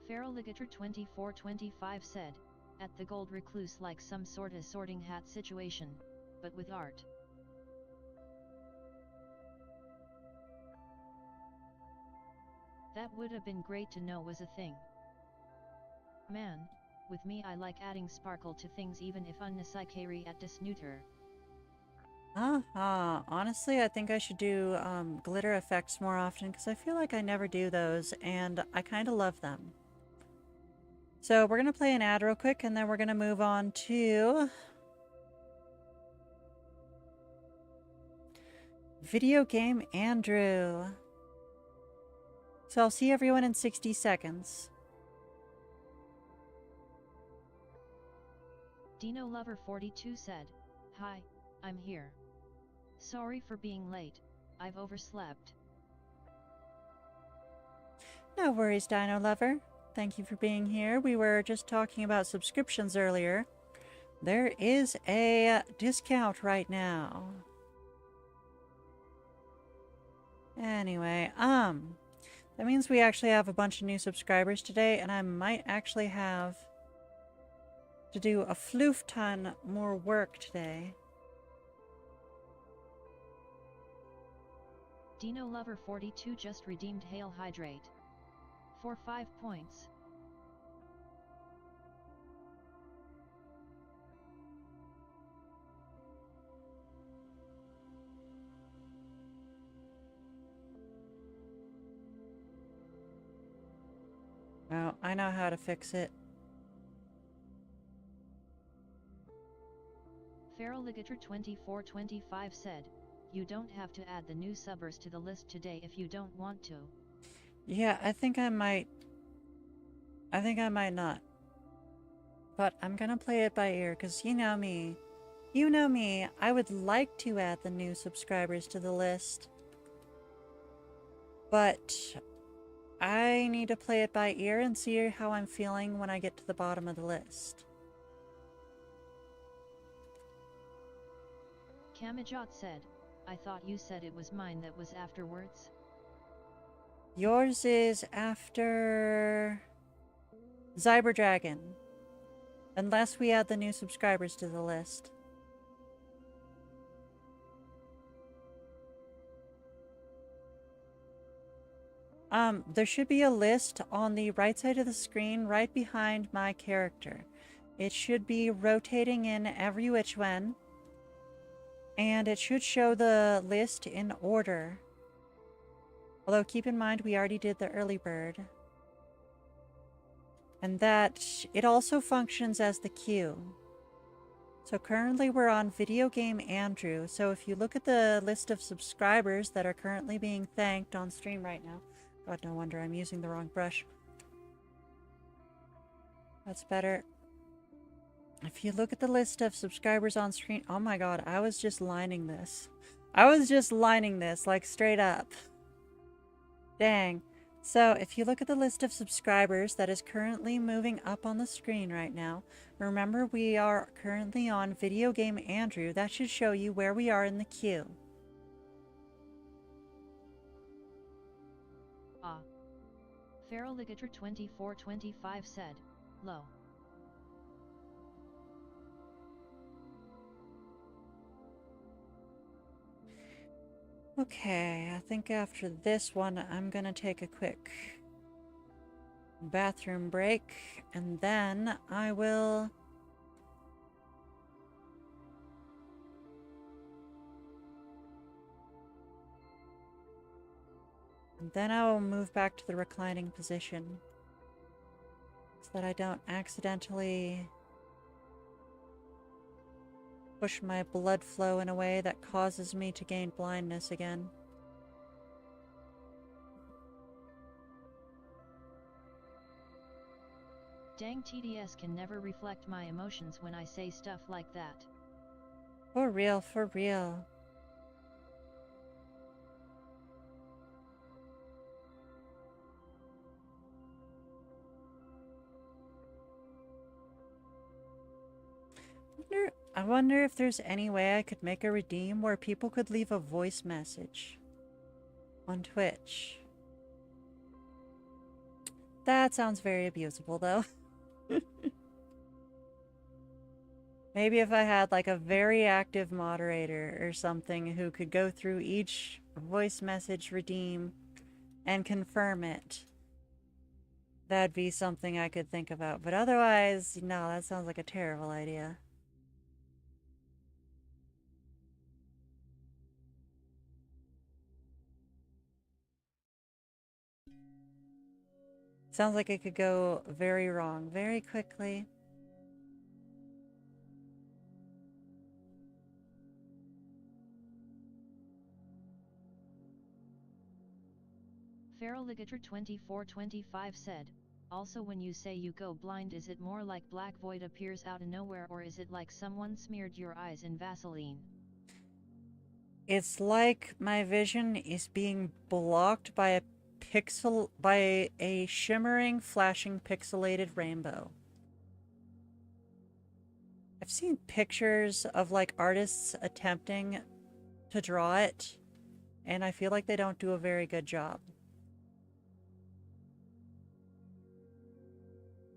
Feraligator 2425 said, at the Gold Recluse like some sort of sorting hat situation, but with art. That would have been great to know was a thing. Man, with me I like adding sparkle to things even if unnecessary at disneuter.
Honestly, I think I should do glitter effects more often because I feel like I never do those and I kind of love them. So we're going to play an ad real quick and then we're going to move on to Video Game Andrew. So I'll see everyone in 60 seconds.
Dino Lover 42 said, "Hi, I'm here. Sorry for being late, I've overslept."
No worries, Dino Lover. Thank you for being here. We were just talking about subscriptions earlier. There is a discount right now. Anyway, that means we actually have a bunch of new subscribers today, and I might actually have to do a floof ton more work today.
Dino Lover 42 just redeemed Hail Hydrate for 5 points.
Oh, I know how to fix it.
Feraligator 2425 said, "You don't have to add the new subbers to the list today if you don't want to."
Yeah, I think I might not. But I'm gonna play it by ear, because you know me. You know me, I would like to add the new subscribers to the list. But I need to play it by ear and see how I'm feeling when I get to the bottom of the list.
Kamijot said, "I thought you said it was mine that was afterwards."
Yours is after Cyberdragon. Unless we add the new subscribers to the list. There should be a list on the right side of the screen right behind my character. It should be rotating in every which way. And it should show the list in order. Although keep in mind we already did the early bird. And that it also functions as the queue. So currently we're on Video Game Andrew. So if you look at the list of subscribers that are currently being thanked on stream right now. God, no wonder I'm using the wrong brush. That's better. If you look at the list of subscribers on screen, oh my god, I was just lining this. I was just lining this, like straight up. Dang. So if you look at the list of subscribers that is currently moving up on the screen right now, remember we are currently on Video Game Andrew. That should show you where we are in the queue.
Ah. Feral Ligator 2425 said, low.
Okay, I think after this one, I'm gonna take a quick bathroom break, and then I will... And then I will move back to the reclining position so that I don't accidentally push my blood flow in a way that causes me to gain blindness again.
Dang, TDS can never reflect my emotions when I say stuff like that.
For real, for real. I wonder if there's any way I could make a redeem where people could leave a voice message on Twitch. That sounds very abusable, though. Maybe if I had like a very active moderator or something who could go through each voice message redeem and confirm it. That'd be something I could think about. But otherwise, no, that sounds like a terrible idea. Sounds like it could go very wrong very quickly.
Feral Ligator 2425 said, also when you say you go blind, is it more like black void appears out of nowhere, or is it like someone smeared your eyes in Vaseline?
It's like my vision is being blocked by a shimmering, flashing, pixelated rainbow. I've seen pictures of like artists attempting to draw it, and I feel like they don't do a very good job.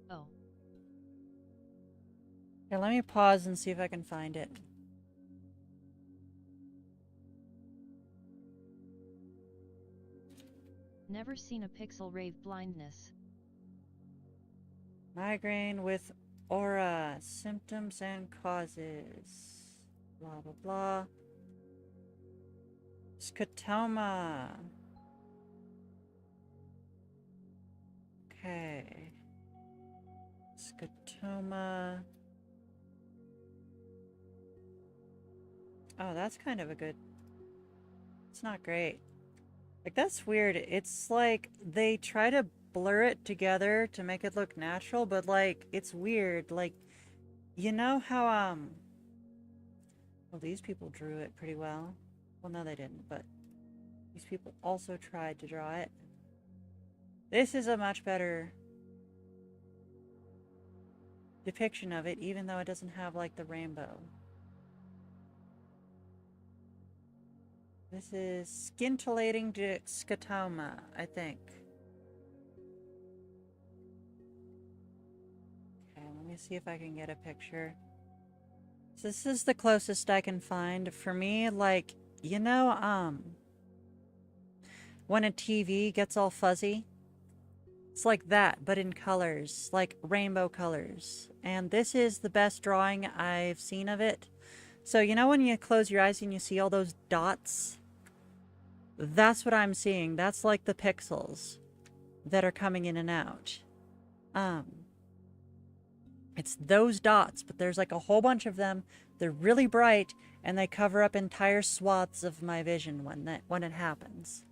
Oh.
Here, let me pause and see if I can find it.
Never seen a pixel rave blindness.
Migraine with aura, symptoms and causes. Blah, blah, blah. Scotoma. Okay. Scotoma. Oh, that's kind of a good... It's not great. Like, that's weird. It's like they try to blur it together to make it look natural, but like, it's weird. Like, you know how, well, these people drew it pretty well. Well, no, they didn't, but these people also tried to draw it. This is a much better depiction of it, even though it doesn't have, like, the rainbow. This is scintillating scotoma, I think. Okay, let me see if I can get a picture. So this is the closest I can find. For me, like, you know, when a TV gets all fuzzy? It's like that, but in colors, like rainbow colors. And this is the best drawing I've seen of it. So, you know when you close your eyes and you see all those dots? That's what I'm seeing. That's like the pixels that are coming in and out. It's those dots, but there's like a whole bunch of them. They're really bright, and they cover up entire swaths of my vision when it happens.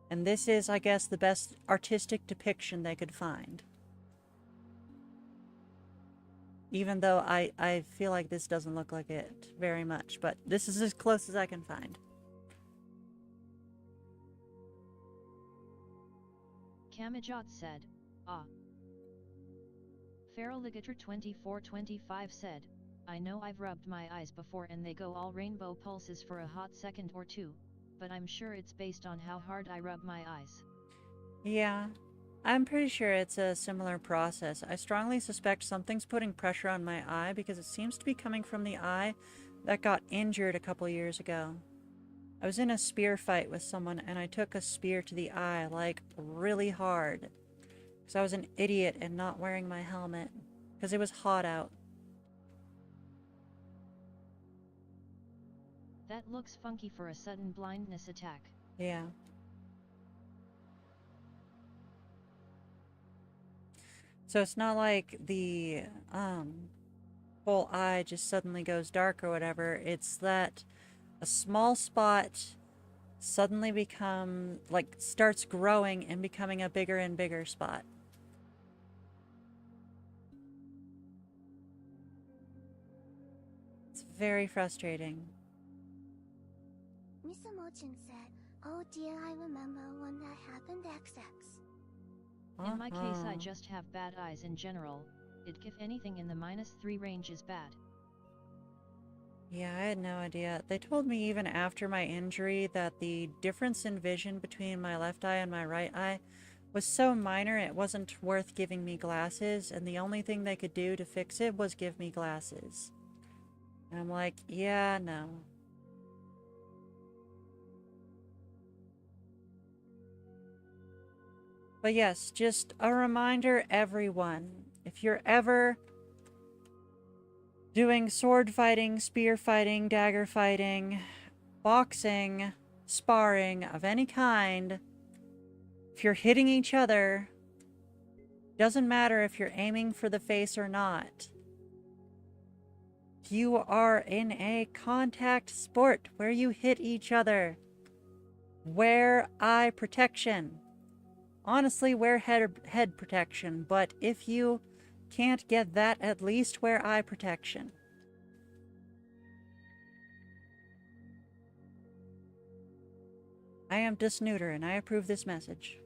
And this is, I guess, the best artistic depiction they could find. Even though I feel like this doesn't look like it very much, but this is as close as I can find.
Kamijot said, ah. Feraligator2425 said, I know I've rubbed my eyes before and they go all rainbow pulses for a hot second or two, but I'm sure it's based on how hard I rub my eyes.
Yeah, I'm pretty sure it's a similar process. I strongly suspect something's putting pressure on my eye because it seems to be coming from the eye that got injured a couple years ago. I was in a spear fight with someone and I took a spear to the eye, like, really hard. Because I was an idiot and not wearing my helmet. Because it was hot out.
That looks funky for a sudden blindness attack.
Yeah. So it's not like the whole eye just suddenly goes dark or whatever. It's that a small spot suddenly starts growing and becoming a bigger and bigger spot. It's very frustrating.
Miss Emojin said, oh dear, I remember when that happened XX.
In my case I just have bad eyes in general, if anything in the -3 range is bad.
Yeah, I had no idea. They told me even after my injury that the difference in vision between my left eye and my right eye was so minor it wasn't worth giving me glasses, and the only thing they could do to fix it was give me glasses. And I'm like, yeah, no. But yes, just a reminder, everyone, if you're ever doing sword fighting, spear fighting, dagger fighting, boxing, sparring of any kind, if you're hitting each other, doesn't matter if you're aiming for the face or not. You are in a contact sport where you hit each other. Wear eye protection. Honestly, wear head protection, but if you can't get that, at least wear eye protection. I am Disneuter, and I approve this message.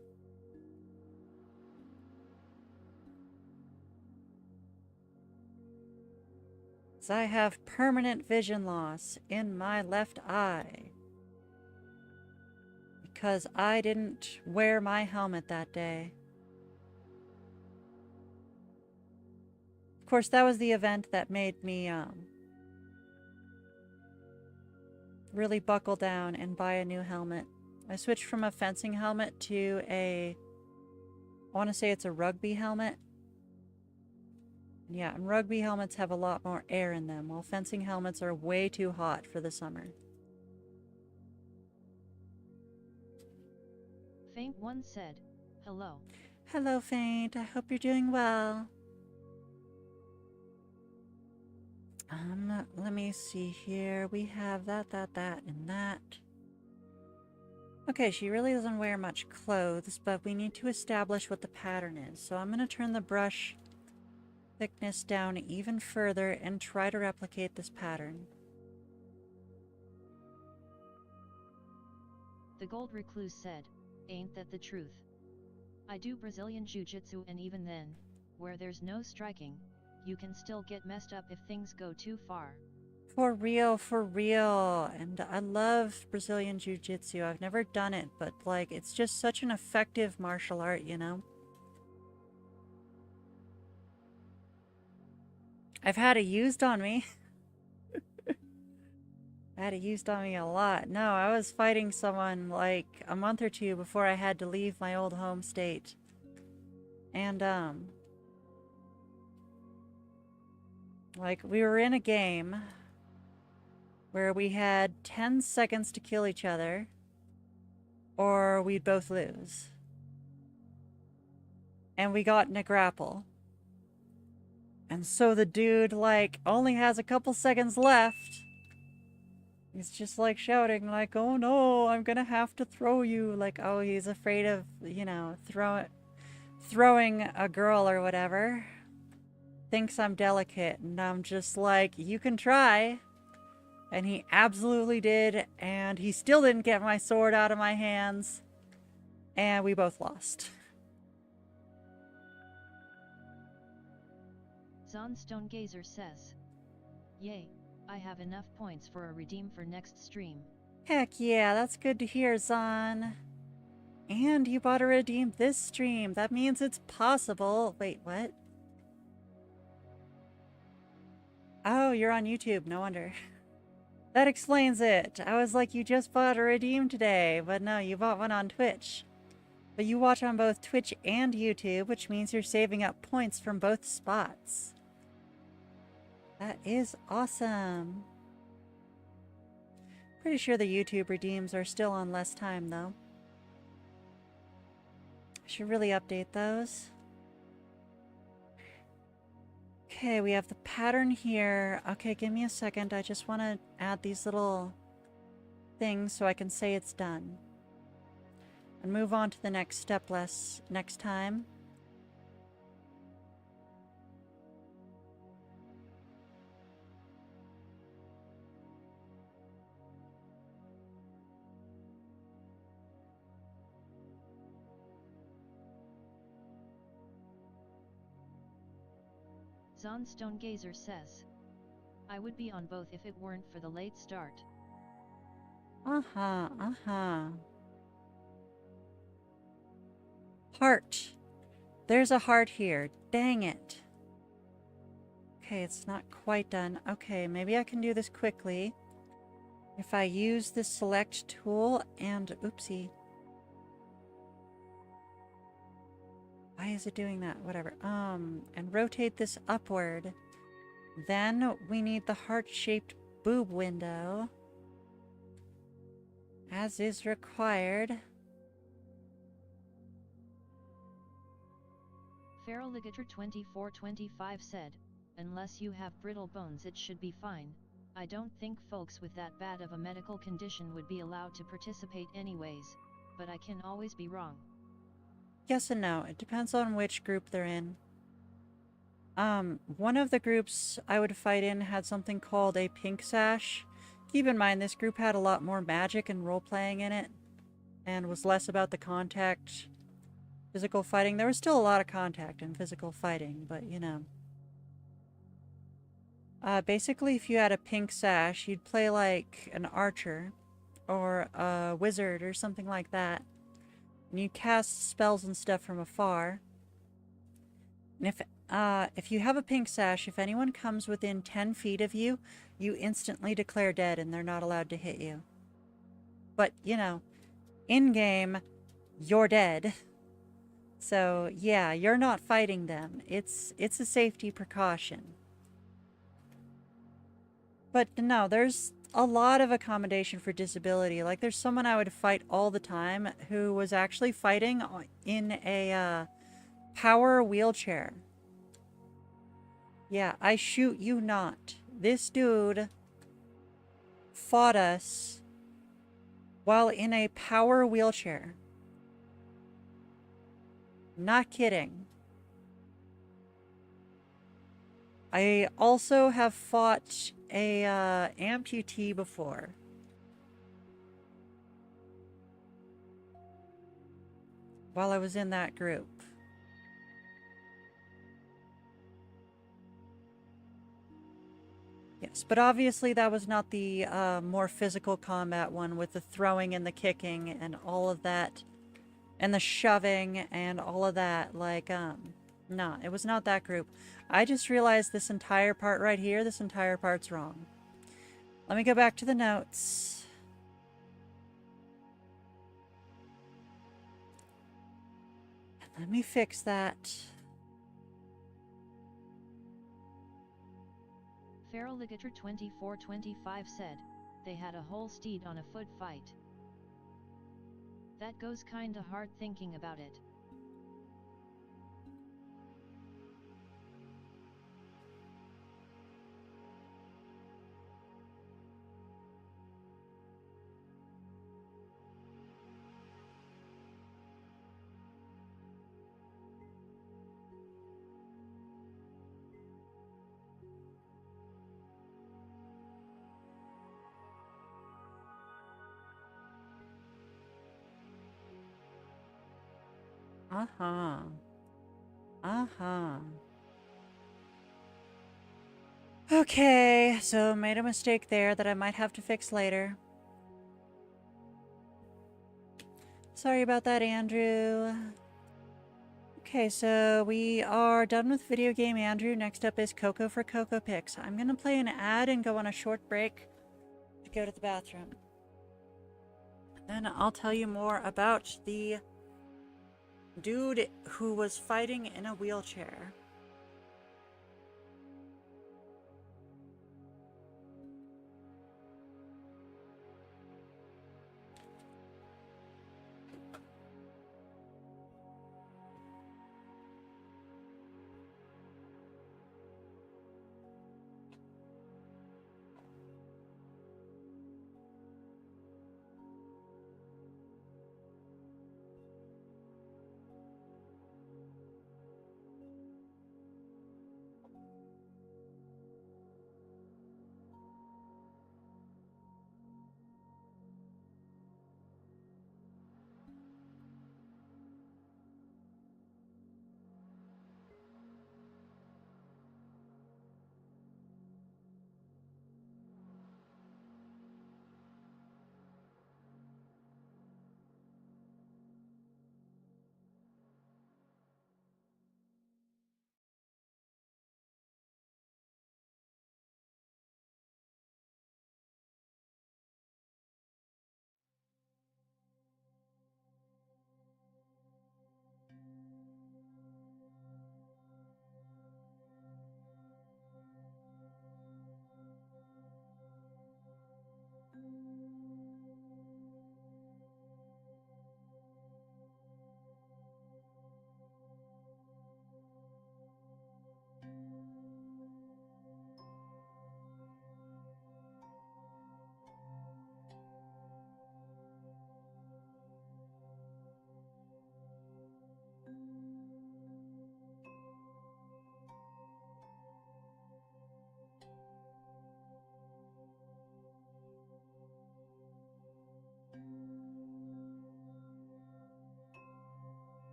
So I have permanent vision loss in my left eye. Because I didn't wear my helmet that day. Of course, that was the event that made me really buckle down and buy a new helmet. I switched from a fencing helmet to I want to say it's a rugby helmet. Yeah, and rugby helmets have a lot more air in them, while fencing helmets are way too hot for the summer.
Faint One said, hello.
Hello, Faint. I hope you're doing well. Let me see here. We have that, and that. Okay, she really doesn't wear much clothes, but we need to establish what the pattern is. So I'm going to turn the brush thickness down even further and try to replicate this pattern.
The Gold Recluse said, ain't that the truth? I do Brazilian Jiu-Jitsu and even then, where there's no striking, you can still get messed up if things go too far.
For real, for real. And I love Brazilian Jiu-Jitsu. I've never done it, but like, it's just such an effective martial art, you know? I've had it used on me. I had it used on me a lot. No, I was fighting someone like a month or two before I had to leave my old home state. And, like, we were in a game where we had 10 seconds to kill each other, or we'd both lose. And we got in a grapple. And so the dude, like, only has a couple seconds left. He's just, like, shouting, like, oh no, I'm gonna have to throw you. Like, oh, he's afraid of, you know, throwing a girl or whatever. Thinks I'm delicate. And I'm just like, you can try. And he absolutely did. And he still didn't get my sword out of my hands. And we both lost.
Zon Stonegazer says, "Yay, I have enough points for a redeem for next stream."
Heck yeah, that's good to hear, Zon. And you bought a redeem this stream. That means it's possible. Wait, what? Oh, you're on YouTube. No wonder. That explains it. I was like, you just bought a redeem today. But no, you bought one on Twitch. But you watch on both Twitch and YouTube, which means you're saving up points from both spots. That is awesome. Pretty sure the YouTube redeems are still on less time, though. I should really update those. Okay, we have the pattern here. Okay, give me a second. I just want to add these little things so I can say it's done. And move on to the next step next time.
Zon Stonegazer says, "I would be on both if it weren't for the late start."
Heart. There's a heart here. Dang it. Okay, it's not quite done. Okay, maybe I can do this quickly. If I use this select tool and... Oopsie. Why is it doing that? Whatever. And rotate this upward. Then we need the heart-shaped boob window. As is required.
Feraligator 2425 said, "Unless you have brittle bones it should be fine. I don't think folks with that bad of a medical condition would be allowed to participate anyways, but I can always be wrong."
Yes and no. It depends on which group they're in. One of the groups I would fight in had something called a pink sash. Keep in mind, this group had a lot more magic and role-playing in it, and was less about the contact, physical fighting. There was still a lot of contact and physical fighting, but you know. Basically, if you had a pink sash, you'd play like an archer, or a wizard, or something like that. And you cast spells and stuff from afar. And if you have a pink sash, if anyone comes within 10 feet of you, you instantly declare dead and they're not allowed to hit you. But, you know, in-game, you're dead. So, yeah, you're not fighting them. It's a safety precaution. But no, there's a lot of accommodation for disability. Like, there's someone I would fight all the time who was actually fighting in a power wheelchair. Yeah, I shoot you not. This dude fought us while in a power wheelchair. Not kidding. I also have fought a amputee before. While I was in that group. Yes, but obviously that was not the more physical combat one with the throwing and the kicking and all of that. And the shoving and all of that. Like, no, it was not that group. I just realized this entire part right here, this entire part's wrong. Let me go back to the notes. Let me fix that.
Feraligator 2425 said, "They had a whole steed on a foot fight." That goes kinda hard thinking about it.
Uh-huh. Uh-huh. Okay, so made a mistake there that I might have to fix later. Sorry about that, Andrew. Okay, so we are done with video game Andrew. Next up is Coco for Coco Picks. I'm gonna play an ad and go on a short break to go to the bathroom. Then I'll tell you more about the dude who was fighting in a wheelchair.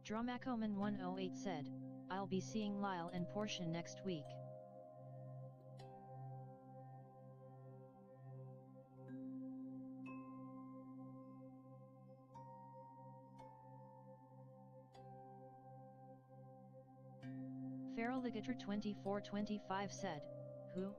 Dramacoman108 said, I'll be seeing Lyle and Portia next week. Feraligator2425 said, who?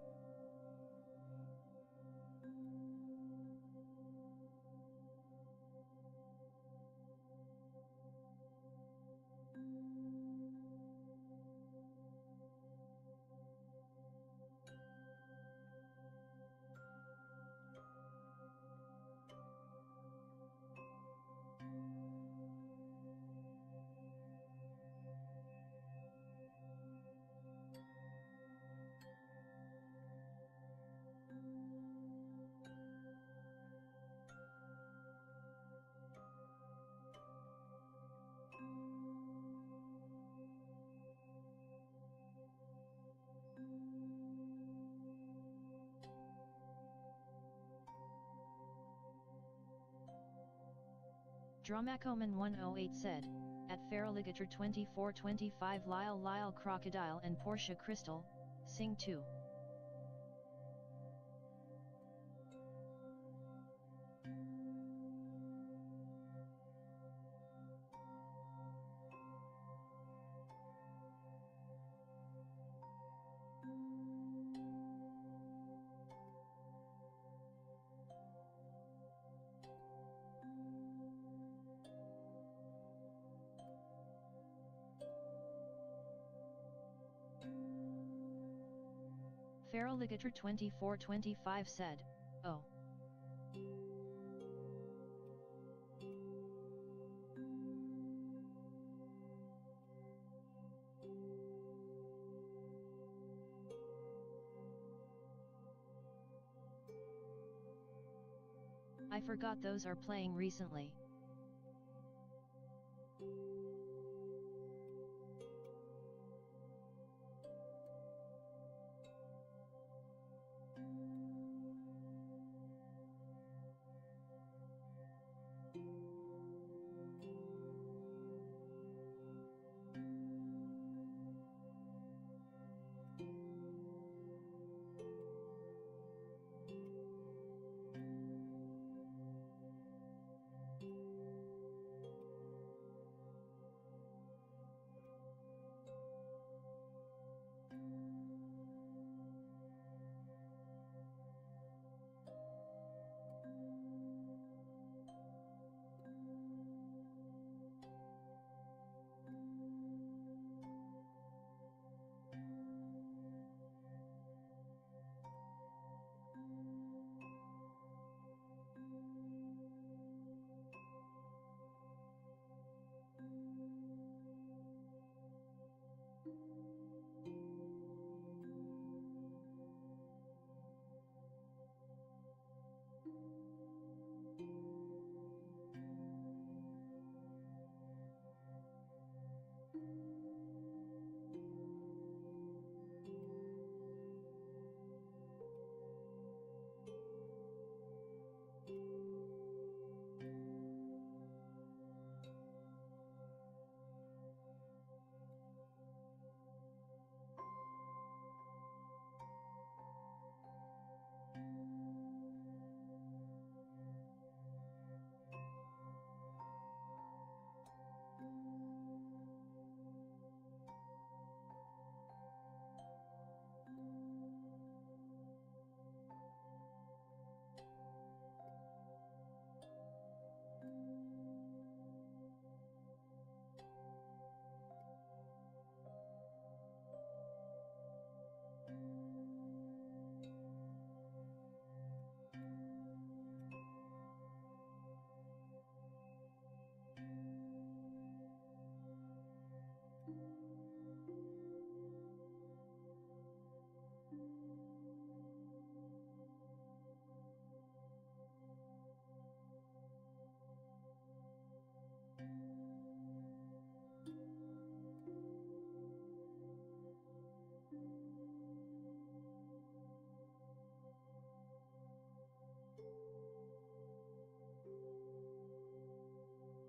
Dramacoman108 said, at Feraligator2425 Lyle Crocodile and Portia Crystal, sing 2. Feraligator 2425 said, oh. I forgot those are playing recently.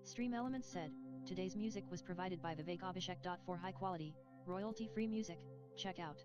Stream Elements said, today's music was provided by Vivek Abhishek. For high quality, royalty-free music, check out.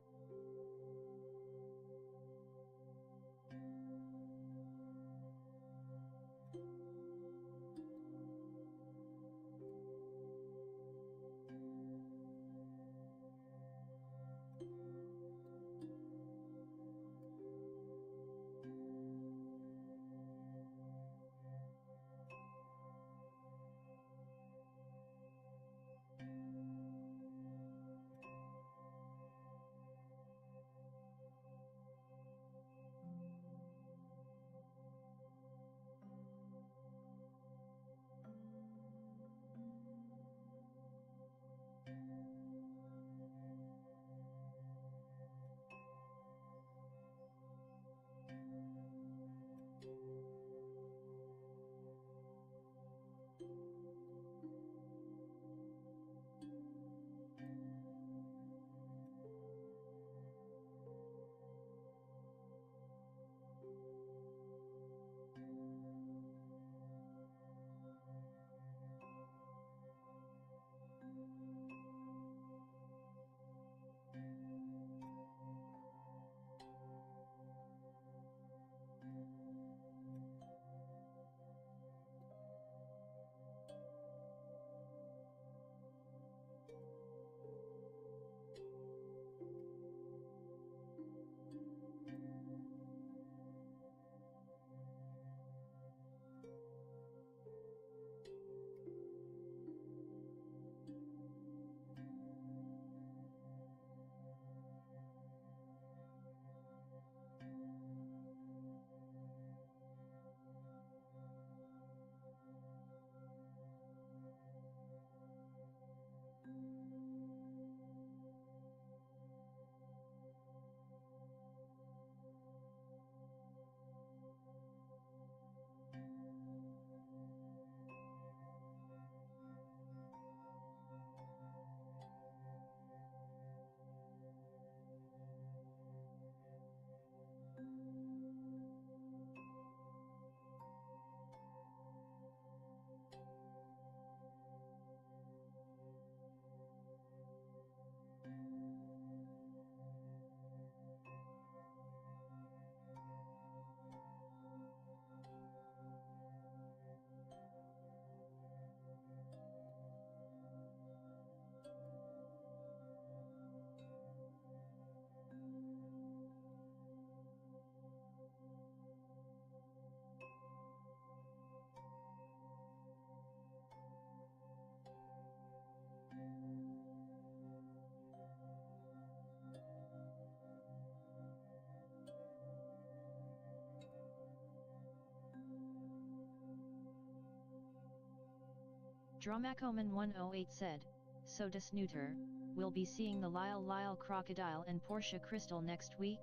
Dramacoman108 said, so Desnooter, we'll be seeing the Lyle Crocodile and Portia Crystal next week?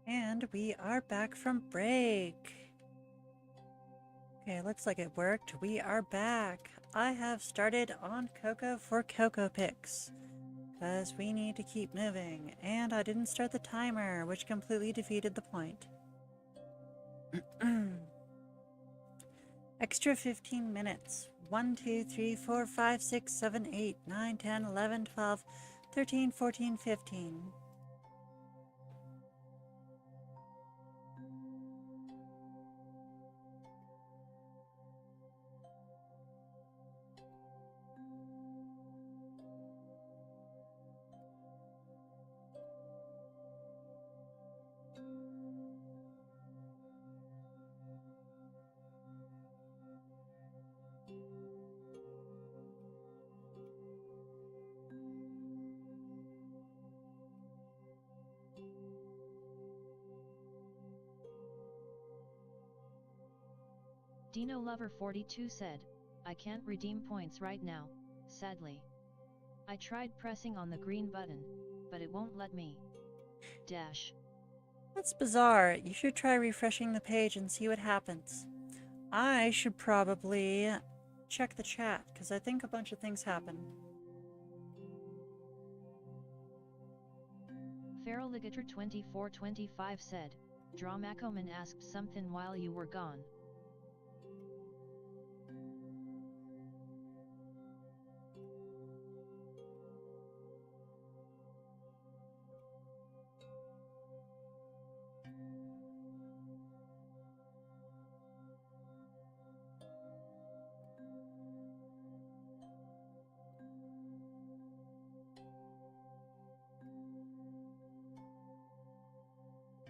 And we are back from break. Okay, looks like it worked. We are back. I have started on Coco for Coco Picks, because we need to keep moving. And I didn't start the timer, which completely defeated the point. Extra 15 minutes. 1, 2, 3, 4, 5, 6, 7, 8, 9, 10, 11, 12, 13, 14, 15.
Dino Lover 42 said, I can't redeem points right now, sadly. I tried pressing on the green button, but it won't let me. Dash.
That's bizarre. You should try refreshing the page and see what happens. I should probably check the chat, because I think a bunch of things happen.
Feraligator 2425 said, Dramacoman asked something while you were gone.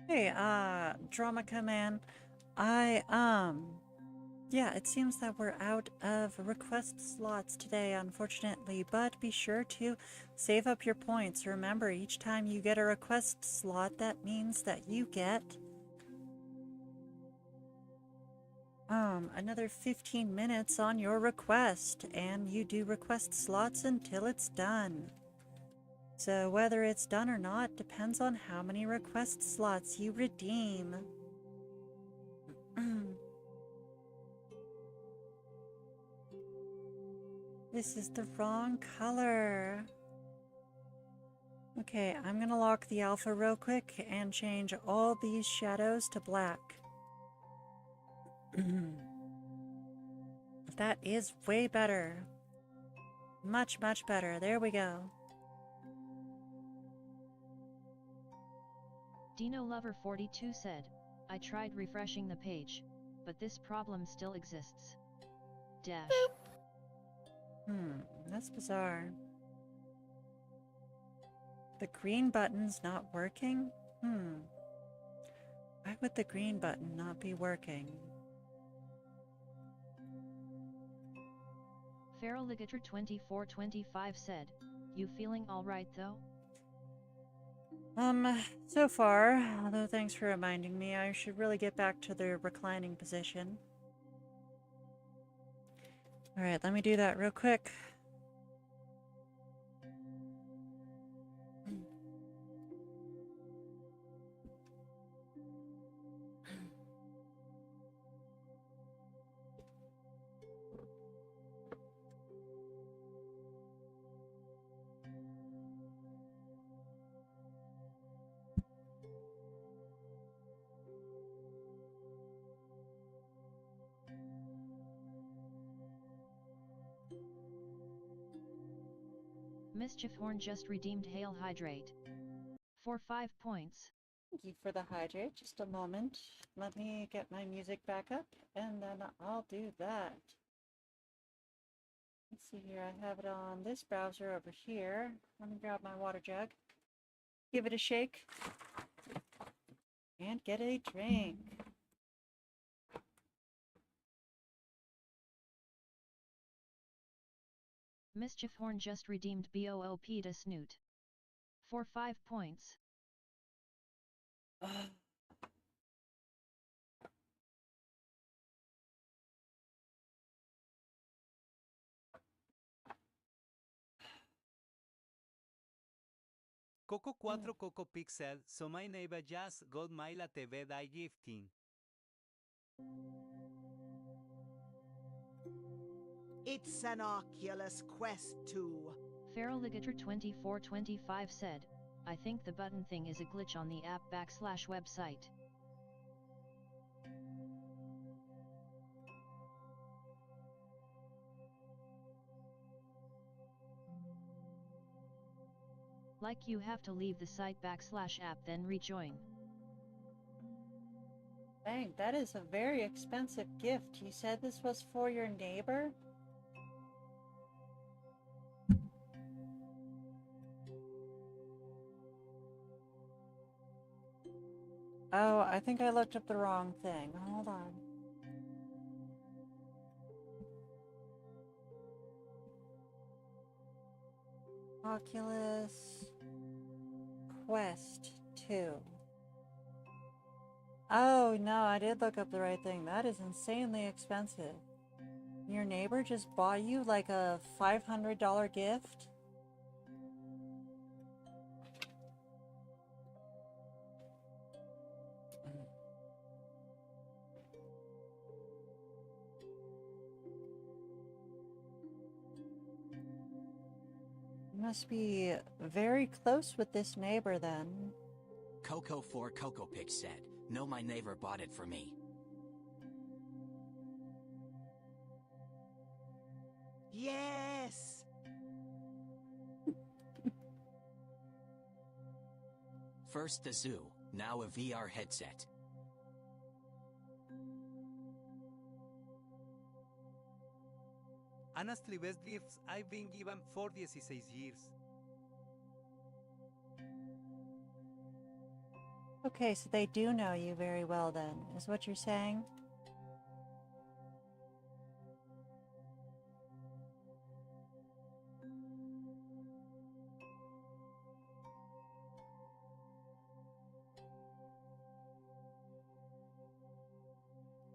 Hey, Drama Command. Yeah, it seems that we're out of request slots today, unfortunately, but be sure to save up your points. Remember, each time you get a request slot, that means that you get, another 15 minutes on your request, and you do request slots until it's done. So whether it's done or not depends on how many request slots you redeem. This is the wrong color. Okay, I'm gonna lock the alpha real quick and change all these shadows to black. That is way better. Much, much better. There we go.
Dino Lover 42 said, I tried refreshing the page, but this problem still exists. Dash.
That's bizarre. The green button's not working? Why would the green button not be working?
Feraligator 2425 said, you feeling alright though?
So far, although thanks for reminding me, I should really get back to the reclining position. Alright, let me do that real quick.
Mischief Horn just redeemed Hail Hydrate. For 5 points.
Thank you for the hydrate. Just a moment. Let me get my music back up, and then I'll do that. Let's see here. I have it on this browser over here. Let me grab my water jug. Give it a shake. And get a drink.
Mischief Horn just redeemed BOOP to Snoot. For 5 points.
Coco 4 Coco Pixel, so my neighbor just got my TV die gifting.
It's an Oculus Quest 2.
Feraligator 2425 said, I think the button thing is a glitch on the app / website. Like you have to leave the site / app then rejoin.
Dang, that is a very expensive gift. You said this was for your neighbor? Oh, I think I looked up the wrong thing. Hold on. Oculus Quest 2. Oh, no, I did look up the right thing. That is insanely expensive. Your neighbor just bought you like a $500 gift? Must be very close with this neighbor then.
Coco 4 Coco Pig said, no, my neighbor bought it for me.
Yes!
First the zoo, now a VR headset.
Honestly, best gifts I've been given for 16 years.
Okay, so they do know you very well then, is what you're saying?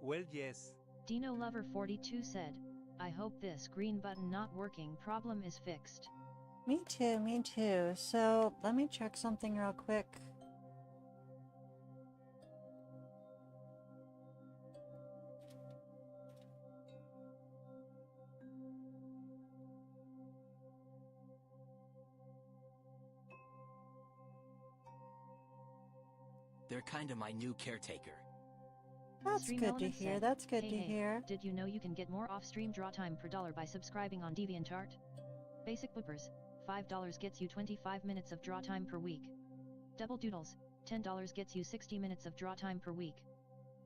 Well, yes.
Dino Lover 42 said, I hope this green button not working problem is fixed.
Me too, me too. So, let me check something real quick.
They're kinda my new caretaker.
That's
Stream
good to
Elements
hear,
said,
that's good
hey,
to
hey,
hear.
Did you know you can get more off-stream draw time per dollar by subscribing on DeviantArt? Basic Boopers, $5 gets you 25 minutes of draw time per week. Double Doodles, $10 gets you 60 minutes of draw time per week.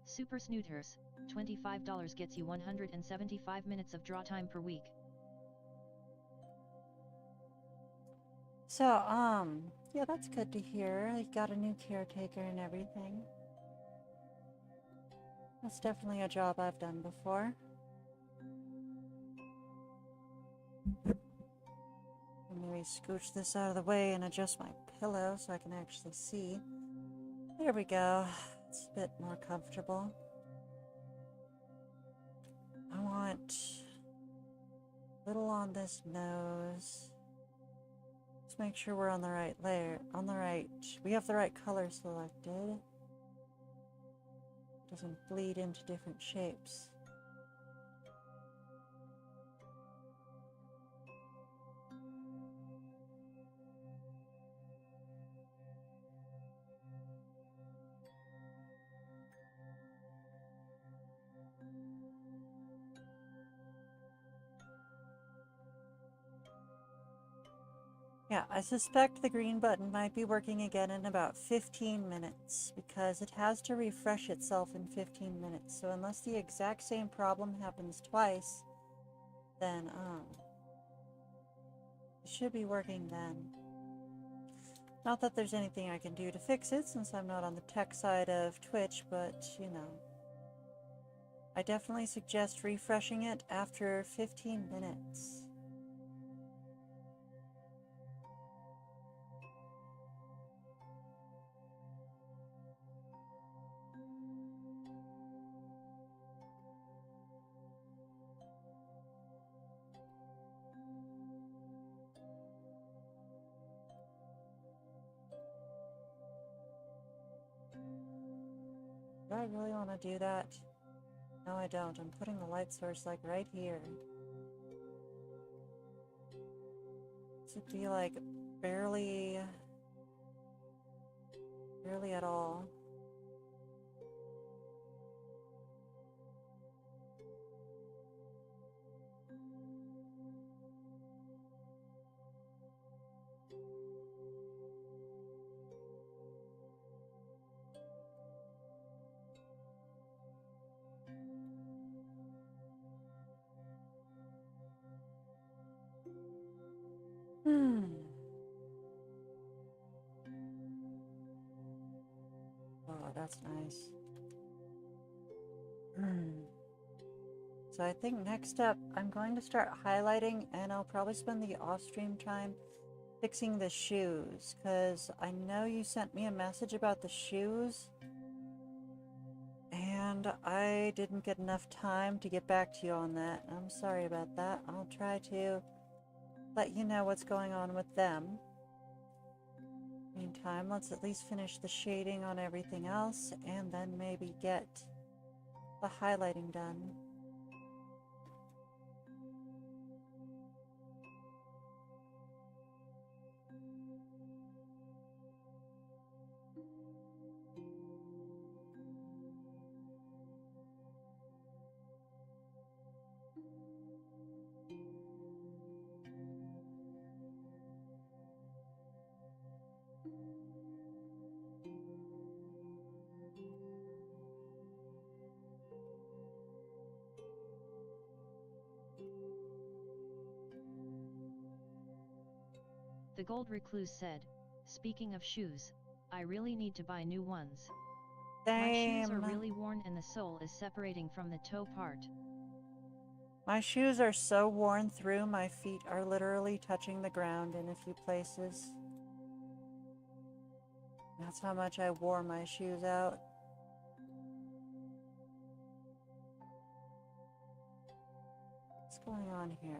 Super Snooters, $25 gets you 175 minutes of draw time per week.
So, yeah, that's good to hear. You got a new caretaker and everything. That's definitely a job I've done before. Let me scooch this out of the way and adjust my pillow so I can actually see. There we go. It's a bit more comfortable. I want a little on this nose. Let's make sure we're on the right layer. We have the right color selected. Doesn't bleed into different shapes. Yeah, I suspect the green button might be working again in about 15 minutes because it has to refresh itself in 15 minutes. So unless the exact same problem happens twice, then it should be working then. Not that there's anything I can do to fix it since I'm not on the tech side of Twitch, but you know. I definitely suggest refreshing it after 15 minutes. Do I really want to do that? No, I don't. I'm putting the light source like right here. This would be like barely at all. Oh, that's nice. So I think next up, I'm going to start highlighting, and I'll probably spend the off-stream time fixing the shoes, because I know you sent me a message about the shoes, and I didn't get enough time to get back to you on that. I'm sorry about that. I'll try to let you know what's going on with them. Meantime, let's at least finish the shading on everything else, and then maybe get the highlighting done.
The Gold Recluse said, speaking of shoes, I really need to buy new ones. My shoes are really worn and the sole is separating from the toe part.
My shoes are so worn through, my feet are literally touching the ground in a few places. That's how much I wore my shoes out. What's going on here?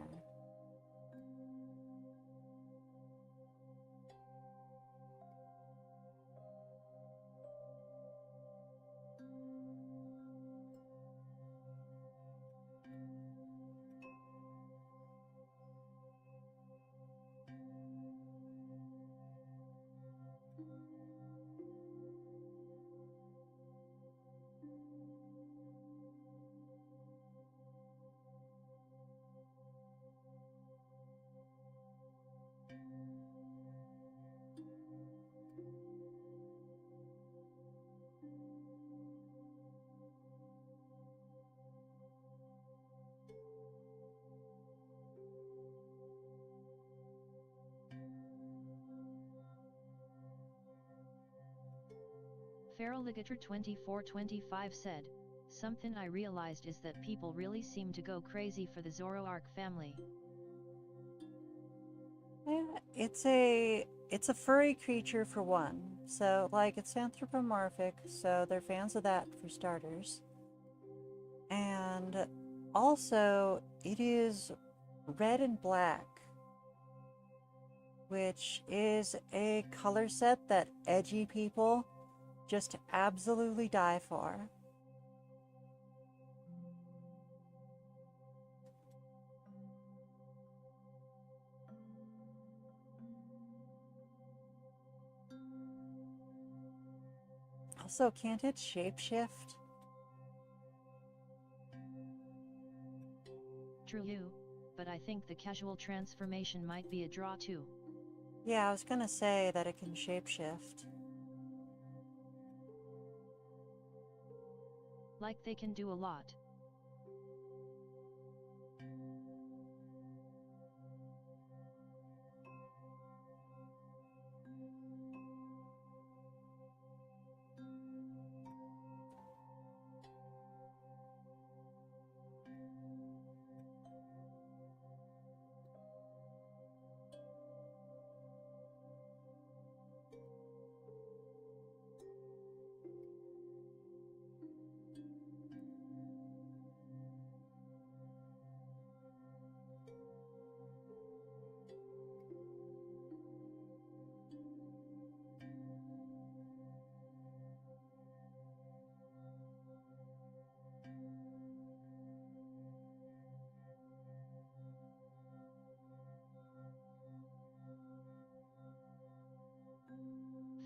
Feraligator2425 said, something I realized is that people really seem to go crazy for the Zoroark family.
Yeah, it's a furry creature for one. So like it's anthropomorphic, so they're fans of that for starters. And also it is red and black, which is a color set that edgy people just absolutely die for. Also, can't it shapeshift?
True, but I think the casual transformation might be a draw too.
Yeah, I was gonna say that it can shapeshift.
Like they can do a lot.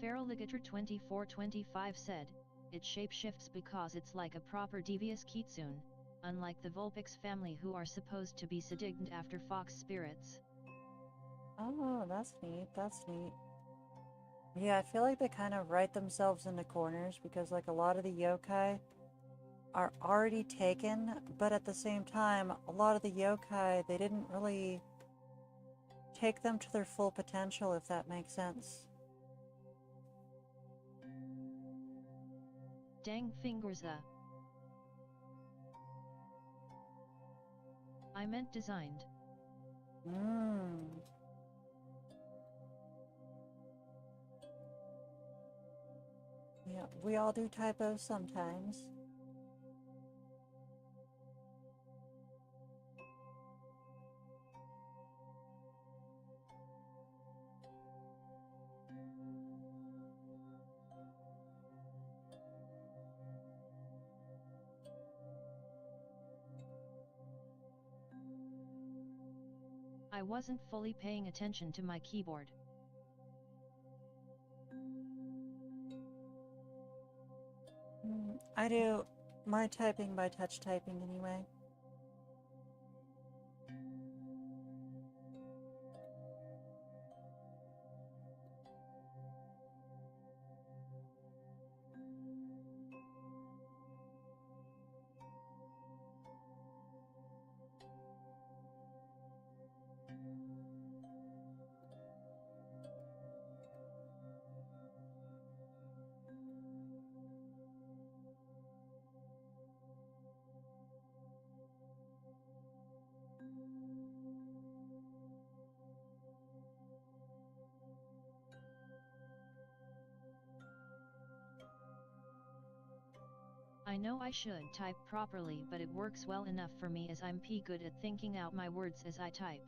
Feraligator 2425 said, it shapeshifts because it's like a proper devious kitsune, unlike the Vulpix family who are supposed to be sedigned after fox spirits.
Oh, that's neat, that's neat. Yeah, I feel like they kind of write themselves into corners because like a lot of the yokai are already taken, but at the same time, a lot of the yokai, they didn't really take them to their full potential, if that makes sense.
Dang fingers I meant designed.
Yeah, we all do typos sometimes.
I wasn't fully paying attention to my keyboard.
I do my typing by touch typing anyway.
I know I should type properly, but it works well enough for me as I'm good at thinking out my words as I type.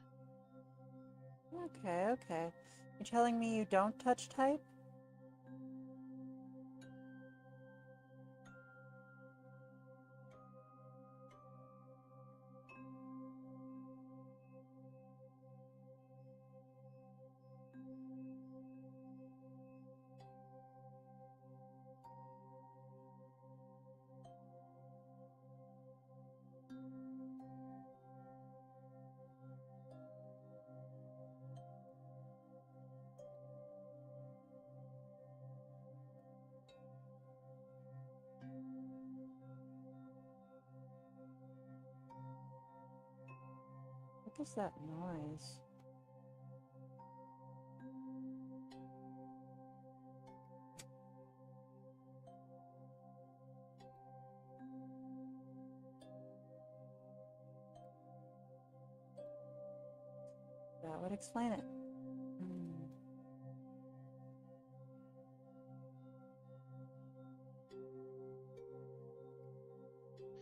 Okay, okay. You're telling me you don't touch type? What is that noise? That would explain it.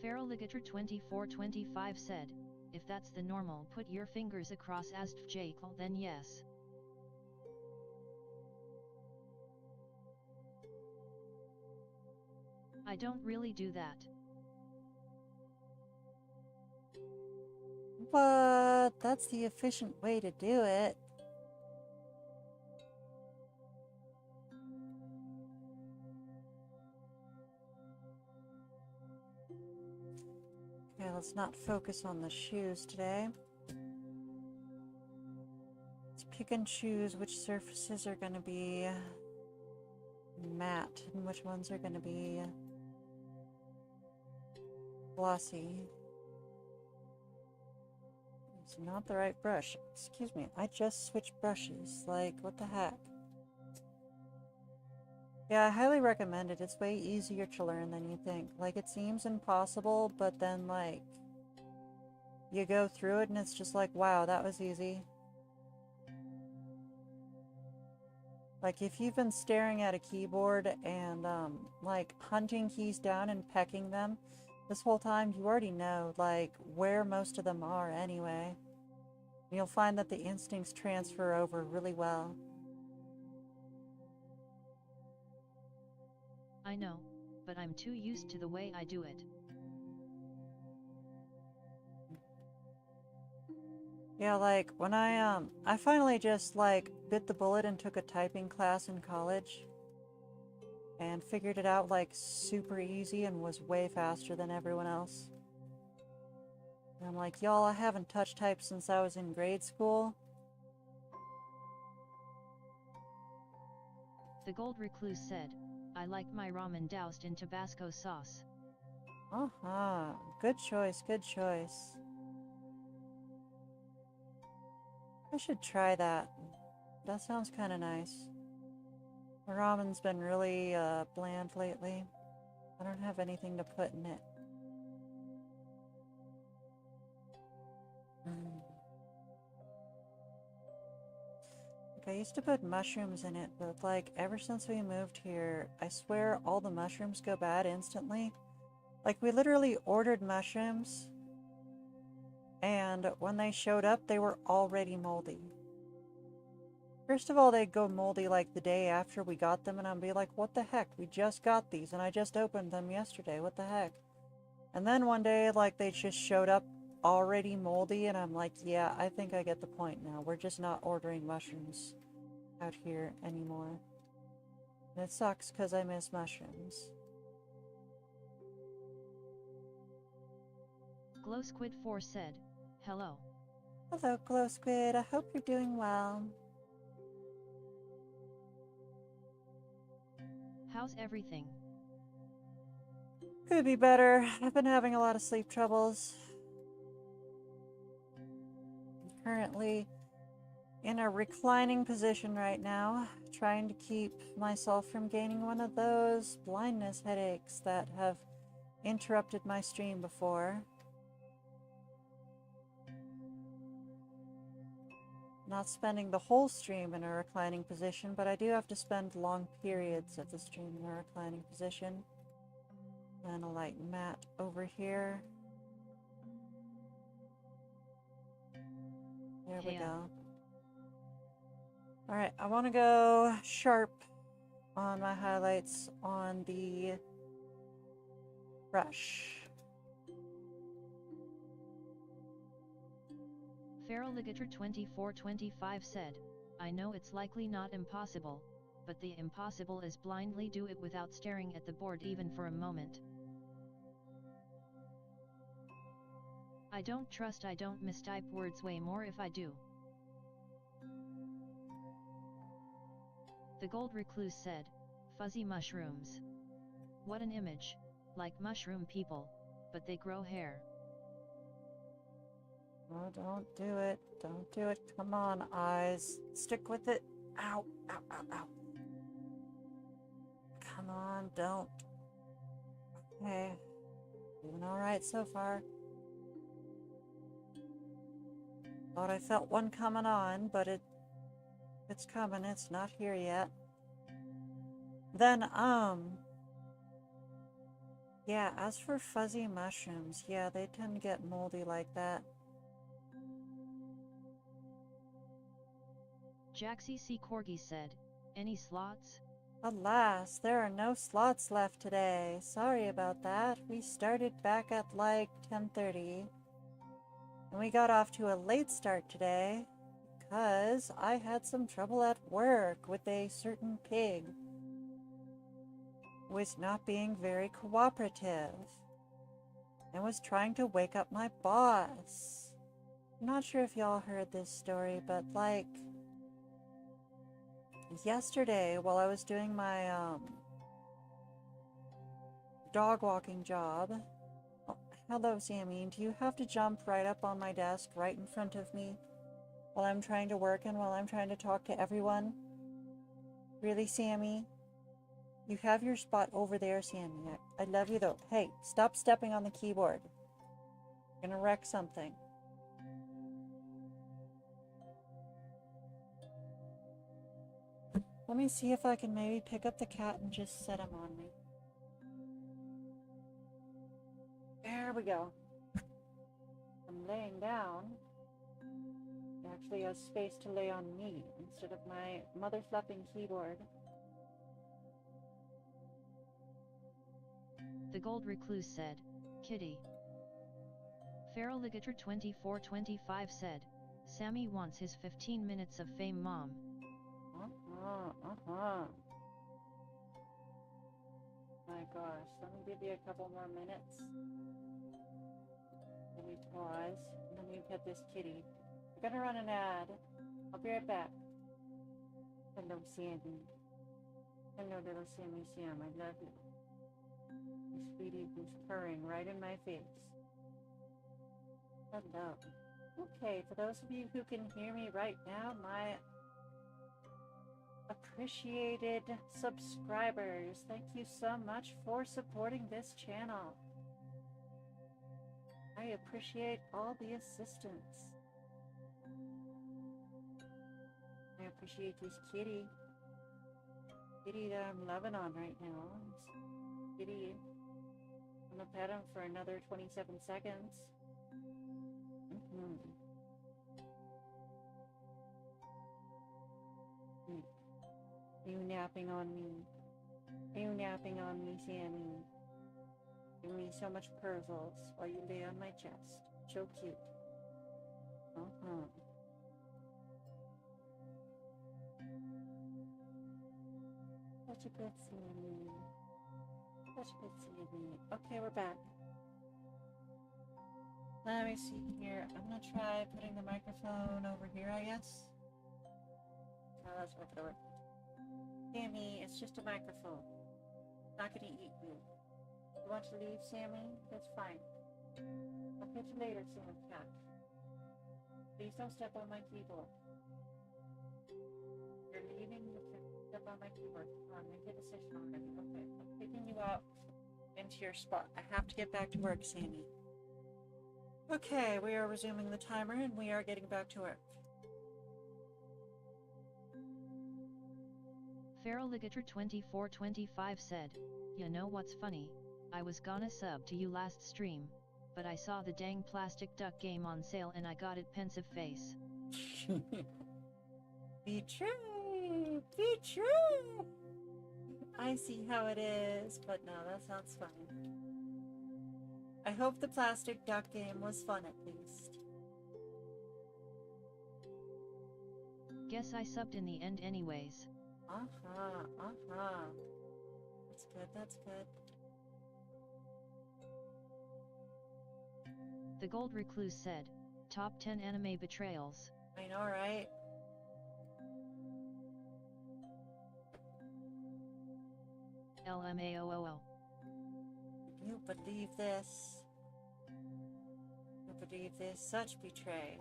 Feraligator 2425 said, if that's the normal put your fingers across as Jekyll, then yes. I don't really do that.
But that's the efficient way to do it. Okay, let's not focus on the shoes today. Let's pick and choose which surfaces are going to be matte and which ones are going to be glossy. It's not the right brush. Excuse me, I just switched brushes. Like, what the heck? Yeah, I highly recommend it. It's way easier to learn than you think. Like, it seems impossible, but then, like, you go through it and it's just like, wow, that was easy. Like, if you've been staring at a keyboard and, like, hunting keys down and pecking them this whole time, you already know, like, where most of them are anyway. You'll find that the instincts transfer over really well.
I know, but I'm too used to the way I do it.
Yeah, like, when I finally just, like, bit the bullet and took a typing class in college and figured it out, like, super easy and was way faster than everyone else. And I'm like, y'all, I haven't touch typed since I was in grade school.
The Gold Recluse said, I like my ramen doused in Tabasco sauce.
Uh-huh. Good choice, good choice. I should try that. That sounds kind of nice. My ramen's been really bland lately. I don't have anything to put in it. Like, I used to put mushrooms in it, but like ever since we moved here, I swear all the mushrooms go bad instantly. Like, we literally ordered mushrooms, and when they showed up, they were already moldy. First of all, they'd go moldy like the day after we got them, and I'd be like, what the heck? We just got these, and I just opened them yesterday. What the heck? And then one day, like, they just showed up already moldy, and I'm like, yeah, I think I get the point now. We're just not ordering mushrooms out here anymore. And it sucks because I miss mushrooms.
Glow Squid 4 said, hello.
Hello, Glow Squid. I hope you're doing well.
How's everything?
Could be better. I've been having a lot of sleep troubles. I'm currently in a reclining position right now, trying to keep myself from gaining one of those blindness headaches that have interrupted my stream before. Not spending the whole stream in a reclining position, but I do have to spend long periods of the stream in a reclining position. And a light mat over here. There we go. Alright, I want to go sharp on my highlights on the brush.
Feral Ligator 2425 said, I know it's likely not impossible, but the impossible is blindly do it without staring at the board even for a moment. I don't trust I don't mistype words way more if I do. The Gold Recluse said, fuzzy mushrooms. What an image, like mushroom people, but they grow hair.
Oh, don't do it. Don't do it. Come on, eyes. Stick with it. Ow, ow, ow, ow. Come on, don't. Okay. Doing alright so far. Thought I felt one coming on, but it's coming. It's not here yet. Then, yeah, as for fuzzy mushrooms, yeah, they tend to get moldy like that.
Jaxie C. Corgi said, any slots?
Alas, there are no slots left today. Sorry about that. We started back at like 10:30. And we got off to a late start today because I had some trouble at work with a certain pig who was not being very cooperative and was trying to wake up my boss. I'm not sure if y'all heard this story, but like yesterday while I was doing my dog walking job. Oh, hello, Sammy. Do you have to jump right up on my desk right in front of me while I'm trying to work and while I'm trying to talk to everyone? Really, Sammy? You have your spot over there, Sammy. I love you though. Hey, stop stepping on the keyboard. You're gonna wreck something. Let me see if I can maybe pick up the cat and just set him on me. There we go. I'm laying down. He actually has space to lay on me instead of my mother flapping keyboard.
The Gold Recluse said, Kitty. Feral Ligator 2425 said, Sammy wants his 15 minutes of fame, Mom.
My gosh, let me give you a couple more minutes. Let me pause. Let me pet this kitty. I'm gonna run an ad. I'll be right back. Hello, Sandy. Hello, little Sammy Sam. I love you. My sweetie who's purring right in my face. Hello. Okay, for those of you who can hear me right now, my appreciated subscribers, thank you so much for supporting this channel. I appreciate all the assistance. I appreciate this kitty that I'm loving on right now. Kitty, I'm gonna pet him for another 27 seconds. Are you napping on me? Are you napping on me, Sammy? Give me so much puzzles while you lay on my chest. So cute. Such a good Sammy. Such a good Sammy. Okay, we're back. Let me see here. I'm gonna try putting the microphone over here, I guess. Oh, that's not gonna work. Sammy, it's just a microphone. It's not gonna eat you. You want to leave, Sammy? That's fine. I'll catch you later, Sammy cat. Please don't step on my keyboard. You're leaving, you can step on my keyboard. Come on, make a decision already. Okay, I'm picking you up into your spot. I have to get back to work, Sammy. Okay, we are resuming the timer and we are getting back to work.
Feral Ligator 2425 said, you know what's funny? I was gonna sub to you last stream, but I saw the dang plastic duck game on sale and I got it pensive face.
Betray! Betray! I see how it is, but no, that sounds fun. I hope the plastic duck game was fun at least.
Guess I subbed in the end anyways.
That's good, that's good.
The Gold Recluse said, top 10 anime betrayals.
I know, right?
LMAOOO.
You believe this? You believe this? Such betray.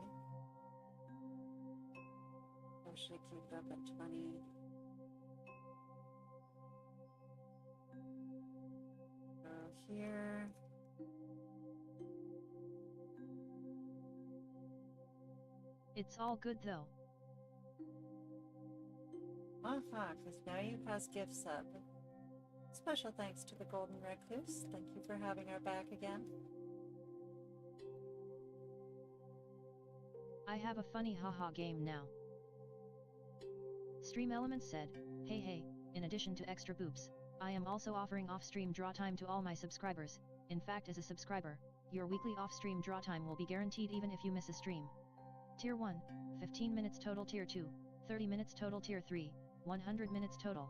I should keep it up at 20. Here.
It's all good though.
Because now you pass gift sub. Special thanks to the Golden Recluse. Thank you for having our back again.
I have a funny haha game now. Stream Elements said, hey, in addition to extra boops, I am also offering off-stream draw time to all my subscribers. In fact, as a subscriber, your weekly off-stream draw time will be guaranteed even if you miss a stream. Tier 1, 15 minutes total. Tier 2, 30 minutes total. Tier 3, 100 minutes total.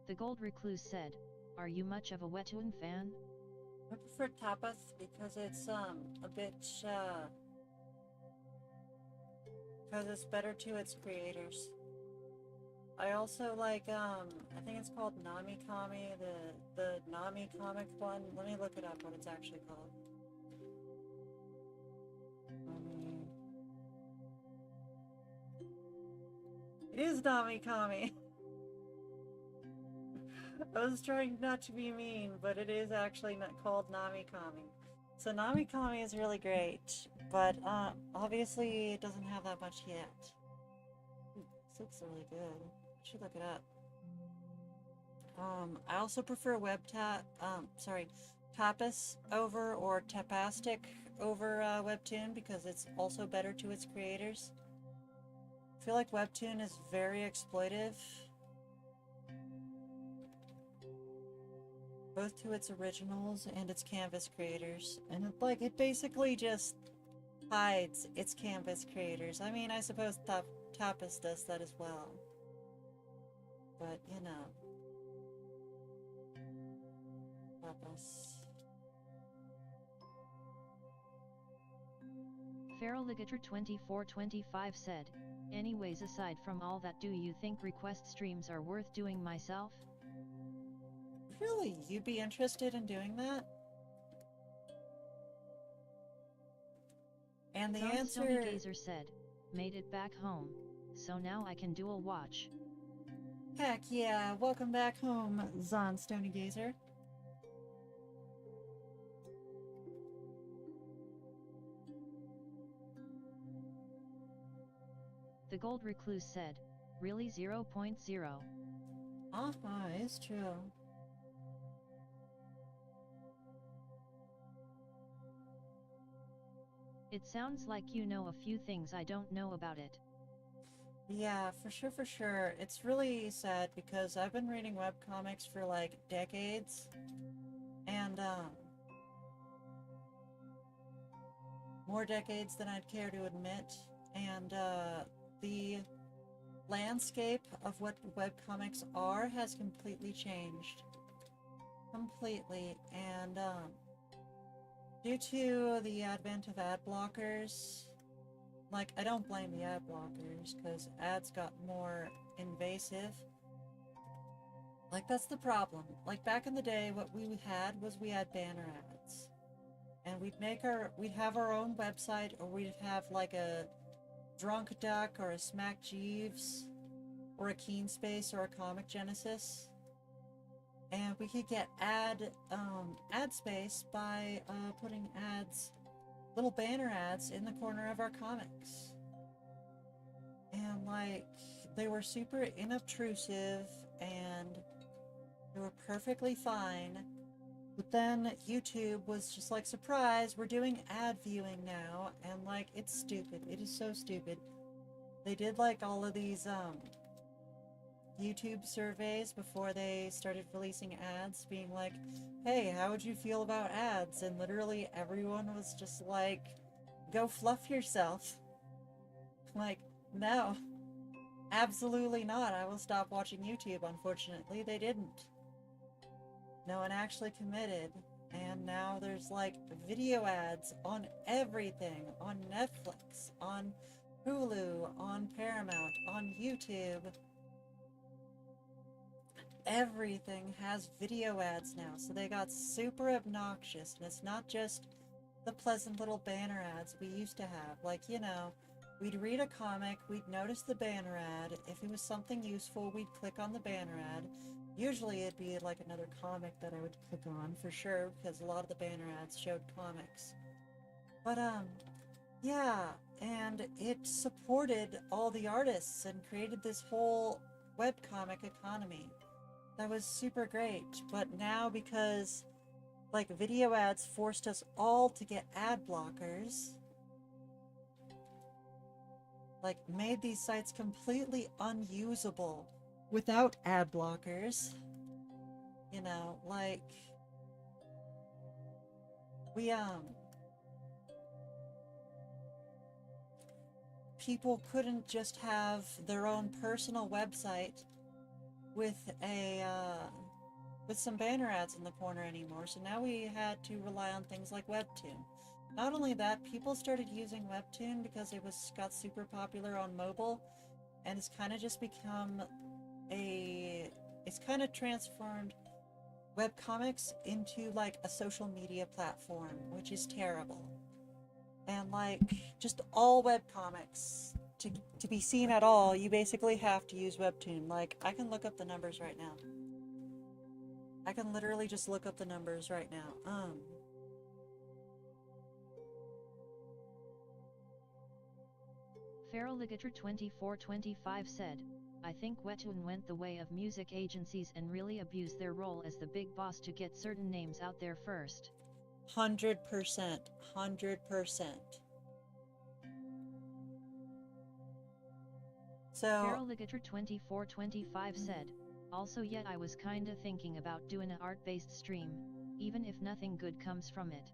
The Gold Recluse said, "Are you much of a webtoon fan?"
I prefer tapas because it's a bit because it's better to its creators. I also like I think it's called Nami Kami, the Nami comic one. Let me look it up what it's actually called. It is Nami Kami. I was trying not to be mean, but it is actually not called Nami Kami. So Nami Kami is really great, but obviously it doesn't have that much yet. This looks really good. I should look it up. I also prefer tapas over or tapastic over webtoon because it's also better to its creators. I feel like webtoon is very exploitive, both to its originals and its canvas creators, and it basically just hides its canvas creators. I mean, I suppose tapas does that as well, but you know, tapas.
Feraligator2425 said, "Anyways, aside from all that, do you think request streams are worth doing myself?"
Really? You'd be interested in doing that? And the answer...
Stony Gazer said, "Made it back home, so now I can dual watch."
Heck yeah, welcome back home, Zon Stony Gazer.
The Gold Recluse said, "Really 0.0.
It's true.
It sounds like you know a few things I don't know about it."
Yeah, for sure. It's really sad because I've been reading webcomics for like decades, and more decades than I'd care to admit, and the landscape of what webcomics are has completely changed. Completely, and due to the advent of ad blockers, like, I don't blame the ad blockers, because ads got more invasive. Like, that's the problem. Like, back in the day, what we had banner ads. And we'd have our own website, or we'd have, like, a Drunk Duck, or a Smack Jeeves, or a Keen Space, or a Comic Genesis. And we could get ad space by putting little banner ads in the corner of our comics. And like, they were super inobtrusive and they were perfectly fine. But then YouTube was just like, surprise, we're doing ad viewing now. And like, it's stupid. It is so stupid. They did like all of these YouTube surveys before they started releasing ads, being like, hey, how would you feel about ads? And literally everyone was just like, go fluff yourself. Like, no, absolutely not. I will stop watching YouTube. Unfortunately, they didn't. No one actually committed. And now there's like video ads on everything, on Netflix, on Hulu, on Paramount, on YouTube. Everything has video ads now, so they got super obnoxious, and it's not just the pleasant little banner ads we used to have. Like, you know, we'd read a comic, we'd notice the banner ad. If it was something useful, we'd click on the banner ad. Usually it'd be like another comic that I would click on, for sure, because a lot of the banner ads showed comics. But, yeah, and it supported all the artists and created this whole webcomic economy. That was super great, but now because, like, video ads forced us all to get ad blockers, like, made these sites completely unusable without ad blockers. You know, like, people couldn't just have their own personal website with with some banner ads in the corner anymore, so now we had to rely on things like Webtoon. Not only that, people started using Webtoon because got super popular on mobile, and it's kind of just become it's kind of transformed webcomics into like a social media platform, which is terrible. And like just all webcomics to be seen at all, you basically have to use Webtoon. Like, I can look up the numbers right now. I can literally just look up the numbers right now.
Feraligator 2425 said, I think Webtoon went the way of music agencies and really abused their role as the big boss to get certain names out there first.
100%. 100%. So
Feraligator 2425 said, also yet I was kinda thinking about doing an art-based stream, even if nothing good comes from it.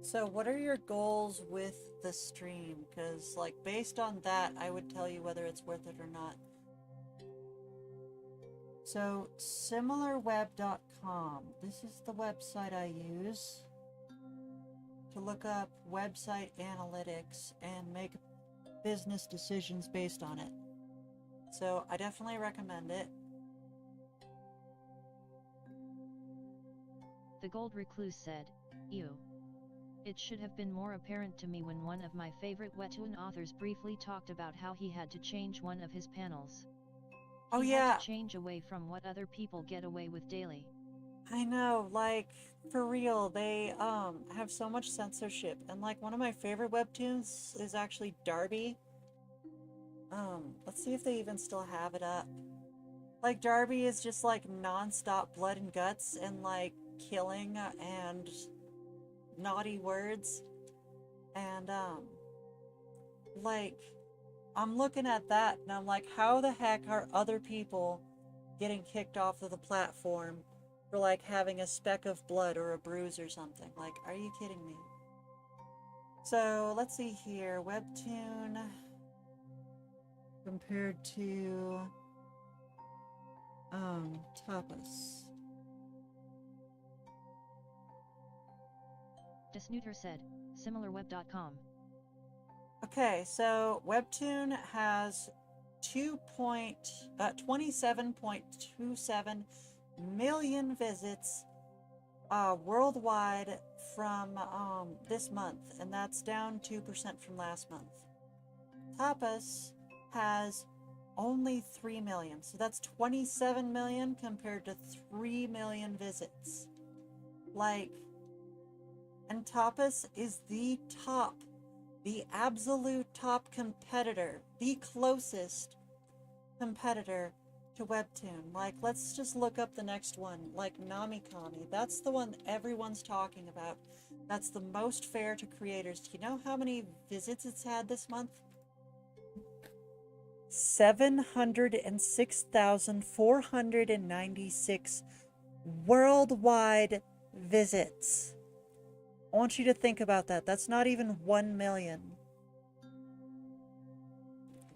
So what are your goals with the stream? Because, like, based on that, I would tell you whether it's worth it or not. So, similarweb.com. This is the website I use to look up website analytics and make business decisions based on it. So, I definitely recommend it.
The Gold Recluse said, ew. It should have been more apparent to me when one of my favorite Webtoon authors briefly talked about how he had to change one of his panels.
Oh
he
yeah,
had to change away from what other people get away with daily.
I know, like, for real, they have so much censorship, and like one of my favorite webtoons is actually Darby. Let's see if they even still have it up. Like, Darby is just like non-stop blood and guts and like killing and naughty words, and like, I'm looking at that and I'm like, how the heck are other people getting kicked off of the platform for like having a speck of blood or a bruise or something? Like, are you kidding me? So let's see here. Webtoon compared to Tapas.
Desnooter said, similarweb.com.
Okay, so Webtoon has 27.27 million visits worldwide from this month, and that's down 2% from last month. Tapas has only 3 million, so that's 27 million compared to 3 million visits. Like, and Tapas is the absolute top competitor, the closest competitor to Webtoon. Like, let's just look up the next one, like Namikami. That's the one everyone's talking about. That's the most fair to creators. Do you know how many visits it's had this month? 706,496 worldwide visits. I want you to think about that. That's not even 1 million.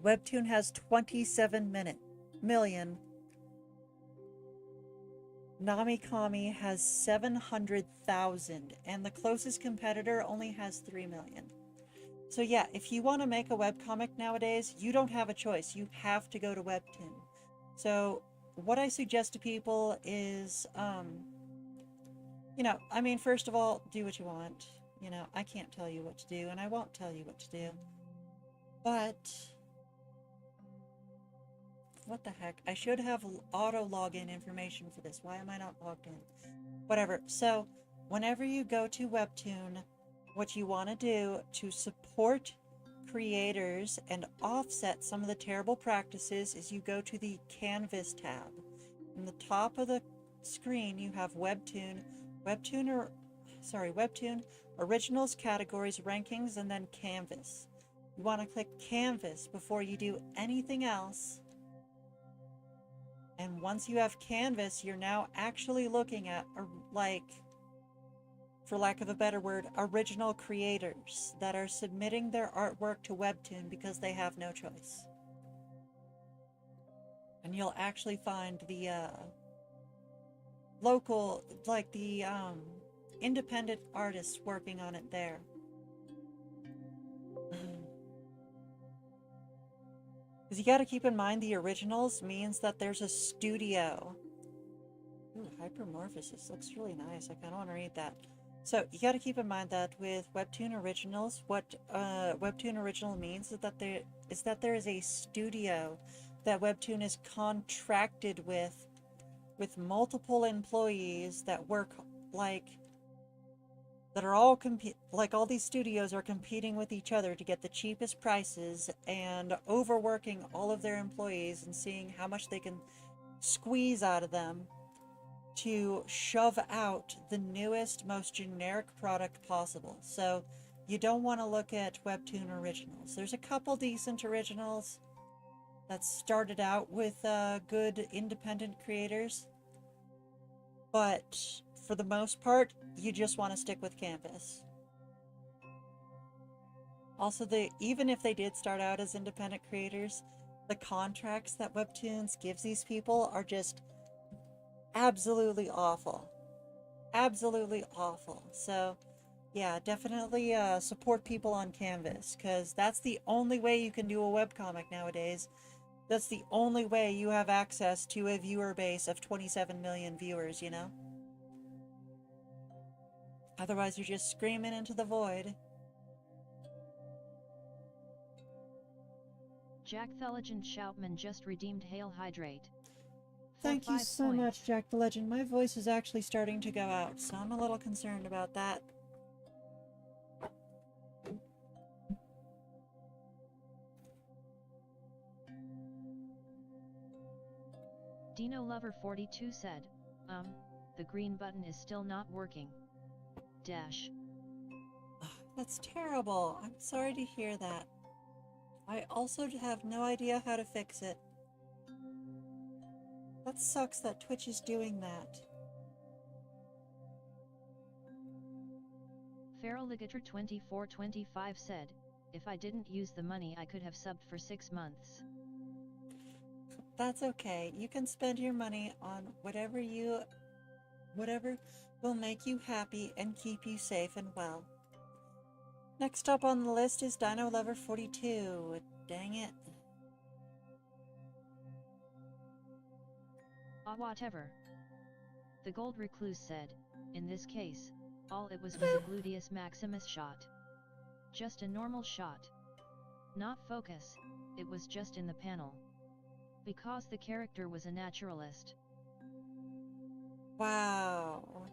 Webtoon has 27 million. Namikami has 700,000, and the closest competitor only has 3 million. So yeah, if you want to make a webcomic nowadays, you don't have a choice. You have to go to Webtoon. So what I suggest to people is, I mean, first of all, do what you want. I can't tell you what to do, and I won't tell you what to do. But what the heck? I should have auto login information for this. Why am I not logged in? Whatever. So whenever you go to Webtoon, what you want to do to support creators and offset some of the terrible practices is you go to the Canvas tab. In the top of the screen, you have Webtoon Originals, Categories, Rankings, and then Canvas. You want to click Canvas before you do anything else. And once you have Canvas, you're now actually looking at, for lack of a better word, original creators that are submitting their artwork to Webtoon because they have no choice. And you'll actually find the local, like the independent artists working on it there. Because you got to keep in mind the originals means that there's a studio. Ooh, hypermorphosis looks really nice. I kind of want to read that. So you got to keep in mind that with Webtoon Originals, what Webtoon Original means is that there is a studio that Webtoon is contracted with multiple employees that work that are all all these studios are competing with each other to get the cheapest prices and overworking all of their employees and seeing how much they can squeeze out of them to shove out the newest, most generic product possible. So you don't want to look at Webtoon Originals. There's a couple decent originals that started out with good independent creators, but for the most part, you just want to stick with Canvas. Also, even if they did start out as independent creators, the contracts that Webtoons gives these people are just absolutely awful. Absolutely awful. So, yeah, definitely support people on Canvas, because that's the only way you can do a webcomic nowadays. That's the only way you have access to a viewer base of 27 million viewers, you know? Otherwise, you're just screaming into the void.
Jack the Legend Shoutman just redeemed Hail Hydrate.
Thank you so much, Jack the Legend. My voice is actually starting to go out, so I'm a little concerned about that.
Dino Lover 42 said, the green button is still not working. Dash.
That's terrible. I'm sorry to hear that. I also have no idea how to fix it. That sucks that Twitch is doing that.
Feraligator 2425 said, if I didn't use the money I could have subbed for 6 months.
That's okay. You can spend your money on whatever will make you happy and keep you safe and well. Next up on the list is Dino Lover 42. Dang it.
Whatever. The Gold Recluse said, in this case, all it was a gluteus maximus shot. Just a normal shot. Not focus, it was just in the panel. Because the character was a naturalist.
Wow.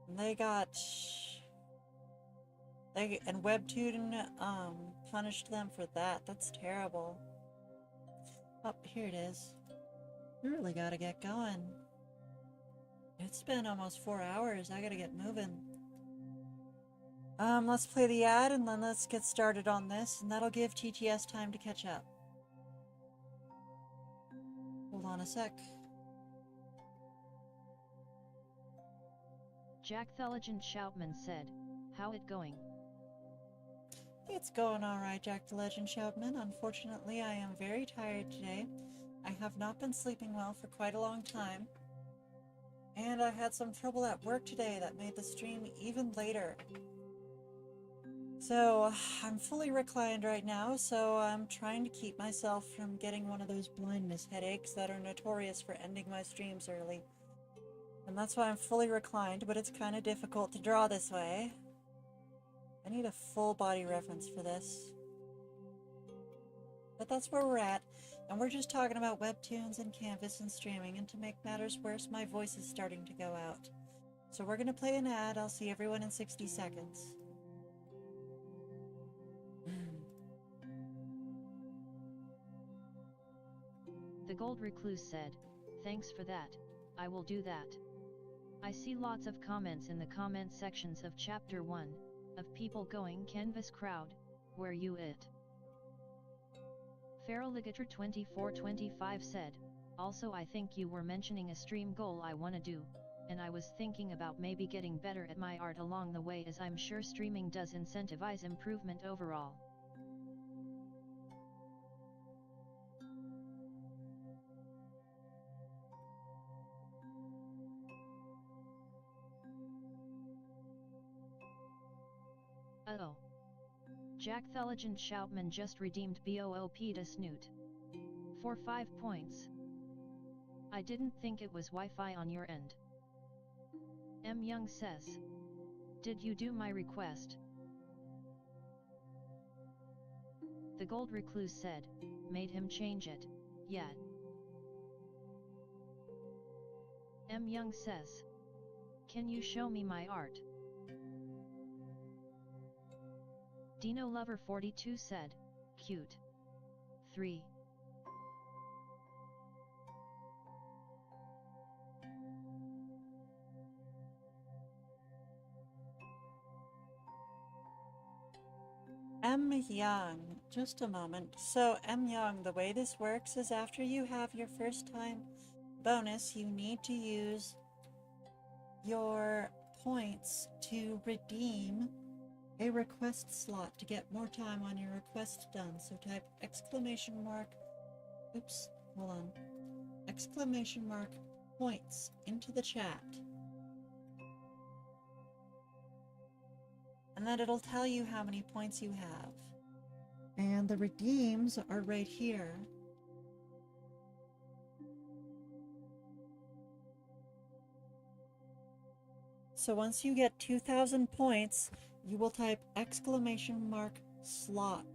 And Webtoon punished them for that. That's terrible. Oh, here it is. We really gotta get going. It's been almost 4 hours. I gotta get moving. Let's play the ad and then let's get started on this, and that'll give TTS time to catch up. Hold on a sec.
Jack the Legend Shoutman said, how it going?
It's going alright, Jack the Legend Shoutman. Unfortunately, I am very tired today. I have not been sleeping well for quite a long time. And I had some trouble at work today that made the stream even later. So, I'm fully reclined right now, so I'm trying to keep myself from getting one of those blindness headaches that are notorious for ending my streams early. And that's why I'm fully reclined, but it's kind of difficult to draw this way. I need a full body reference for this. But that's where we're at, and we're just talking about webtoons and Canvas and streaming, and to make matters worse, my voice is starting to go out. So we're gonna play an ad. I'll see everyone in 60 seconds.
The Gold Recluse said, thanks for that, I will do that. I see lots of comments in the comment sections of Chapter 1, of people going Canvas crowd, where you it? Feraligator 2425 said, also I think you were mentioning a stream goal I wanna do, and I was thinking about maybe getting better at my art along the way, as I'm sure streaming does incentivize improvement overall. Oh. Jack Theligen Shoutman just redeemed BOOP to Snoot. For 5 points. I didn't think it was Wi-Fi on your end. M. Young says. Did you do my request? The Gold Recluse said, made him change it, yet. M. Young says. Can you show me my art? Dino Lover 42 said, cute. 3.
M. Young, just a moment. So, M. Young, the way this works is after you have your first time bonus, you need to use your points to redeem a request slot to get more time on your request done. So type exclamation mark, oops, hold on, exclamation mark points into the chat. And then it'll tell you how many points you have. And the redeems are right here. So once you get 2,000 points, you will type exclamation mark slot.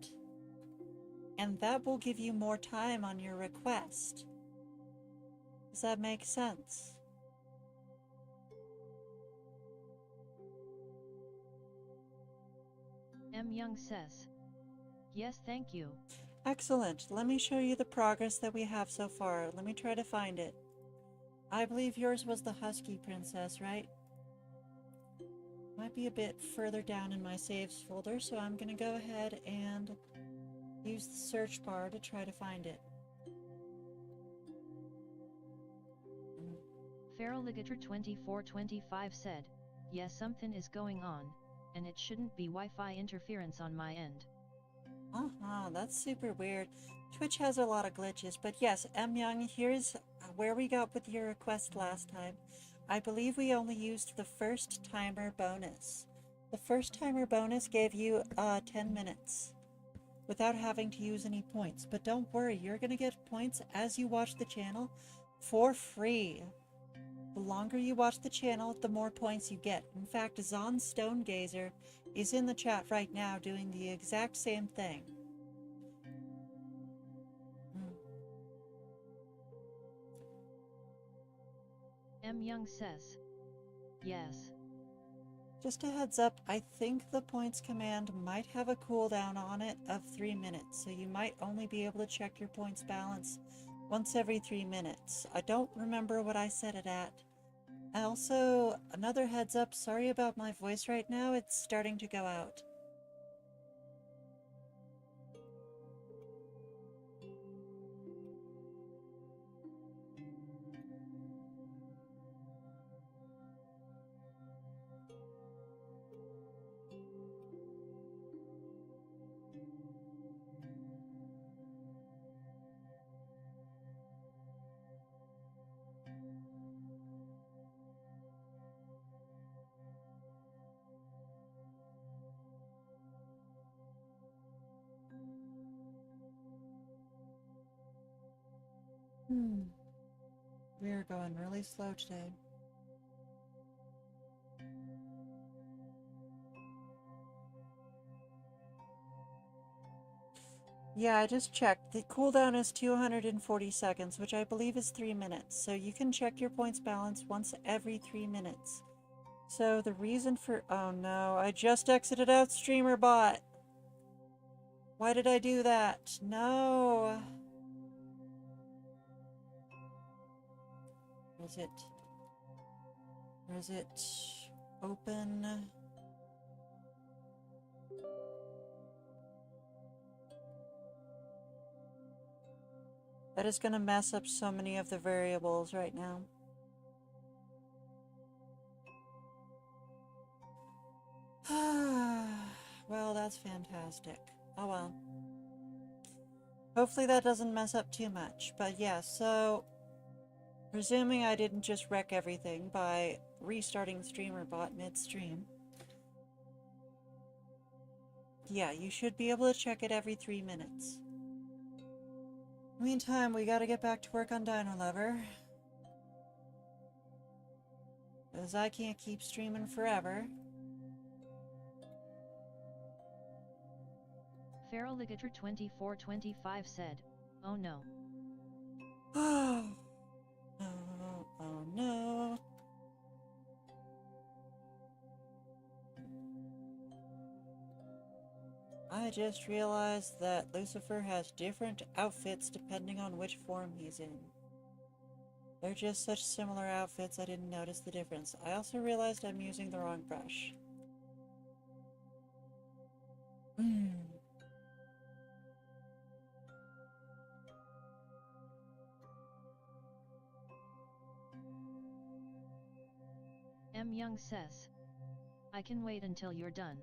And that will give you more time on your request. Does that make sense?
M. Young says. Yes, thank you.
Excellent. Let me show you the progress that we have so far. Let me try to find it. I believe yours was the Husky Princess, right? Might be a bit further down in my saves folder, so I'm going to go ahead and use the search bar to try to find it.
Feral Ligator 2425 said, yes, something is going on, and it shouldn't be Wi-Fi interference on my end.
That's super weird. Twitch has a lot of glitches, but yes, M. Young, here's where we got with your request last time. I believe we only used the first timer bonus. The first timer bonus gave you 10 minutes without having to use any points. But don't worry, you're going to get points as you watch the channel for free. The longer you watch the channel, the more points you get. In fact, Zon Stonegazer is in the chat right now doing the exact same thing.
M. Young says. Yes.
Just a heads up, I think the points command might have a cooldown on it of 3 minutes, so you might only be able to check your points balance once every 3 minutes. I don't remember what I set it at. Also, another heads up, sorry about my voice right now, it's starting to go out. We're going really slow today. Yeah, I just checked. The cooldown is 240 seconds, which I believe is 3 minutes. So you can check your points balance once every 3 minutes. So the reason for... Oh no, I just exited out Streamer Bot. Why did I do that? No. Where is it? Open. That is going to mess up so many of the variables right now. Well, that's fantastic. Oh well. Hopefully that doesn't mess up too much. But yeah, so presuming I didn't just wreck everything by restarting StreamerBot mid-stream. Yeah, you should be able to check it every 3 minutes. Meantime, we gotta get back to work on Dino Lover. Because I can't keep streaming forever.
Feraligator 2425 said, "Oh no."
Oh no, oh no. I just realized that Lucifer has different outfits depending on which form he's in. They're just such similar outfits, I didn't notice the difference. I also realized I'm using the wrong brush.
M. Young says, "I can wait until you're done."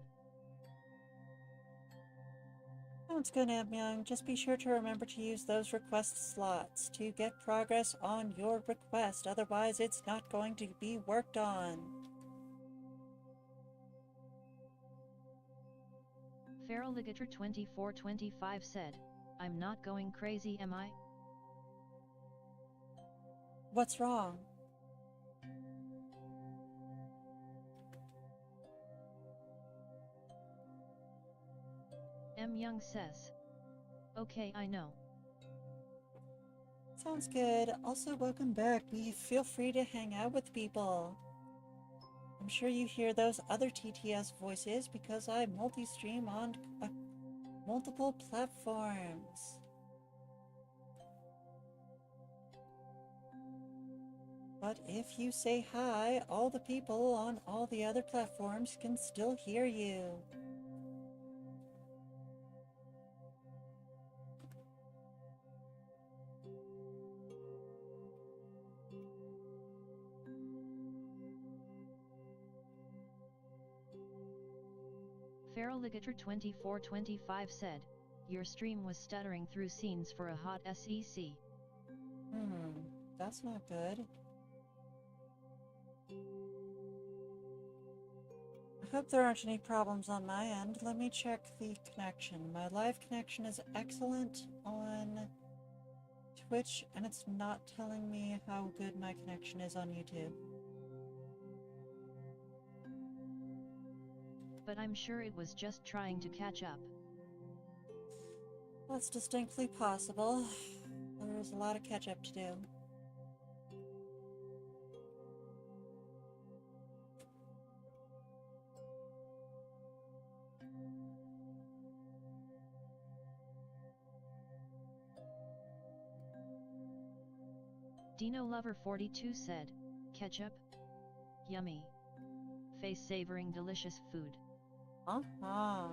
Sounds good, Young. Just be sure to remember to use those request slots to get progress on your request, otherwise it's not going to be worked on.
Feraligator 2425 said, "I'm not going crazy, am I?"
What's wrong?
M. Young says, "Okay, I know."
Sounds good. Also, welcome back. Feel free to hang out with people. I'm sure you hear those other TTS voices because I multi-stream on multiple platforms. But if you say hi, all the people on all the other platforms can still hear you.
Feraligator 2425 said, "Your stream was stuttering through scenes for a hot SEC."
That's not good. I hope there aren't any problems on my end. Let me check the connection. My live connection is excellent on Twitch, and it's not telling me how good my connection is on YouTube.
But I'm sure it was just trying to catch up.
That's distinctly possible. There's a lot of catch-up to do.
Dino Lover 42 said, "Ketchup? Yummy. Face savoring delicious food."
Uh-huh.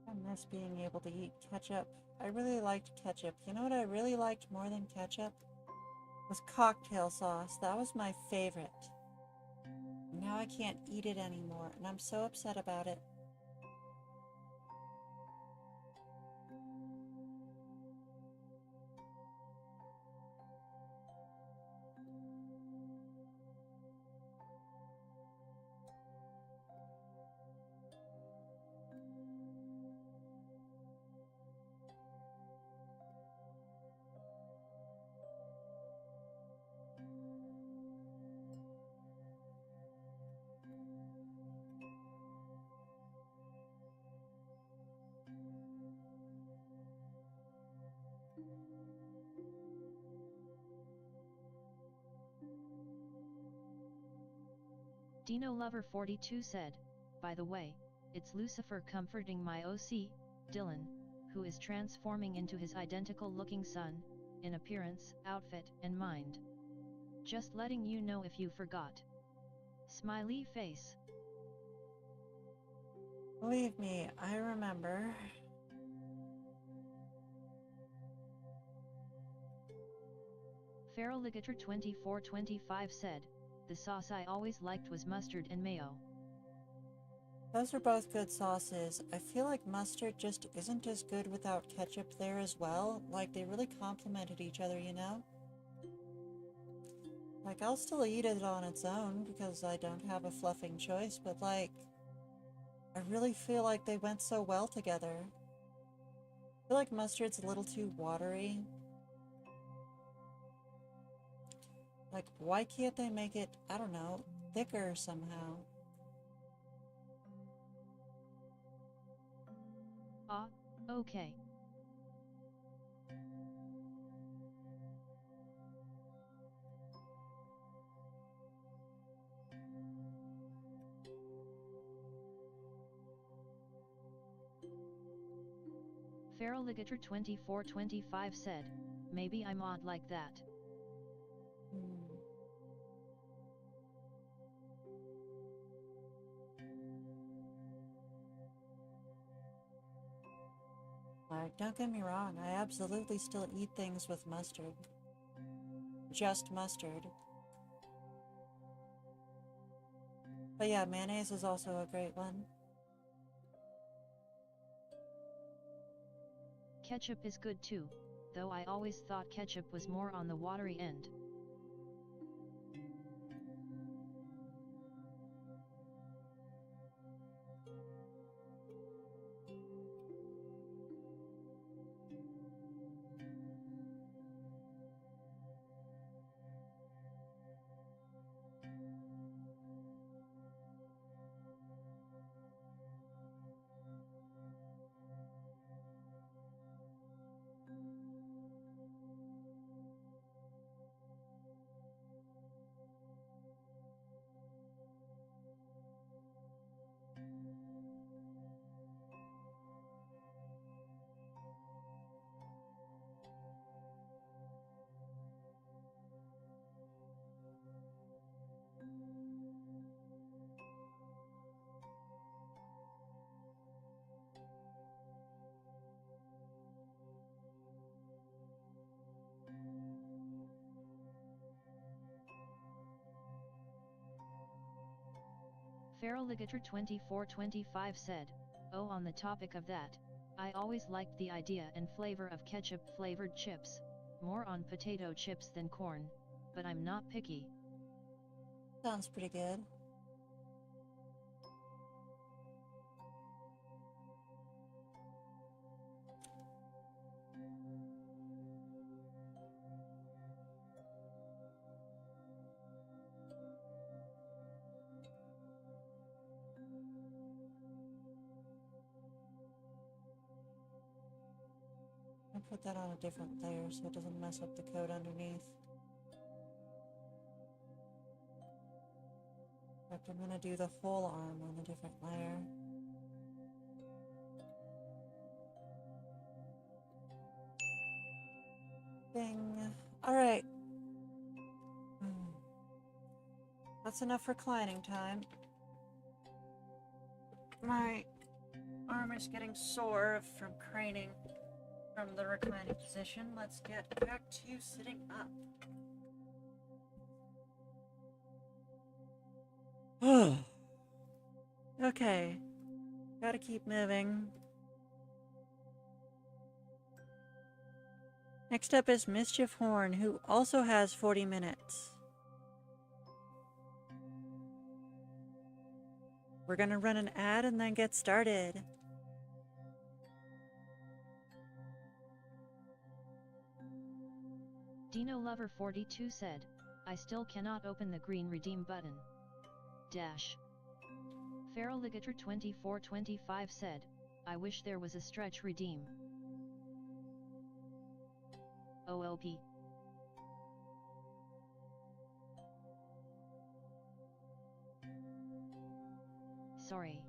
I miss being able to eat ketchup. I really liked ketchup. You know what I really liked more than ketchup? Was cocktail sauce. That was my favorite. Now I can't eat it anymore, and I'm so upset about it.
Dino Lover 42 said, "By the way, it's Lucifer comforting my OC, Dylan, who is transforming into his identical looking son, in appearance, outfit, and mind." Just letting you know if you forgot. Smiley face.
Believe me, I remember.
Feraligator 2425 said, the sauce I always liked was mustard and mayo.
Those are both good sauces. I feel like mustard just isn't as good without ketchup there as well. Like, they really complemented each other, you know? Like, I'll still eat it on its own because I don't have a fluffing choice, but like, I really feel like they went so well together. I feel like mustard's a little too watery. Like, why can't they make it, I don't know, thicker somehow?
Ah, okay. Feraligator 2425 said, maybe I'm odd like that.
Like, don't get me wrong, I absolutely still eat things with mustard. Just mustard. But yeah, mayonnaise is also a great one.
Ketchup is good too, though I always thought ketchup was more on the watery end. Feraligator 2425 said, oh, on the topic of that, I always liked the idea and flavor of ketchup flavored chips, more on potato chips than corn, but I'm not picky.
Sounds pretty good. I'll put that on a different layer so it doesn't mess up the code underneath. In fact, I'm gonna do the whole arm on a different layer. Bing. Alright. That's enough reclining time. My arm is getting sore from craning from the reclining position. Let's get back to sitting up. Okay. Gotta keep moving. Next up is Mischief Horn, who also has 40 minutes. We're gonna run an ad and then get started.
Dino Lover 42 said, I still cannot open the green redeem button. Dash. Feraligator 2425 said, I wish there was a stretch redeem. OOP. Sorry.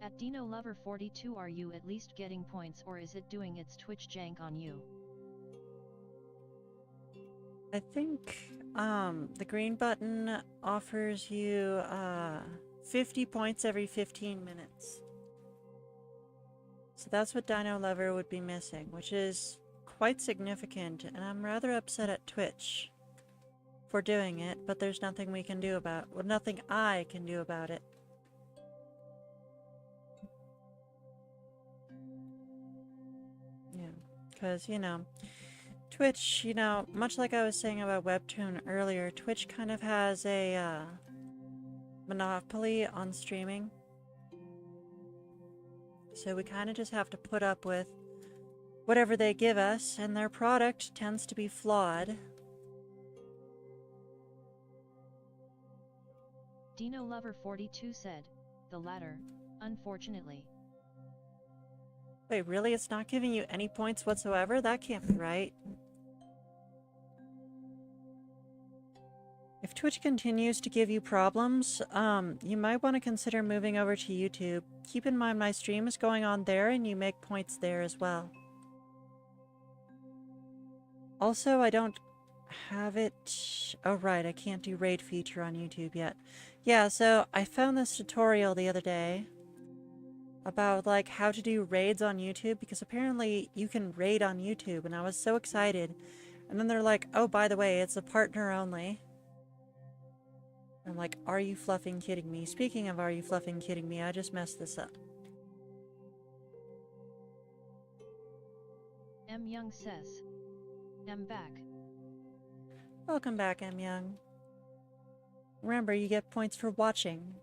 At Dino Lover 42, are you at least getting points, or is it doing its Twitch jank on you?
I think the green button offers you 50 points every 15 minutes. So that's what Dino Lover would be missing, which is quite significant, and I'm rather upset at Twitch for doing it, but there's nothing we can do about it. Well, nothing I can do about it. Yeah, because, you know, Twitch, you know, much like I was saying about Webtoon earlier, Twitch kind of has a monopoly on streaming. So we kind of just have to put up with whatever they give us, and their product tends to be flawed.
Dino Lover 42 said, the latter, unfortunately.
Wait, really? It's not giving you any points whatsoever? That can't be right. If Twitch continues to give you problems, you might want to consider moving over to YouTube. Keep in mind my stream is going on there and you make points there as well. Also, I don't have it... Oh, right, I can't do raid feature on YouTube yet. Yeah, so I found this tutorial the other day about, like, how to do raids on YouTube, because apparently you can raid on YouTube, and I was so excited. And then they're like, oh, by the way, it's a partner only. I'm like, are you fluffing kidding me? Speaking of are you fluffing kidding me, I just messed this up.
M. Young says, I'm back.
Welcome back, M. Young. Remember, you get points for watching.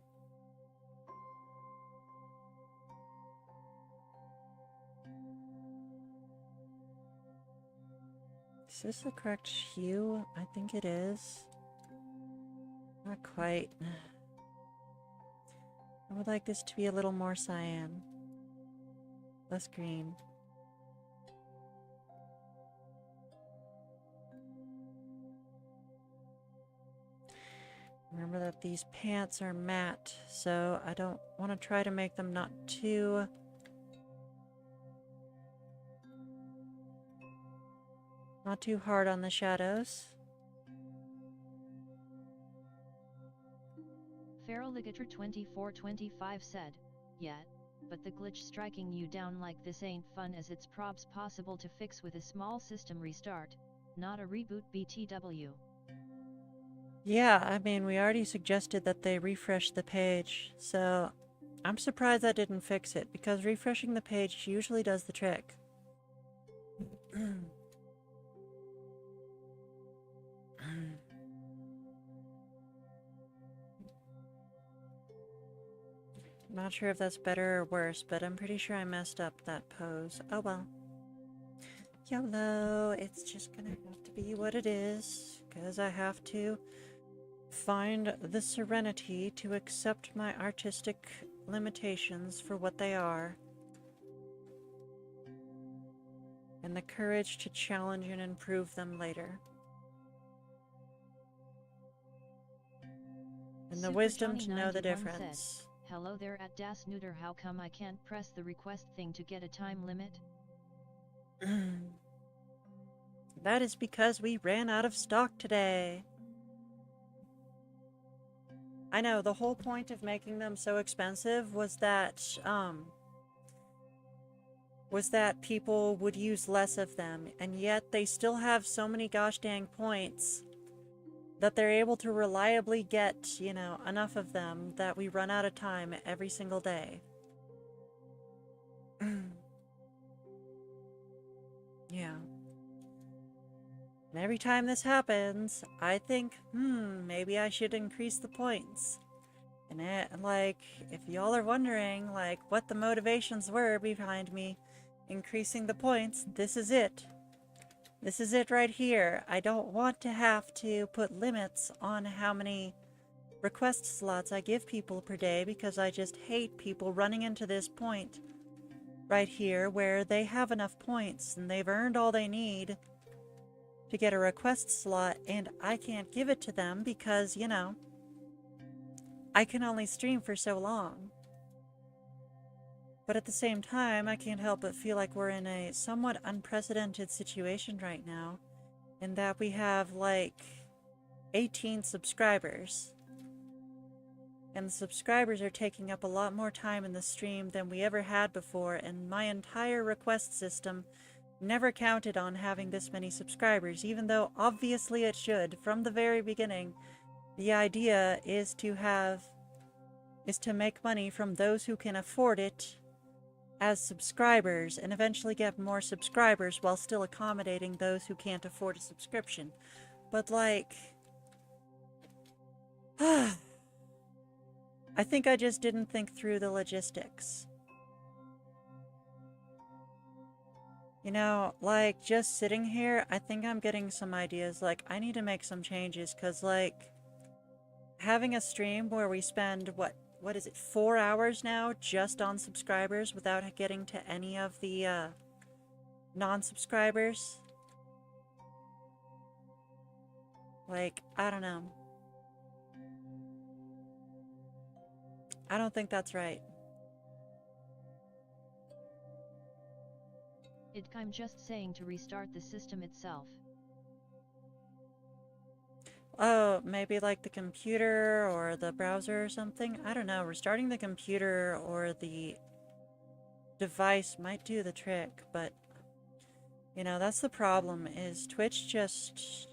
Is this the correct hue? I think it is. Not quite. I would like this to be a little more cyan. Less green. Remember that these pants are matte, so I don't want to try to make them not too hard on the shadows.
Feraligator 2425 said, yeah, but the glitch striking you down like this ain't fun, as it's probs possible to fix with a small system restart, not a reboot BTW.
Yeah, I mean, we already suggested that they refresh the page, so I'm surprised that didn't fix it, because refreshing the page usually does the trick. Not sure if that's better or worse, but I'm pretty sure I messed up that pose. Oh well. YOLO, it's just gonna have to be what it is, because I have to find the serenity to accept my artistic limitations for what they are, and the courage to challenge and improve them later. And the
Super
wisdom
Johnny
to know the
91
difference.
said, hello there at Das Neuter, how come I can't press the request thing to get a time limit?
That is because we ran out of stock today. I know, the whole point of making them so expensive was that people would use less of them, and yet they still have so many gosh dang points that they're able to reliably get, you know, enough of them that we run out of time every single day. Yeah. And every time this happens, I think, maybe I should increase the points. And like, if y'all are wondering, like, what the motivations were behind me increasing the points, this is it. This is it right here. I don't want to have to put limits on how many request slots I give people per day, because I just hate people running into this point right here where they have enough points and they've earned all they need to get a request slot, and I can't give it to them because, you know, I can only stream for so long. But at the same time, I can't help but feel like we're in a somewhat unprecedented situation right now, in that we have like 18 subscribers. And the subscribers are taking up a lot more time in the stream than we ever had before, and my entire request system never counted on having this many subscribers, even though obviously it should. From the very beginning, the idea is to make money from those who can afford it as subscribers, and eventually get more subscribers while still accommodating those who can't afford a subscription. But like, I think I just didn't think through the logistics. You know, like, just sitting here, I think I'm getting some ideas. Like, I need to make some changes, because, like, having a stream where we spend, what is it, 4 hours now just on subscribers without getting to any of the, non-subscribers? Like, I don't know. I don't think that's right.
I'm just saying to restart the system itself.
Oh, maybe like the computer or the browser or something? I don't know. Restarting the computer or the device might do the trick, but you know, that's the problem, is Twitch just,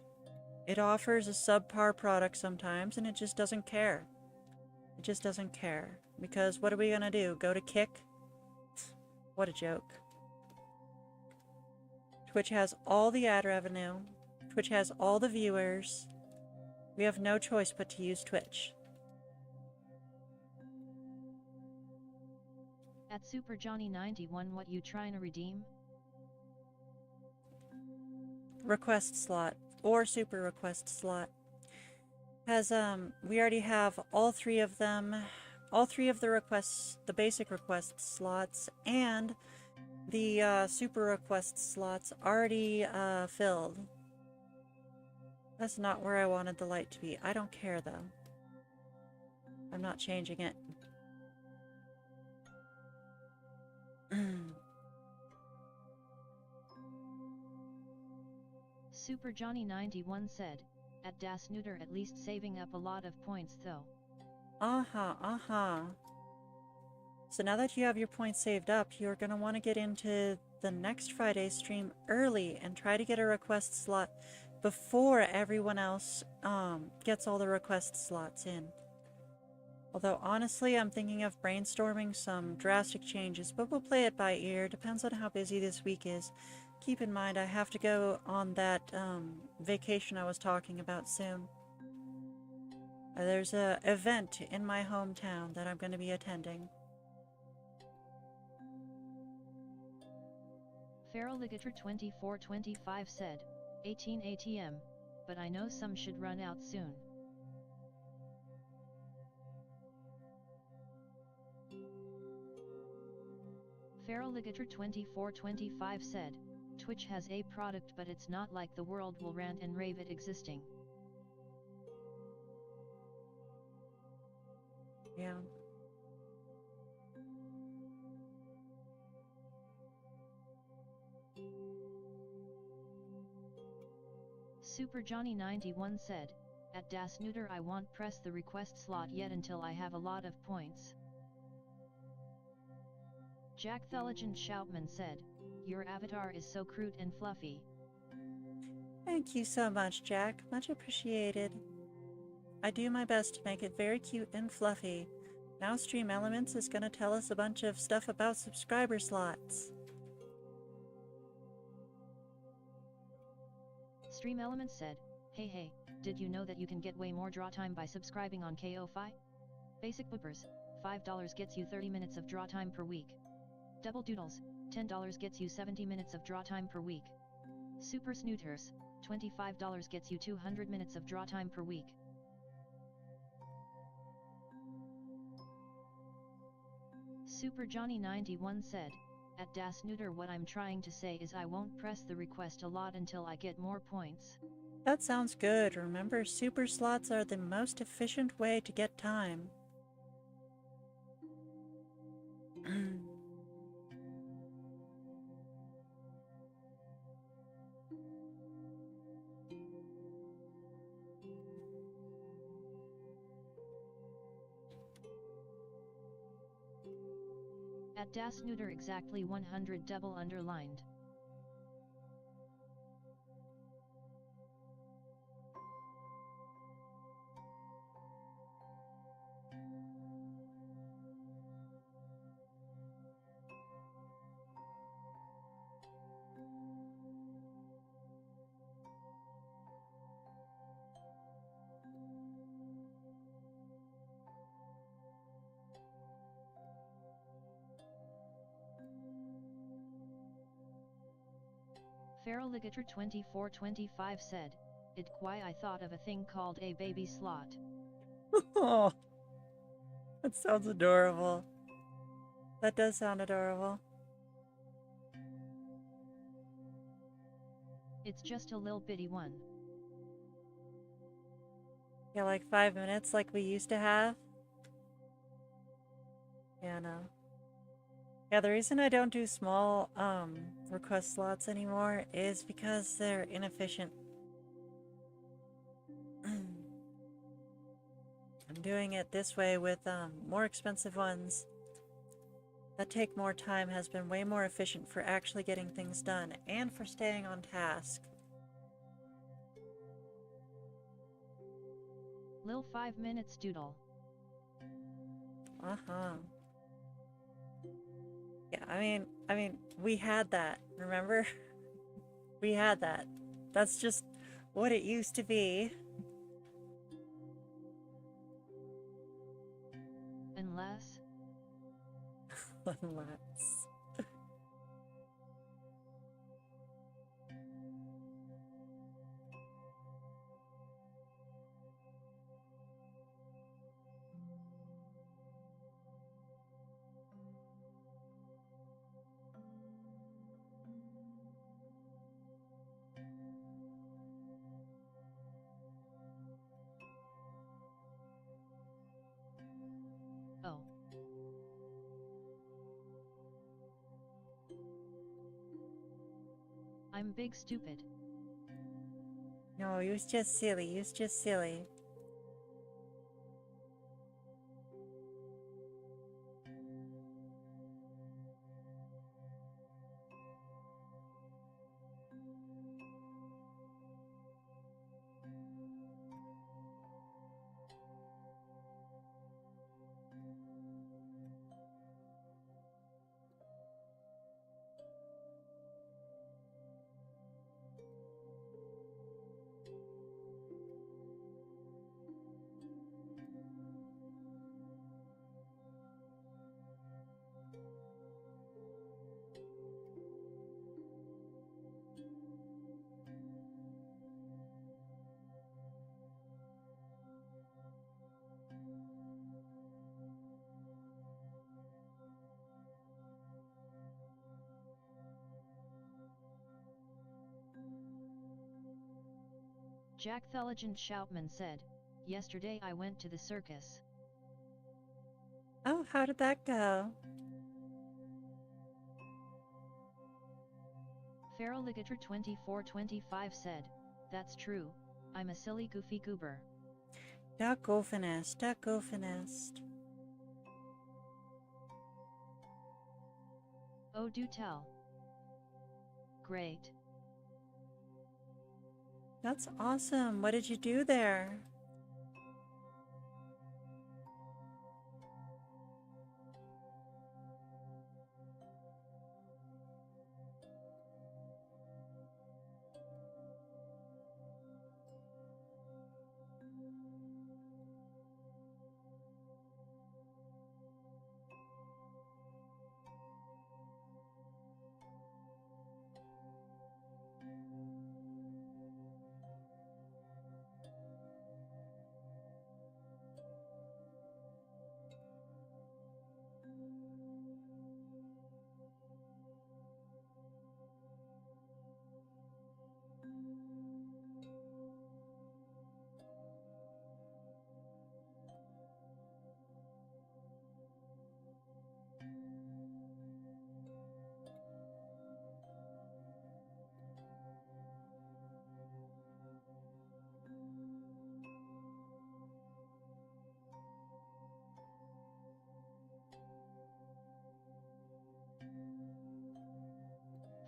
it offers a subpar product sometimes and it just doesn't care. It just doesn't care. Because what are we gonna do? Go to Kick? What a joke. Twitch has all the ad revenue. Twitch has all the viewers. We have no choice but to use Twitch.
At Super Johnny 91, what you trying to redeem?
Request slot or super request slot. Has we already have all three of them, all three of the requests, the basic request slots and the super request slots already filled. That's not where I wanted the light to be. I don't care though. I'm not changing it.
Super Johnny 91 said, at Das Neuter at least saving up a lot of points though.
So now that you have your points saved up, you're going to want to get into the next Friday stream early and try to get a request slot before everyone else gets all the request slots in. Although honestly, I'm thinking of brainstorming some drastic changes, but we'll play it by ear. Depends on how busy this week is. Keep in mind, I have to go on that vacation I was talking about soon. There's an event in my hometown that I'm going to be attending.
Feraligator 2425 said, 18 ATM, but I know some should run out soon. Feraligator 2425 said, Twitch has a product but it's not like the world will rant and rave it existing.
Yeah.
Super Johnny 91 said, at Das Neuter I won't press the request slot yet until I have a lot of points. Jack Thelegend Shoutman said, your avatar is so cute and fluffy.
Thank you so much, Jack. Much appreciated. I do my best to make it very cute and fluffy. Now Stream Elements is going to tell us a bunch of stuff about subscriber slots.
Stream Elements said, hey, did you know that you can get way more draw time by subscribing on KO-Fi? Basic boopers, $5 gets you 30 minutes of draw time per week. Double doodles, $10 gets you 70 minutes of draw time per week. Super snooters, $25 gets you 200 minutes of draw time per week. Super Johnny 91 said, at Das Neuter what I'm trying to say is I won't press the request a lot until I get more points.
That sounds good. Remember, super slots are the most efficient way to get time.
At das Neuter exactly 100 double underlined. Feraligator 2425 said, "It why I thought of a thing called a baby slot."
Oh, that sounds adorable. That does sound adorable.
It's just a little bitty one.
Yeah, like 5 minutes like we used to have. Yeah, no. Yeah, the reason I don't do small request slots anymore is because they're inefficient. I'm doing it this way with more expensive ones that take more time has been way more efficient for actually getting things done and for staying on task.
Lil 5 minutes doodle.
Yeah, I mean, we had that, remember? We had that. That's just what it used to be.
Unless.
Unless.
Oh. I'm big stupid.
No, you was just silly. You was just silly.
Jack Theligent Shoutman said, "Yesterday I went to the circus."
Oh, how did that go?
Feraligator 2425 said, "That's true, I'm a silly goofy goober."
Duck goofinest, duck goofinest.
Oh, do tell. Great.
That's awesome. What did you do there?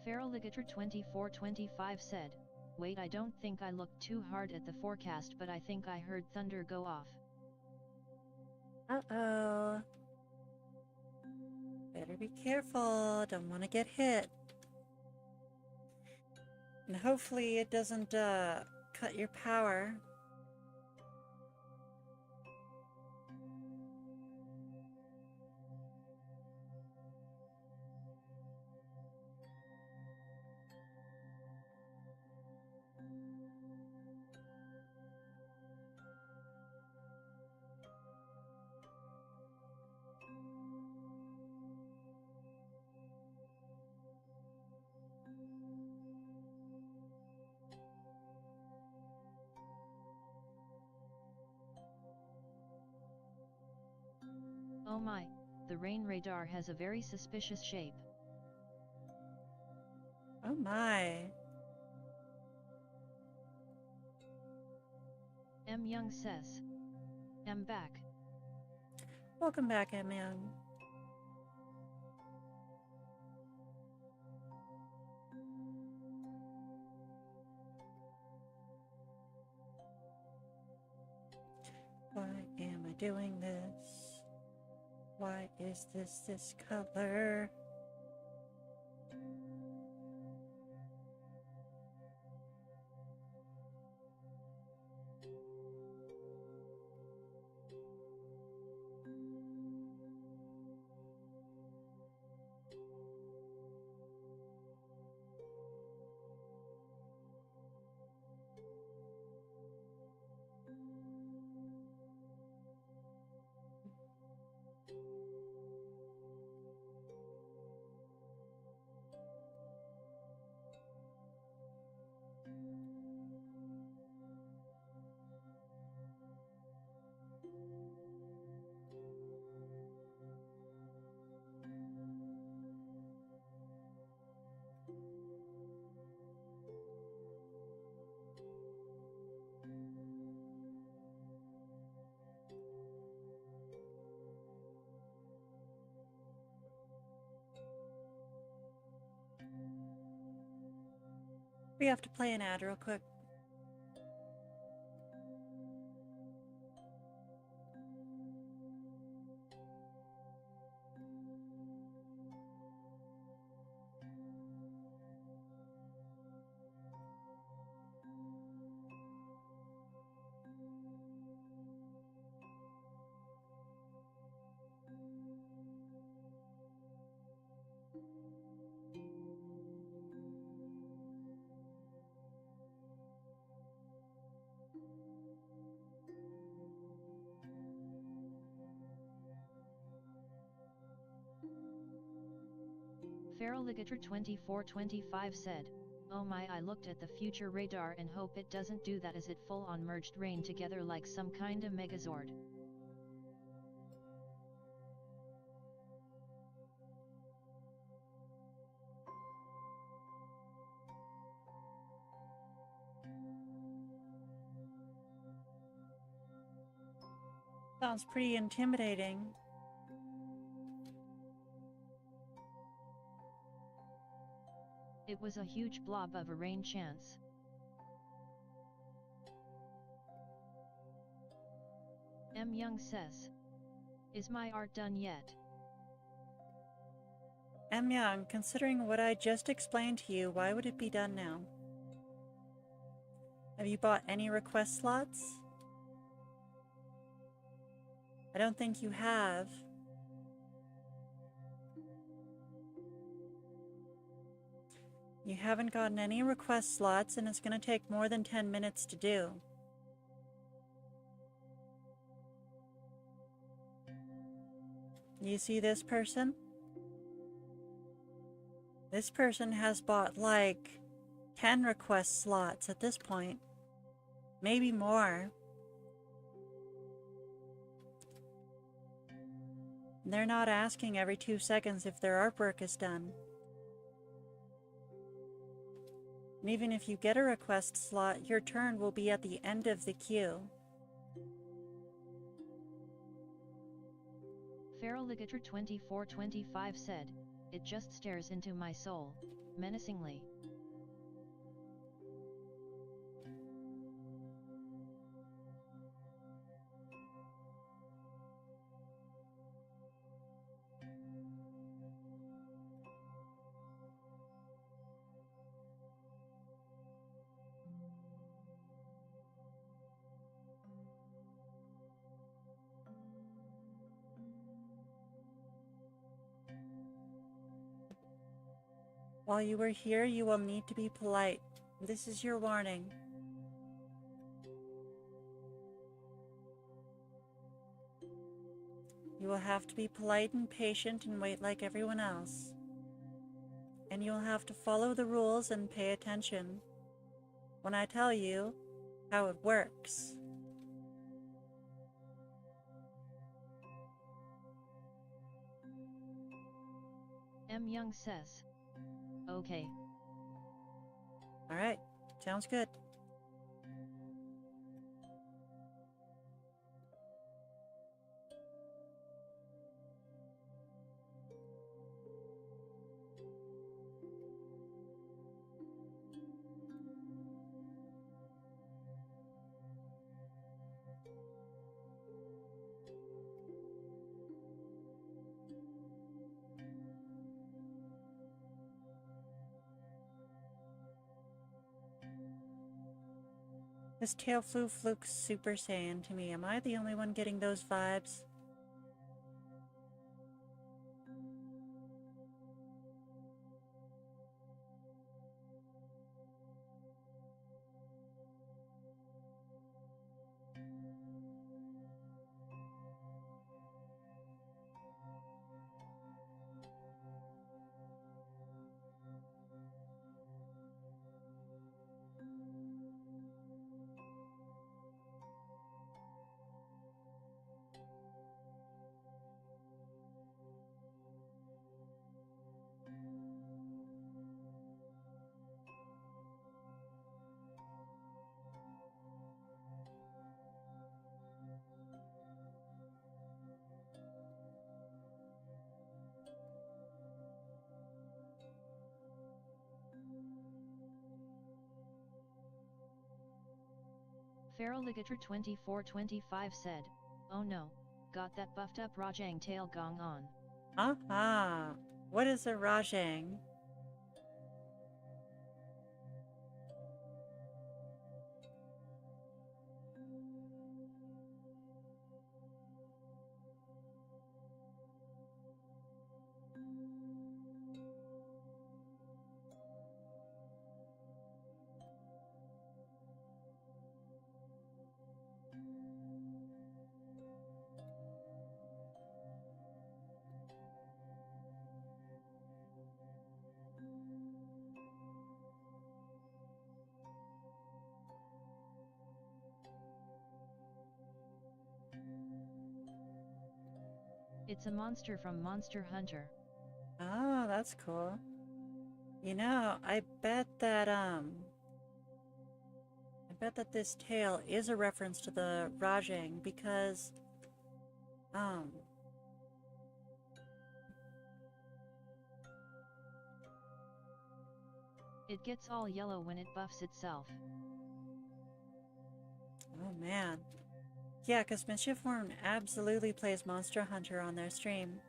Feraligator 2425 said, "Wait, I don't think I looked too hard at the forecast, but I think I heard thunder go off."
Uh-oh. Better be careful. Don't want to get hit. And hopefully it doesn't cut your power.
Oh my, the rain radar has a very suspicious shape.
Oh my.
M. Young says, "I'm back."
Welcome back, M-Young. Why am I doing this? Why is this color? We have to play an ad real quick.
Feraligator 2425 said, "Oh my, I looked at the future radar and hope it doesn't do that as it full on merged rain together like some kinda megazord."
Sounds pretty intimidating.
It was a huge blob of a rain chance. M. Young says, "Is my art done yet?"
M. Young, considering what I just explained to you, why would it be done now? Have you bought any request slots? I don't think you have. You haven't gotten any request slots, and it's going to take more than 10 minutes to do. You see this person? This person has bought like 10 request slots at this point. Maybe more. They're not asking every 2 seconds if their artwork is done. And even if you get a request slot, your turn will be at the end of the queue.
Feraligator 2425 said, "It just stares into my soul. menacingly.
While you are here, you will need to be polite. This is your warning. You will have to be polite and patient and wait like everyone else. And you will have to follow the rules and pay attention when I tell you how it works.
M. Young says. Okay.
Alright, sounds good. This tail floof looks Super Saiyan to me. Am I the only one getting those vibes?
Feraligator 2425 said, oh no, got that buffed up Rajang tail gong on.
Ah, what is a Rajang?
It's a monster from Monster Hunter.
Oh, that's cool. You know, I bet that this tale is a reference to the Rajang because,
It gets all yellow when it buffs itself.
oh man. Yeah, because Mischiefworm absolutely plays Monster Hunter on their stream.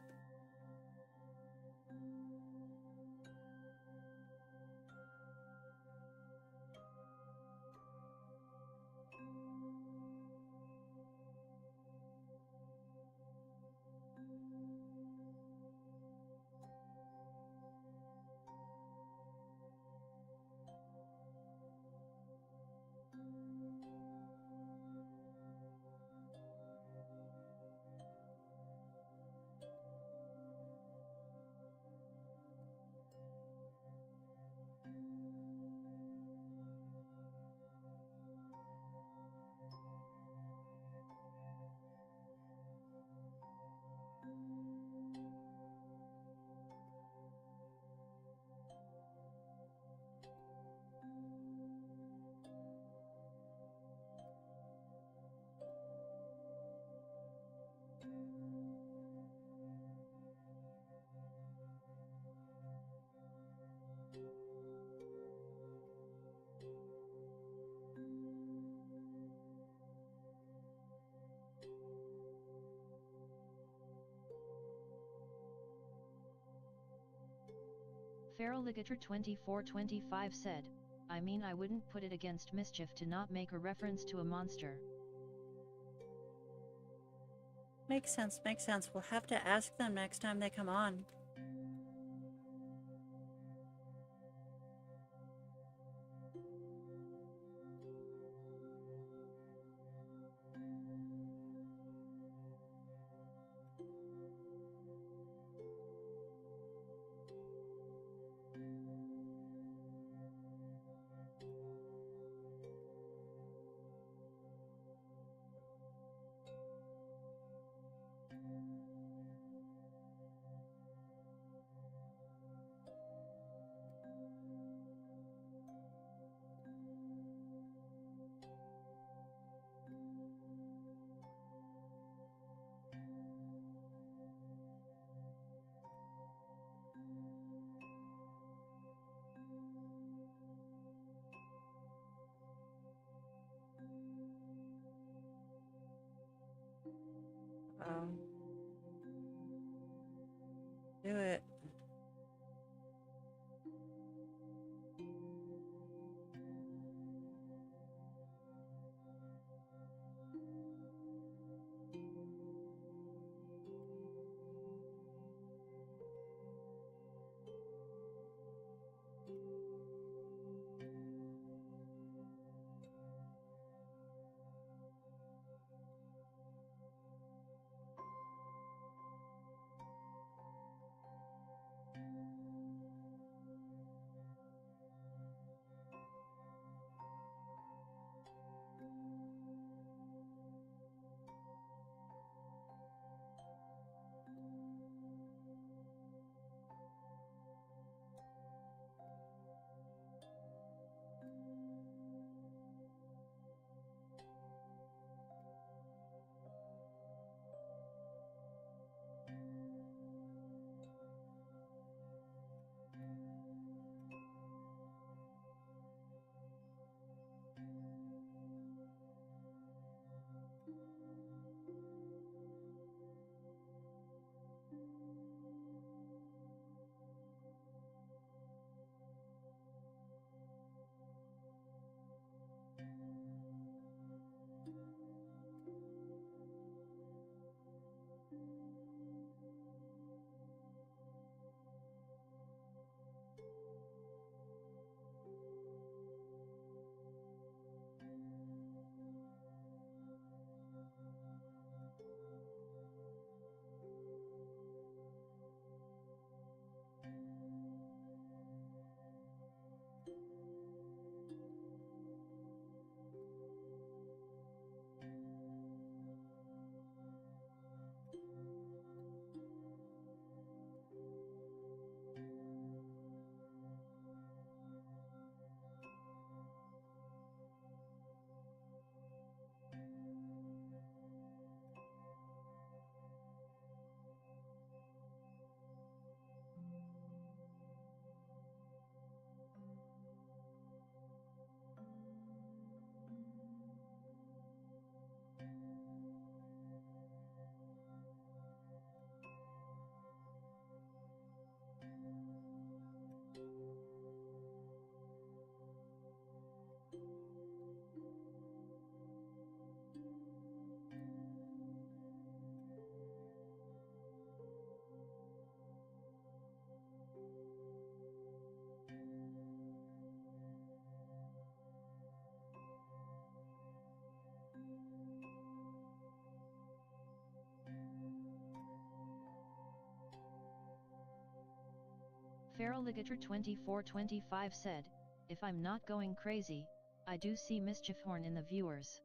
Feraligator2425 said, I mean I wouldn't put it against mischief to not make a reference to a monster.
Makes sense, makes sense. We'll have to ask them next time they come on. Do it.
Feraligator2425 said, if I'm not going crazy, I do see Mischief Horn in the viewers.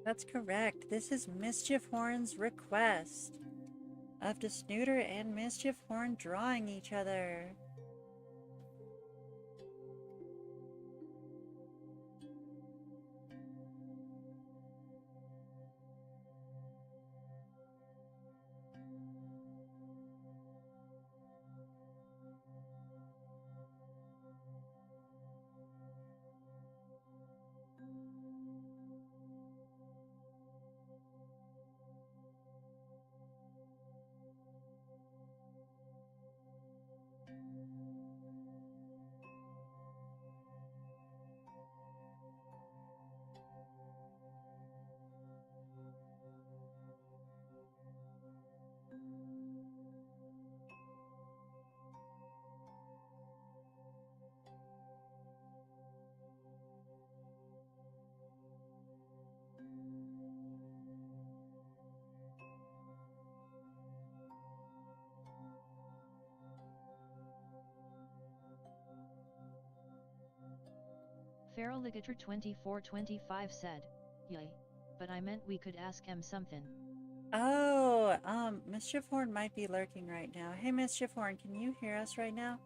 That's correct. This is Mischief Horn's request of the Snooter and Mischief Horn drawing each other.
Feraligator 2425 said, yay, but I meant we could ask him something.
Oh, Mischief Horn might be lurking right now. Hey, Mischief Horn, can you hear us right now?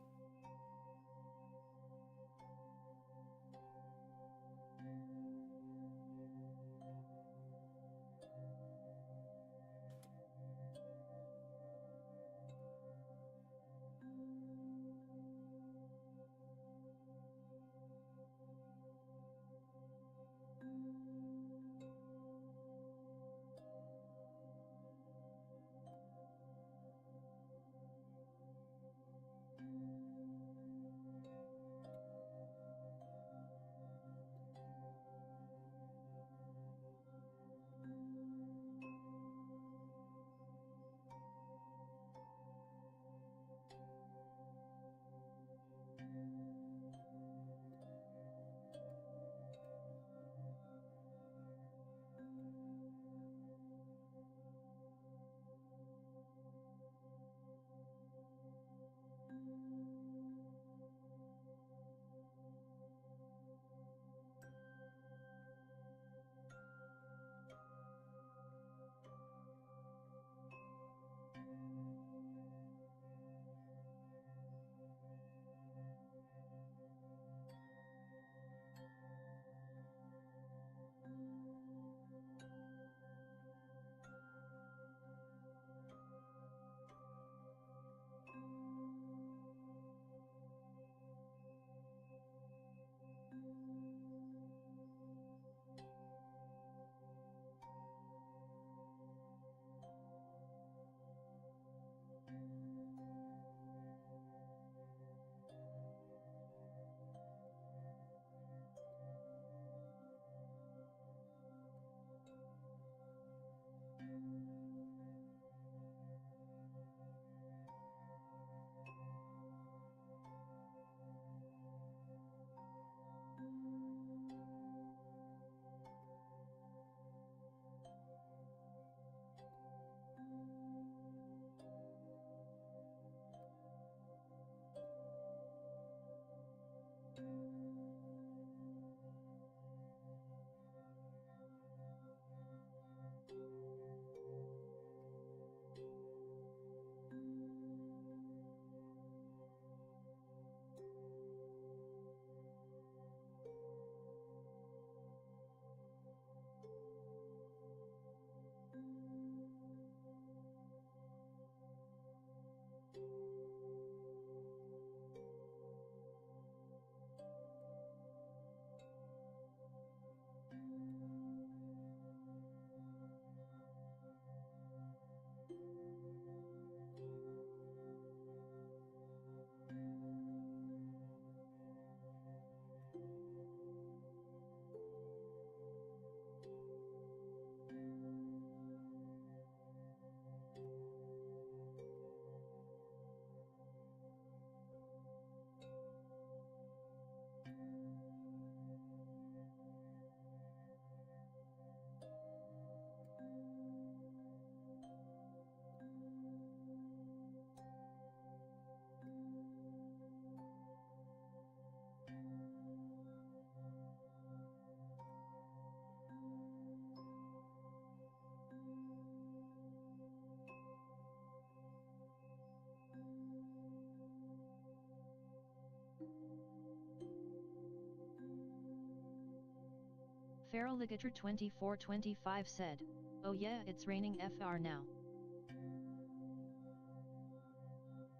Feraligator 2425 said, oh yeah, it's raining FR now.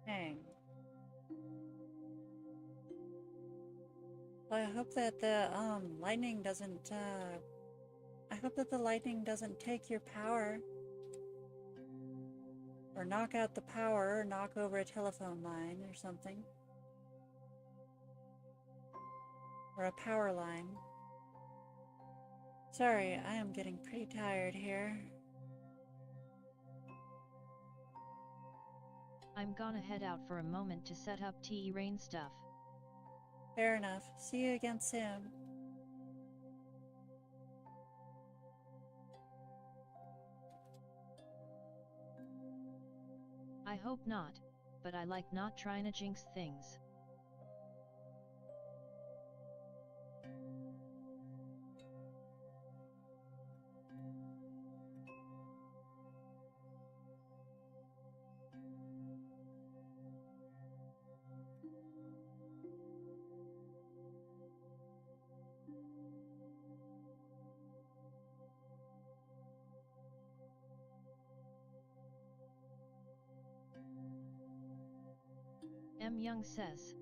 Dang. Well, I hope that the lightning doesn't I hope that the lightning doesn't take your power or knock out the power or knock over a telephone line or something. Or a power line. Sorry, I am getting pretty tired here.
I'm gonna head out for a moment to set up TE rain stuff.
Fair enough. See you again soon.
I hope not, but I like not trying to jinx things. M. Young says.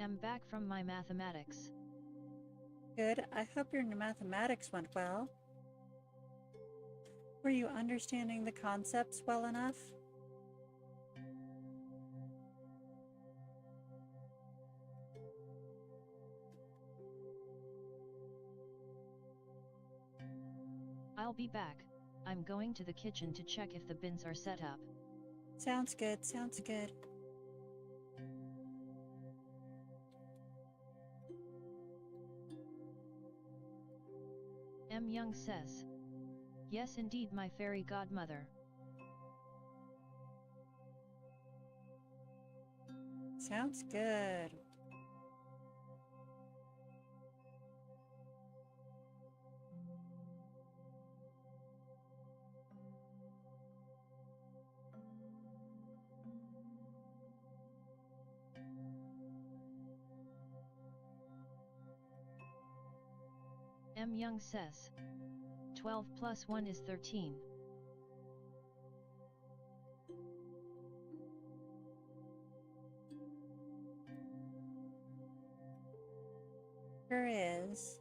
I'm back from my mathematics.
Good. I hope your mathematics went well. Were you understanding the concepts well enough?
I'll be back. I'm going to the kitchen to check if the bins are set up.
Sounds good, sounds good.
M. Young says. Yes, indeed, my fairy godmother.
Sounds good.
M. Young says. 12 plus 1 is 13.
Sure is.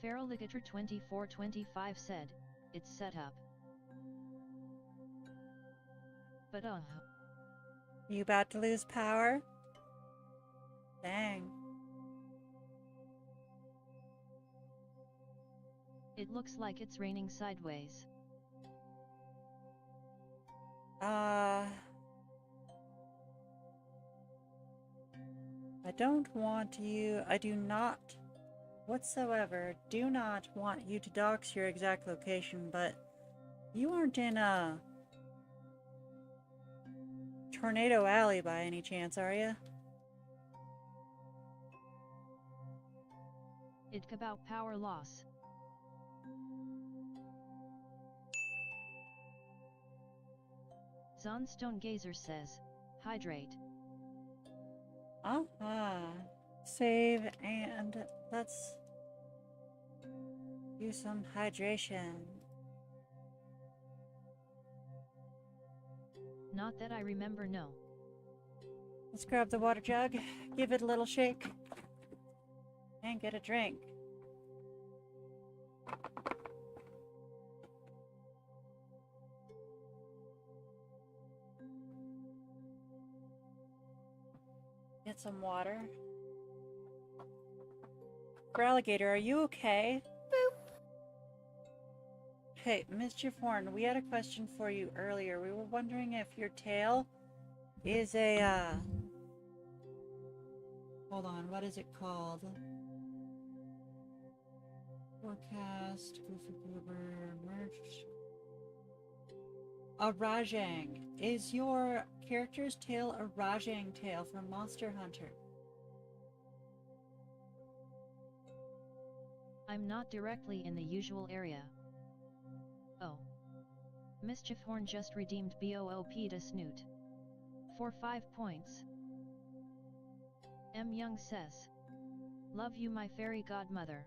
Feraligator 2425 said, it's set up. But
You about to lose power? Dang.
It looks like it's raining sideways.
I don't want you, I do not whatsoever do not want you to dox your exact location, but you aren't in a Tornado Alley by any chance, are you?
It's about power loss. Zonstone Gazer says, hydrate.
Save and let's do some hydration.
Not that I remember, no.
Let's grab the water jug, give it a little shake, and get a drink. Get some water. Alligator, are you okay? Boop. Hey, Mischief Horn, we had a question for you earlier. We were wondering if your tail is a, hold on, what is it called? Forecast, Goofy Goober, merch. A Rajang. Is your character's tail a Rajang tail from Monster Hunter?
I'm not directly in the usual area. Oh. Mischief Horn just redeemed BOOP to Snoot. For 5 points. M. Young says, love you my fairy godmother.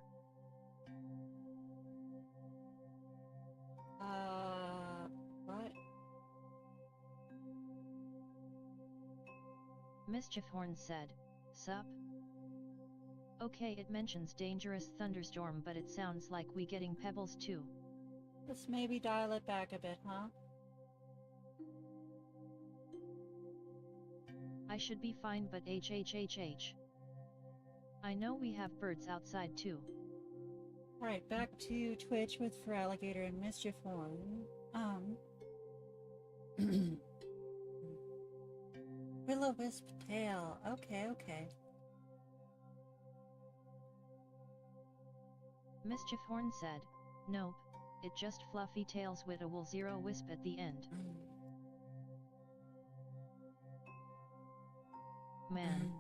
What?
Mischief Horn said, sup? Okay, it mentions dangerous thunderstorm, but it sounds like we getting pebbles too.
Let's maybe dial it back a bit, huh?
I should be fine, but HHHH. I know we have birds outside too.
Alright, back to Twitch with Alligator and Mischief Horn. Will-o-wisp tail. Okay.
Mischief Horn said, nope, it just fluffy tails with a wool zero wisp at the end. Man.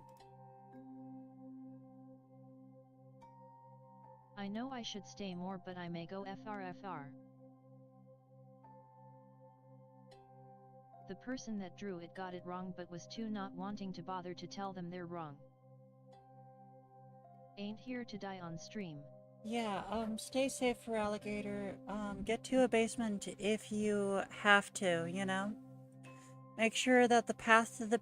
I know I should stay more, but I may go FR. The person that drew it got it wrong but was too not wanting to bother to tell them they're wrong. Ain't here to die on stream.
Yeah, stay safe for Alligator. Get to a basement if you have to, you know? Make sure that the path to the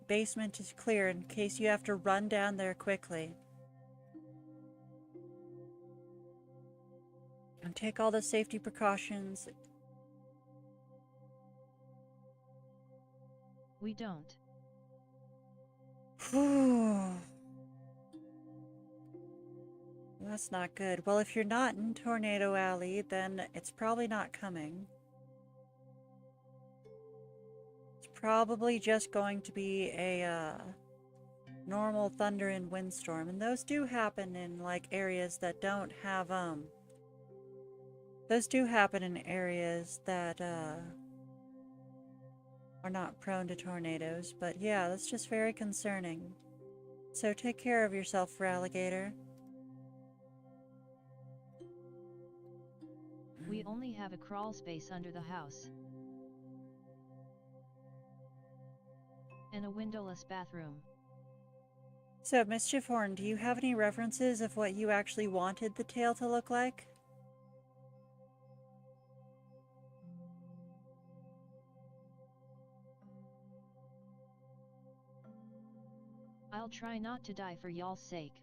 basement is clear in case you have to run down there quickly. And take all the safety precautions.
We don't.
Whew. That's not good. Well, if you're not in Tornado Alley, then it's probably not coming. It's probably just going to be a normal thunder and windstorm. And those do happen in, like, areas that don't have, those do happen in areas that, are not prone to tornadoes. But yeah, that's just very concerning. So take care of yourself, Alligator.
We only have a crawl space under the house. And a windowless bathroom.
So, Mischief Horn, do you have any references of what you actually wanted the tail to look like?
I'll try not to die for y'all's sake.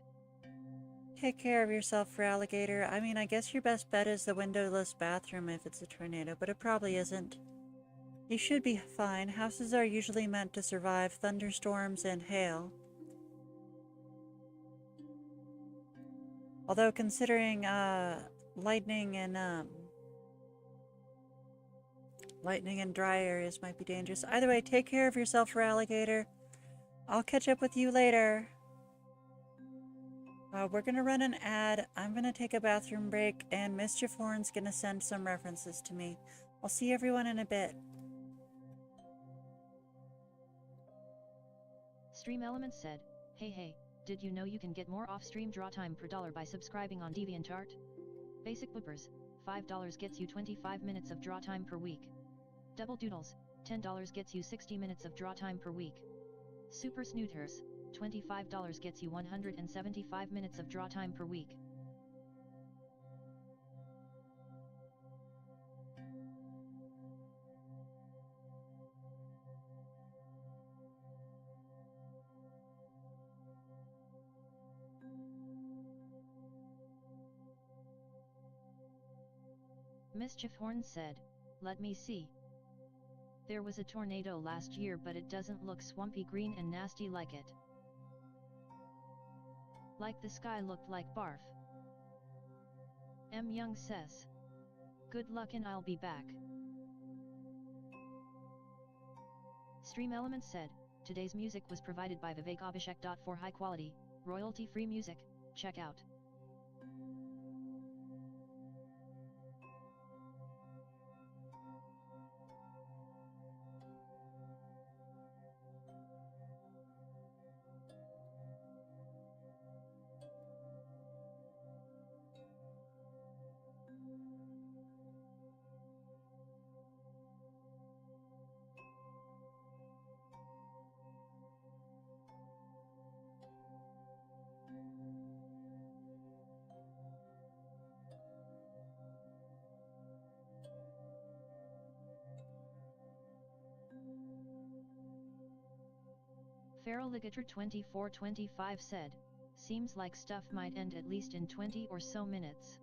Take care of yourself, Alligator. I mean, I guess your best bet is the windowless bathroom if it's a tornado, but it probably isn't. You should be fine. Houses are usually meant to survive thunderstorms and hail. Although considering lightning and dry areas might be dangerous. Either way, take care of yourself, Alligator. I'll catch up with you later. We're going to run an ad. I'm going to take a bathroom break, and Mischief Horn's going to send some references to me. I'll see everyone in a bit.
Stream Elements said, hey, did you know you can get more off-stream draw time per dollar by subscribing on DeviantArt? Basic Whippers, $5 gets you 25 minutes of draw time per week. Double Doodles, $10 gets you 60 minutes of draw time per week. Super Snooters, $25 gets you 175 minutes of draw time per week. Mischief Horn said, let me see. There was a tornado last year, but it doesn't look swampy green and nasty like it. Like the sky looked like barf. M. Young says. Good luck and I'll be back. Stream Elements said, today's music was provided by Vivek Abhishek. For high quality, royalty-free music, check out. Feral Ligator 2425 said, seems like stuff might end at least in 20 or so minutes.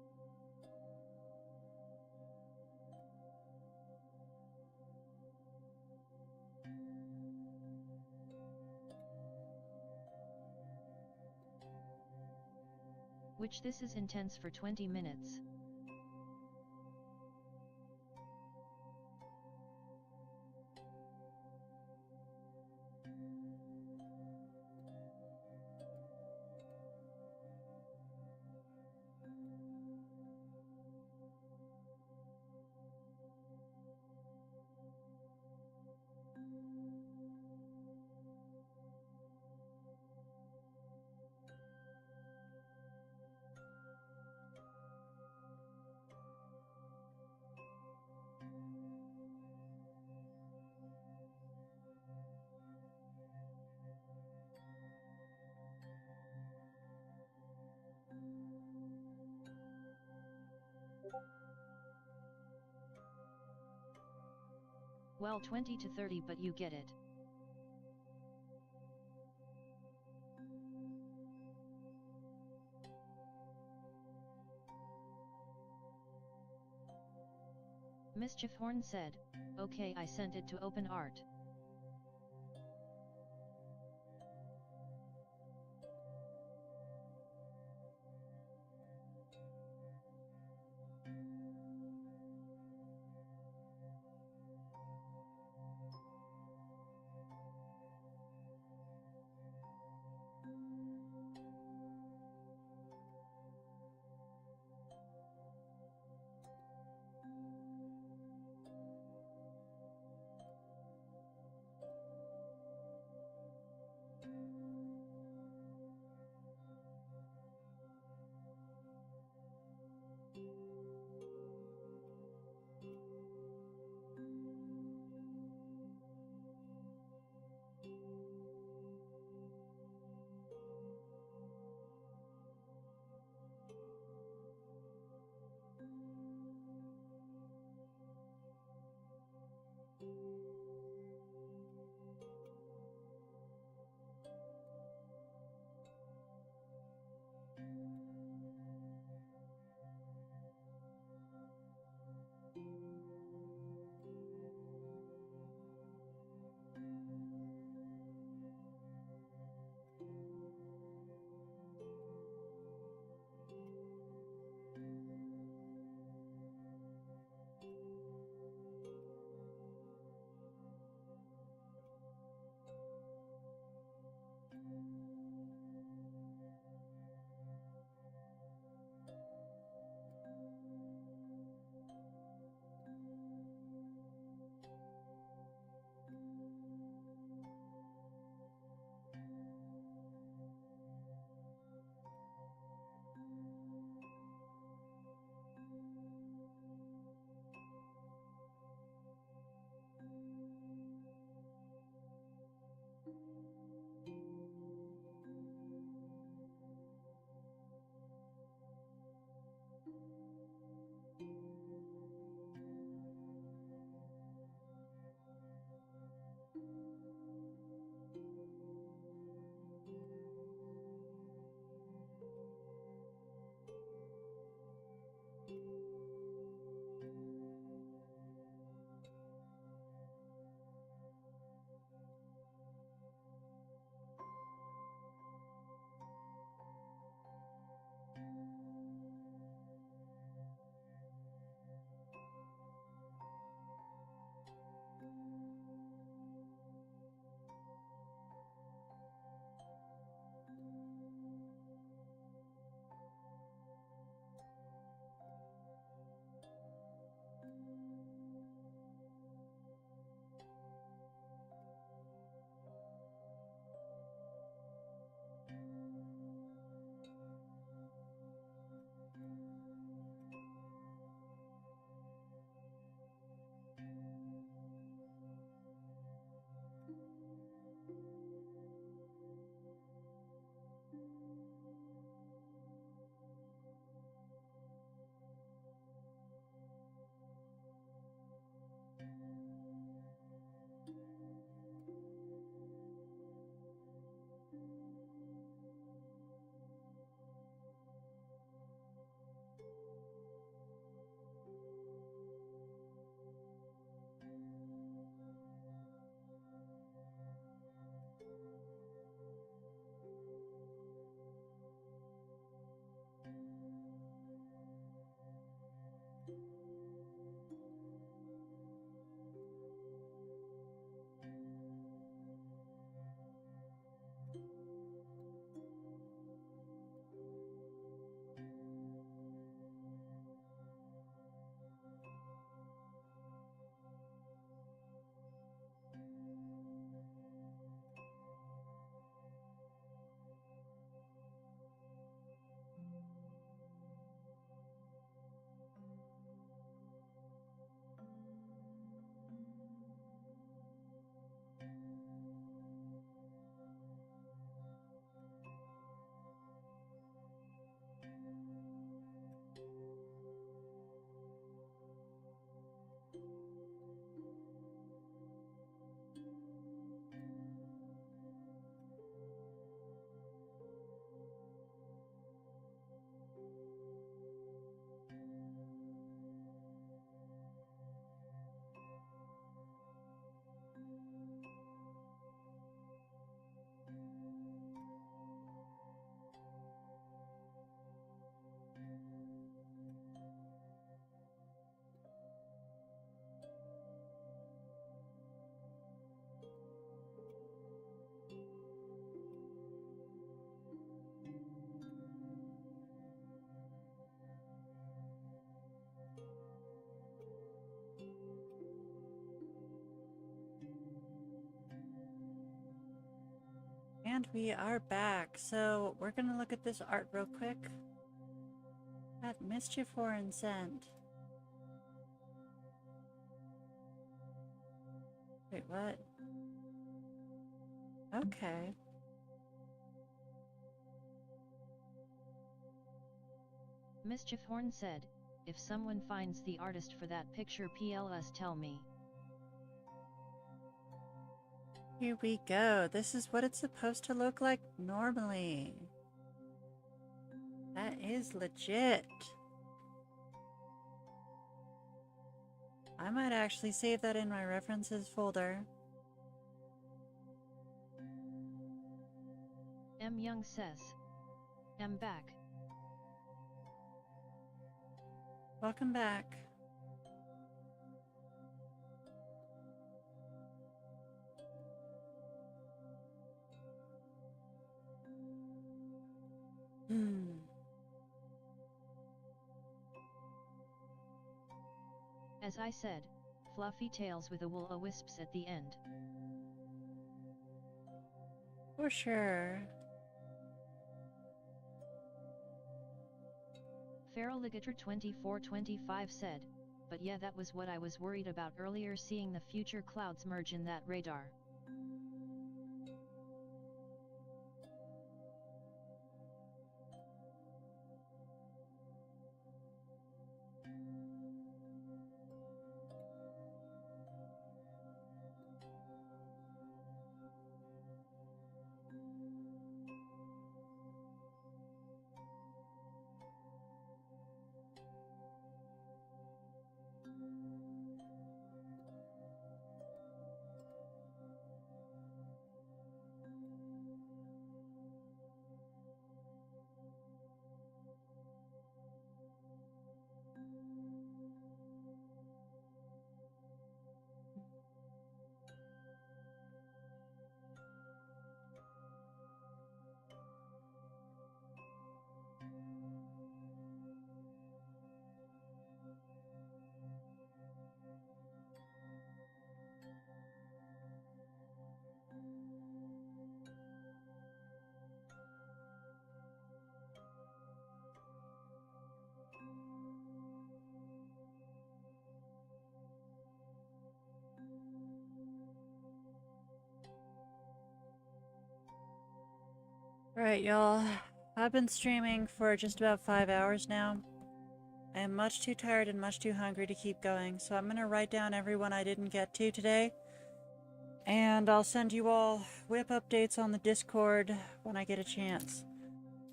Which this is intense for 20 minutes. Well, 20 to 30, but you get it. Mischief Horn said, okay, I sent it to OpenArt.
And we are back. So we're gonna look at this art real quick. That Mischief Horn sent. Wait, what? Okay.
Mischief Horn said, if someone finds the artist for that picture PLS tell me.
Here we go. This is what it's supposed to look like normally. That is legit. I might actually save that in my references folder.
M. Young says, I'm back.
Welcome back.
As I said, fluffy tails with a will-o-wisps at the end.
For sure.
Feraligator 2425 said, but yeah, that was what I was worried about earlier, seeing the future clouds merge in that radar.
Alright, y'all. I've been streaming for just about 5 hours now. I am much too tired and much too hungry to keep going, so I'm gonna write down everyone I didn't get to today. And I'll send you all whip updates on the Discord when I get a chance.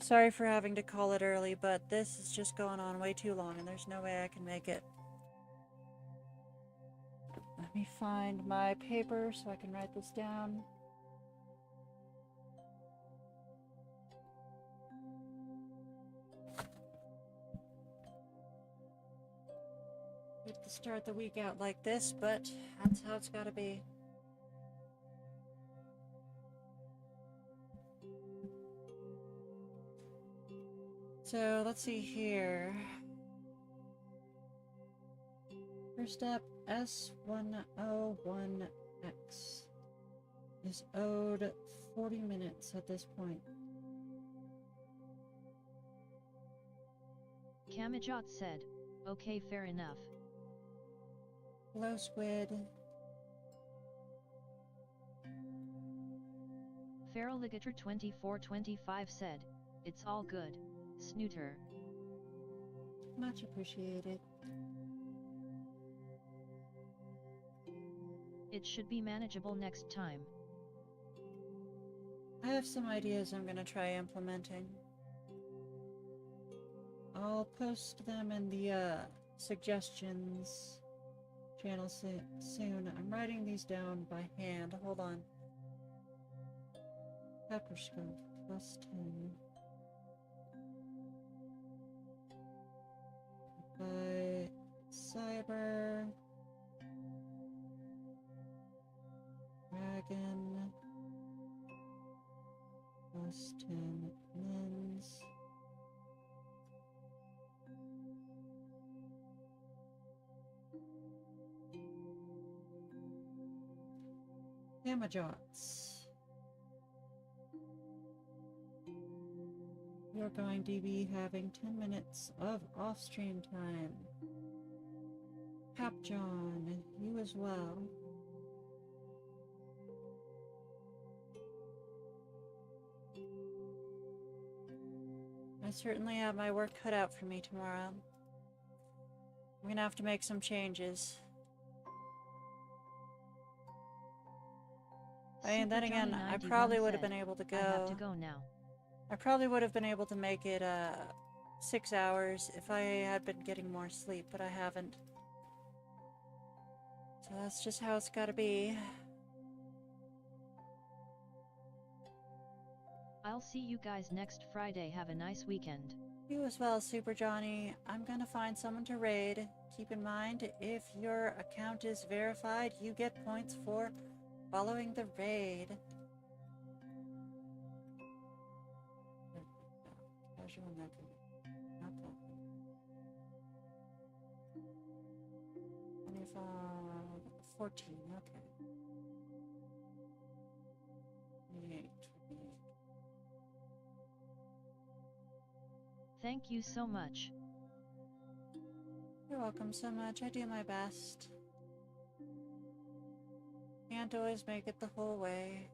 Sorry for having to call it early, but this is just going on way too long and there's no way I can make it. Let me find my paper so I can write this down. Hate to start the week out like this, but that's how it's gotta be. So let's see here. First up, S101X is owed 40 minutes at this point.
Kamajot said, okay, fair enough.
Hello, Squid.
Feraligator 2425 said, it's all good, Snooter.
Much appreciated.
It should be manageable next time.
I have some ideas I'm gonna try implementing. I'll post them in the suggestions channel soon. I'm writing these down by hand. Hold on. Pepper scope +10. By Cyber. Dragon. +10 lens. Hamajots. You're going to be having 10 minutes of off-stream time. Cap John, you as well. I certainly have my work cut out for me tomorrow. I'm gonna have to make some changes. And then again, I probably would have been able to go.
I have to go now.
I probably would have been able to make it 6 hours if I had been getting more sleep, but I haven't. So that's just how it's gotta be.
I'll see you guys next Friday. Have a nice weekend.
You as well, Super Johnny. I'm gonna find someone to raid. Keep in mind, if your account is verified, you get points for following the raid. Casual method. Not that. 25, 14, okay. 28, 28.
Thank you so much.
You're welcome so much. I do my best. Can't always make it the whole way.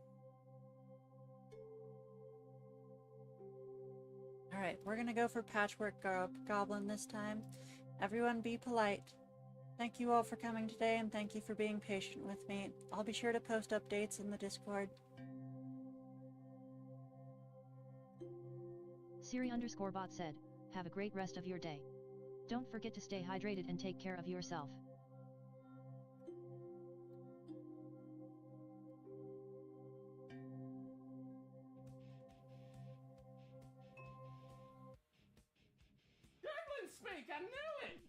Alright, we're gonna go for Patchwork Goblin this time. Everyone be polite. Thank you all for coming today, and thank you for being patient with me. I'll be sure to post updates in the Discord.
Siri_bot said, have a great rest of your day. Don't forget to stay hydrated and take care of yourself.
Gremlin speak, I knew it!